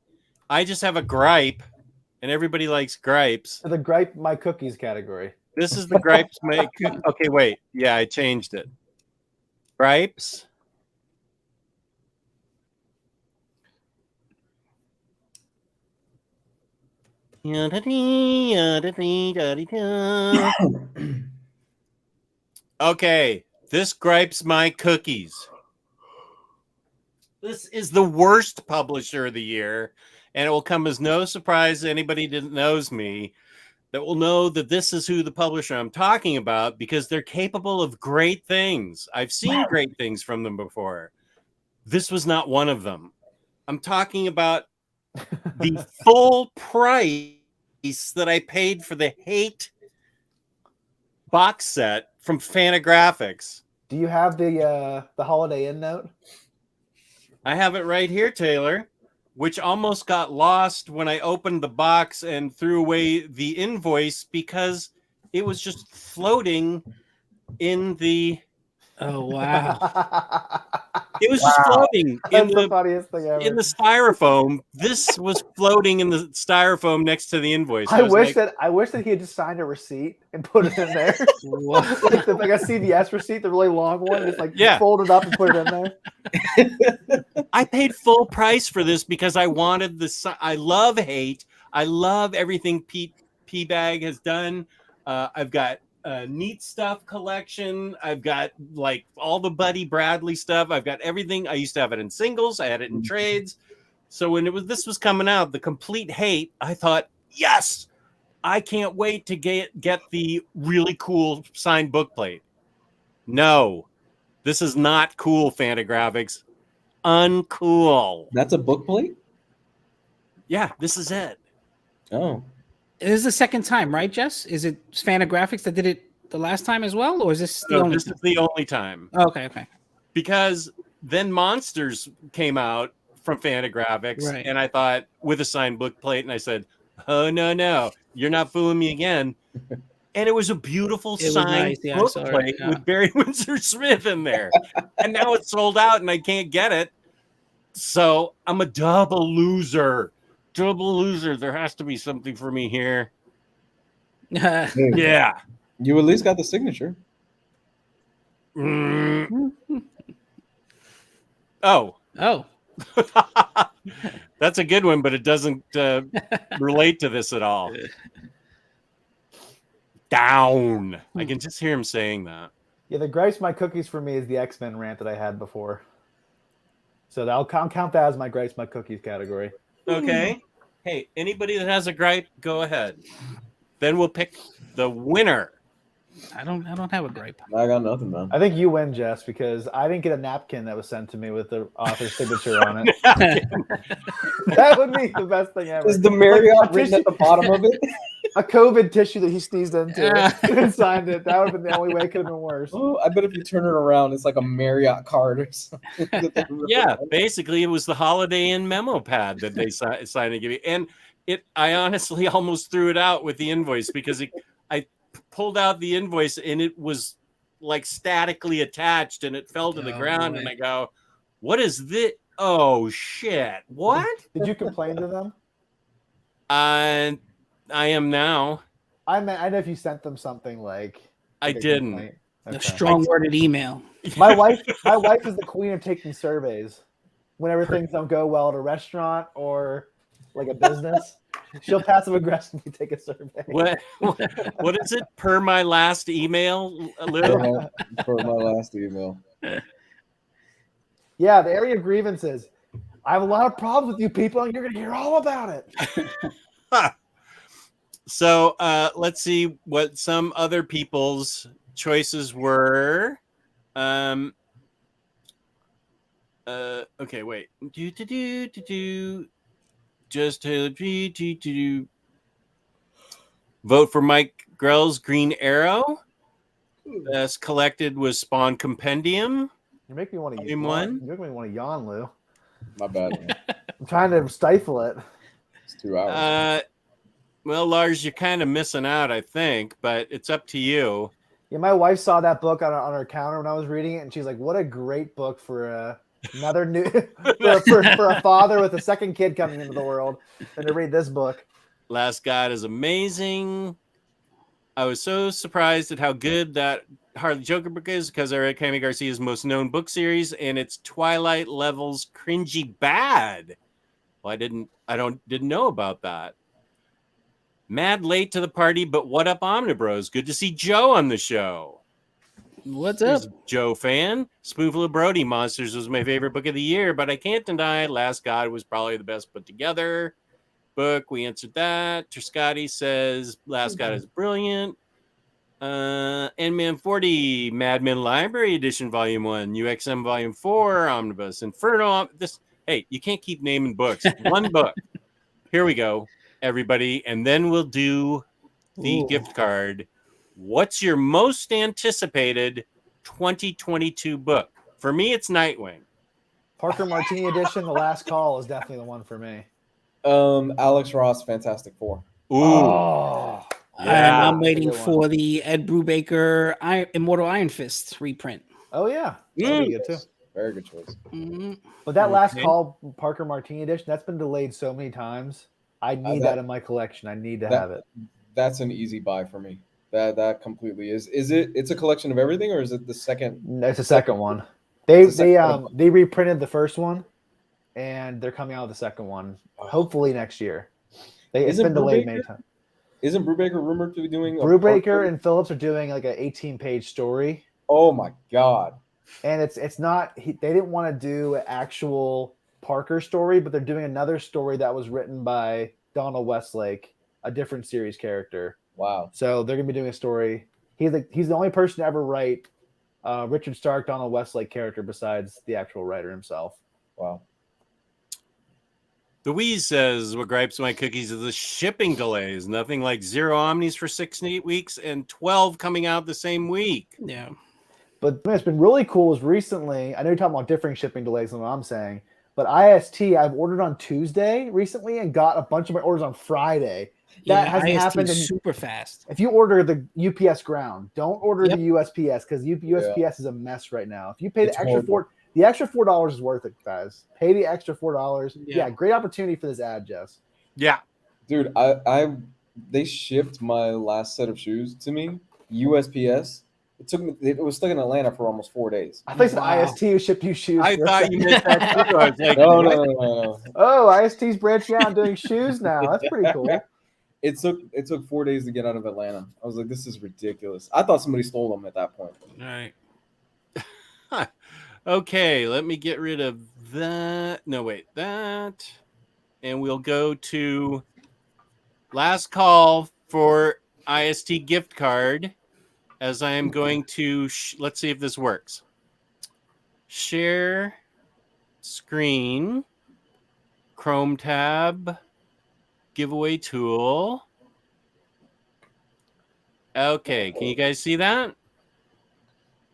I just have a gripe, and everybody likes gripes. The gripe my cookies category. This is the gripes make. Okay, wait. Yeah, I changed it. Gripes. Okay, this gripes my cookies. This is the worst publisher of the year, and it will come as no surprise to anybody that knows me that will know that this is who the publisher I'm talking about because they're capable of great things. I've seen great things from them before. This was not one of them. I'm talking about the full price that I paid for the Hate box set from Fantagraphics. Do you have the Holiday Inn note? I have it right here, Taylor, which almost got lost when I opened the box and threw away the invoice because it was just floating in the. Oh wow! It was just floating in the funniest thing ever. In the styrofoam. This was floating in the styrofoam next to the invoice. I wish that he had just signed a receipt and put it in there. like a CVS receipt, the really long one, just fold it up and put it in there. I paid full price for this because I wanted I love Hate. I love everything Pete P-Bag has done. I've got Neat Stuff collection. I've got like all the Buddy Bradley stuff. I've got everything. I used to have it in singles. I had it in trades. So when this was coming out, the complete Hate, I thought, yes, I can't wait to get the really cool signed bookplate. No, this is not cool, Fantagraphics. Uncool. That's a bookplate? Yeah, this is it. Oh. This is the second time, right, Jess? Is it Fantagraphics that did it the last time as well, or is this the only? This is the only time. Oh, okay. Because then Monsters came out from Fantagraphics, right. And I thought with a signed bookplate, and I said, "Oh no, you're not fooling me again." And it was a beautiful signed bookplate with Barry Windsor Smith in there, and now it's sold out, and I can't get it. So I'm a double loser. There has to be something for me here. Yeah. You at least got the signature. Oh. That's a good one, but it doesn't relate to this at all. Down. I can just hear him saying that. Yeah, the gripes my cookies for me is the X-Men rant that I had before. So I'll count that as my gripes my cookies category. Okay. Hey, anybody that has a gripe, go ahead. Then we'll pick the winner. I don't have a gripe. I got nothing, man. I think you win, Jess, because I didn't get a napkin that was sent to me with the author's signature on it. That would be the best thing ever. Is the Marriott written at the bottom of it? A COVID tissue that he sneezed into and signed it. That would have been the only way it could have been worse. Oh, I bet if you turn it around, it's like a Marriott card or something. Yeah, basically it was the Holiday Inn memo pad that they signed to give you. And I honestly almost threw it out with the invoice because I pulled out the invoice and it was like statically attached and it fell to the ground. Boy. And I go, what is this? Oh, shit. What? Did you complain to them? I am now. I know if you sent them something like I didn't. Okay. A strong-worded email. My wife is the queen of taking surveys. Whenever things don't go well at a restaurant or like a business, she'll passive aggressively take a survey. What is it? Per my last email, Lou? Per my last email. Yeah, the area of grievances. I have a lot of problems with you people, and you're going to hear all about it. So let's see what some other people's choices were. Okay, wait. Just to vote for Mike Grell's Green Arrow. Best collected was Spawn Compendium. You make me want to Volume yawn. one. You make me want to yawn, Lou. My bad, man. I'm trying to stifle it. It's 2 hours. Well, Lars, you're kind of missing out, I think, but it's up to you. Yeah, my wife saw that book on her counter when I was reading it, and she's like, "What a great book for another new for a father with a second kid coming into the world, and to read this book." Last God is amazing. I was so surprised at how good that Harley Joker book is because I read Jaime Garcia's most known book series, and it's Twilight levels cringy bad. Well, I didn't know about that. Mad late to the party, but what up, OmniBros? Good to see Joe on the show. What's up? Here's Joe fan. Spoonful of Brody Monsters was my favorite book of the year, but I can't deny Last God was probably the best put together book. We answered that. Triscotti says Last God is brilliant. N-Man 40, Mad Men Library Edition Volume 1, UXM Volume 4, Omnibus Inferno. Hey, you can't keep naming books. One book. Here we go, everybody, and then we'll do the gift card. What's your most anticipated 2022 book? For me, it's Nightwing. Parker Martini edition, The Last Call, is definitely the one for me. Alex Ross, Fantastic Four. Ooh. Oh, And Yeah. I'm waiting That's a good for the Ed Brubaker Immortal Iron Fist reprint. oh yeah, that'd be good too. Very good choice. Mhm. But that Last Okay. Call Parker Martini edition, that's been delayed so many times. I need that in my collection. I need to have it. That's an easy buy for me. That completely is. Is it? It's a collection of everything, or is it the second? No, it's the second one. They It's the second one. they reprinted the first one, and they're coming out with the second one. Hopefully next year. It's Isn't been delayed Brubaker- many times. Isn't Brubaker rumored to be doing? Brubaker and Phillips are doing like an 18-page story, Oh my god! and it's not. They didn't want to do an actual Parker story, but they're doing another story that was written by Donald Westlake, a different series character. Wow. So they're gonna be doing a story. He's the only person to ever write Richard Stark, Donald Westlake character besides the actual writer himself. Wow. The Wheeze says, what gripes my cookies is the shipping delays. Nothing like 0 Omnis for 6 to 8 weeks and 12 coming out the same week. Yeah. But what's been really cool is recently, I know you're talking about differing shipping delays than what I'm saying, but IST, I've ordered on Tuesday recently and got a bunch of my orders on Friday. That hasn't IST happened is in- super fast. If you order the UPS ground, don't order Yep. the USPS because USPS is a mess right now. If you pay It's the extra horrible. the extra $4 is worth it, guys. Pay the extra $4. Yeah. Yeah, great opportunity for this ad, Jess. Yeah. Dude, they shipped my last set of shoes to me, USPS. It was stuck in Atlanta for almost 4 days. I thought Wow. IST who shipped you shoes. I for a thought second. you meant that too. I was like, No, what? no. Oh, IST's branching out and doing shoes now. That's pretty cool. It took 4 days to get out of Atlanta. I was like, this is ridiculous. I thought somebody stole them at that point. All right. Okay, let me get rid of that. No, wait, that. And we'll go to last call for IST gift card as I am going to, let's see if this works. Share screen, Chrome tab, giveaway tool. Okay, can you guys see that?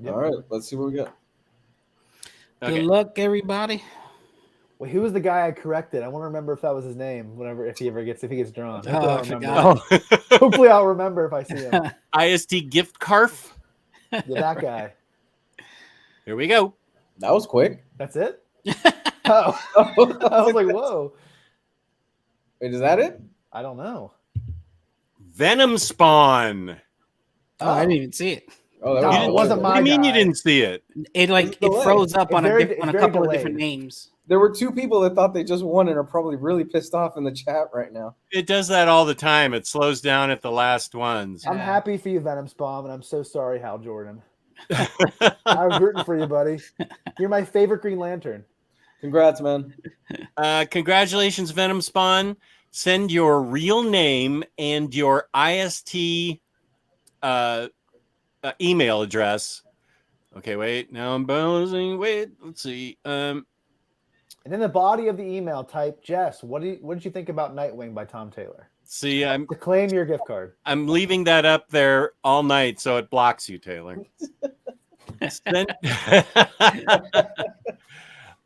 Yep. All right, let's see what we got. Okay. Good luck, everybody. Wait, who was the guy I corrected? I want to remember if that was his name. If he gets drawn. Oh, Hopefully I I'll remember. forgot. Hopefully I'll remember if I see him. IST gift carf. Yeah, that guy. Here we go. That was quick. That's it. Oh, I was like, whoa. Wait, is that it? I don't know. Venom Spawn. Oh, I didn't even see it. Oh, that No, was it wasn't What my do you mean you guy. didn't see it? It delayed. froze up It's on very- a it's very couple of delayed. different names. There were 2 people that thought they just won and are probably really pissed off in the chat right now. It does that all the time. It slows down at the last ones. I'm happy for you, Venom Spawn, and I'm so sorry, Hal Jordan. I was rooting for you, buddy. You're my favorite Green Lantern. Congrats, man. Congratulations, Venom Spawn. Send your real name and your IST email address Okay, wait. Now I'm bouncing. Wait, let's see. And in the body of the email, type Jess. What did you think about Nightwing by Tom Taylor? See, To claim your gift card. I'm leaving that up there all night, so it blocks you, Taylor.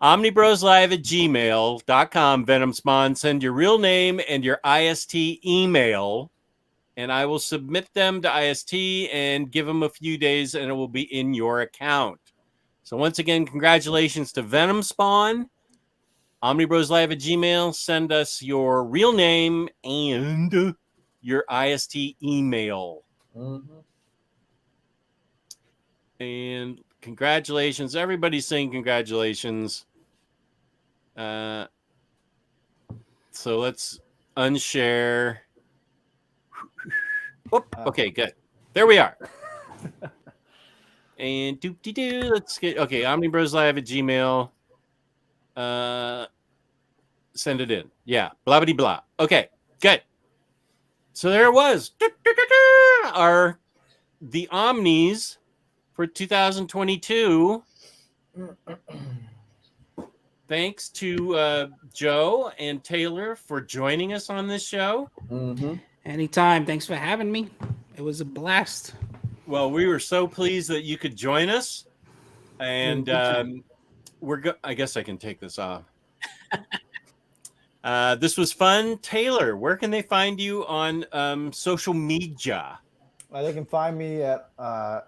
omnibroslive@gmail.com, Venom Spawn. Send your real name and your IST email, and I will submit them to IST and give them a few days, and it will be in your account. So once again, congratulations to Venom Spawn. omnibroslive@gmail. Send us your real name and your IST email. Mm-hmm. And congratulations. Everybody's saying congratulations. So let's unshare. Whoop. Okay, good. There we are. And doop-de-doo. Let's get, okay, omnibroslive@gmail. Send it in. Yeah, blah-blah-blah. Okay, good. So there it was. Are the Omnis for 2022. Thanks to Joe and Taylor for joining us on this show. Mm-hmm. Anytime. Thanks for having me. It was a blast. Well, we were so pleased that you could join us. And I guess I can take this off. This was fun. Taylor, where can they find you on social media? They can find me at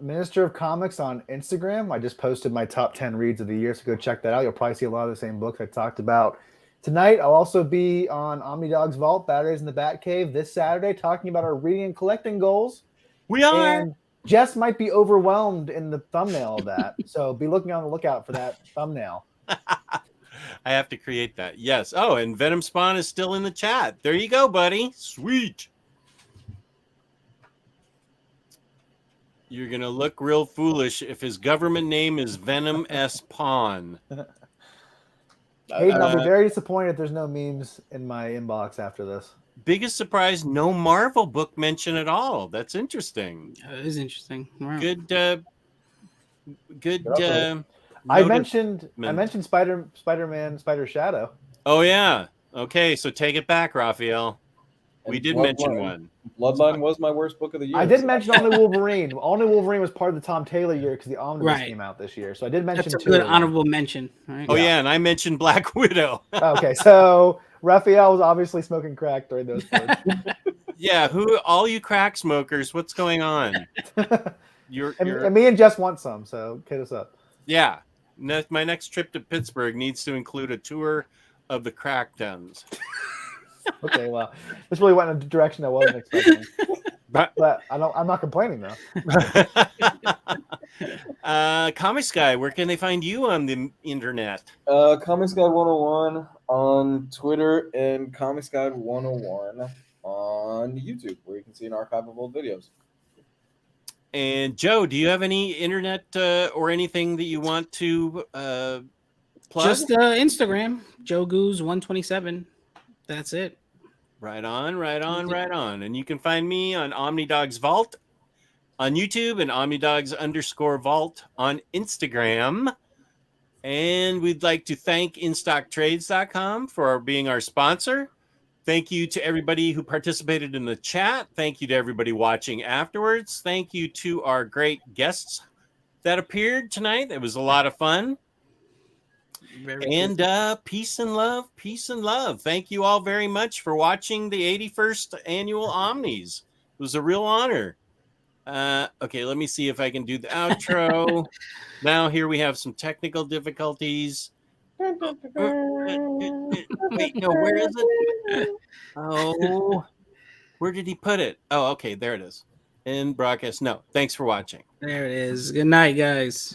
Minister of Comics on Instagram. I just posted my top 10 reads of the year, so go check that out. You'll probably see a lot of the same books I talked about tonight. I'll also be on OmniDog's Vault, Batteries in the Batcave, this Saturday, talking about our reading and collecting goals. We are. And Jess might be overwhelmed in the thumbnail of that, so be looking on the lookout for that thumbnail. I have to create that. Yes. Oh, and Venom Spawn is still in the chat. There you go, buddy. Sweet. You're going to look real foolish if his government name is Venom S. Pawn. Hayden, I'll be very disappointed if there's no memes in my inbox after this. Biggest surprise, no Marvel book mention at all. That's interesting. It is interesting. Wow. Good. I mentioned Spider-Man, Spider Shadow. Oh, yeah. Okay, so take it back, Raphael. We did mention one. Bloodline was my worst book of the year. I did mention Only Wolverine. Only Wolverine was part of the Tom Taylor year because the Omnibus came out this year. So I did mention That's a two. good honorable mention. Right? Oh, yeah, and I mentioned Black Widow. Okay, so Raphael was obviously smoking crack during those words. Yeah, all you crack smokers, what's going on? And me and Jess want some, so hit us up. Yeah. My next trip to Pittsburgh needs to include a tour of the crack dens. Okay, well, this really went in a direction I wasn't expecting. But I'm not complaining though. Comics Guy, where can they find you on the internet? Comics Guy 101 on Twitter and Comics Guy 101 on YouTube, where you can see an archive of old videos. And Joe, do you have any internet or anything that you want to plug? Just Instagram, Joe Goose 127. That's it. Right on. And you can find me on OmniDog's Vault on YouTube and OmniDogs_Vault on Instagram. And we'd like to thank InStockTrades.com for being our sponsor. Thank you to everybody who participated in the chat. Thank you to everybody watching afterwards. Thank you to our great guests that appeared tonight. It was a lot of fun. And peace and love. Thank you all very much for watching the 81st annual Omnis. It was a real honor. Okay, let me see if I can do the outro. Now here we have some technical difficulties. Wait, no, where is it? Oh, where did he put it? Oh, okay, there it is. In broadcast. No, thanks for watching. There it is. Good night, guys.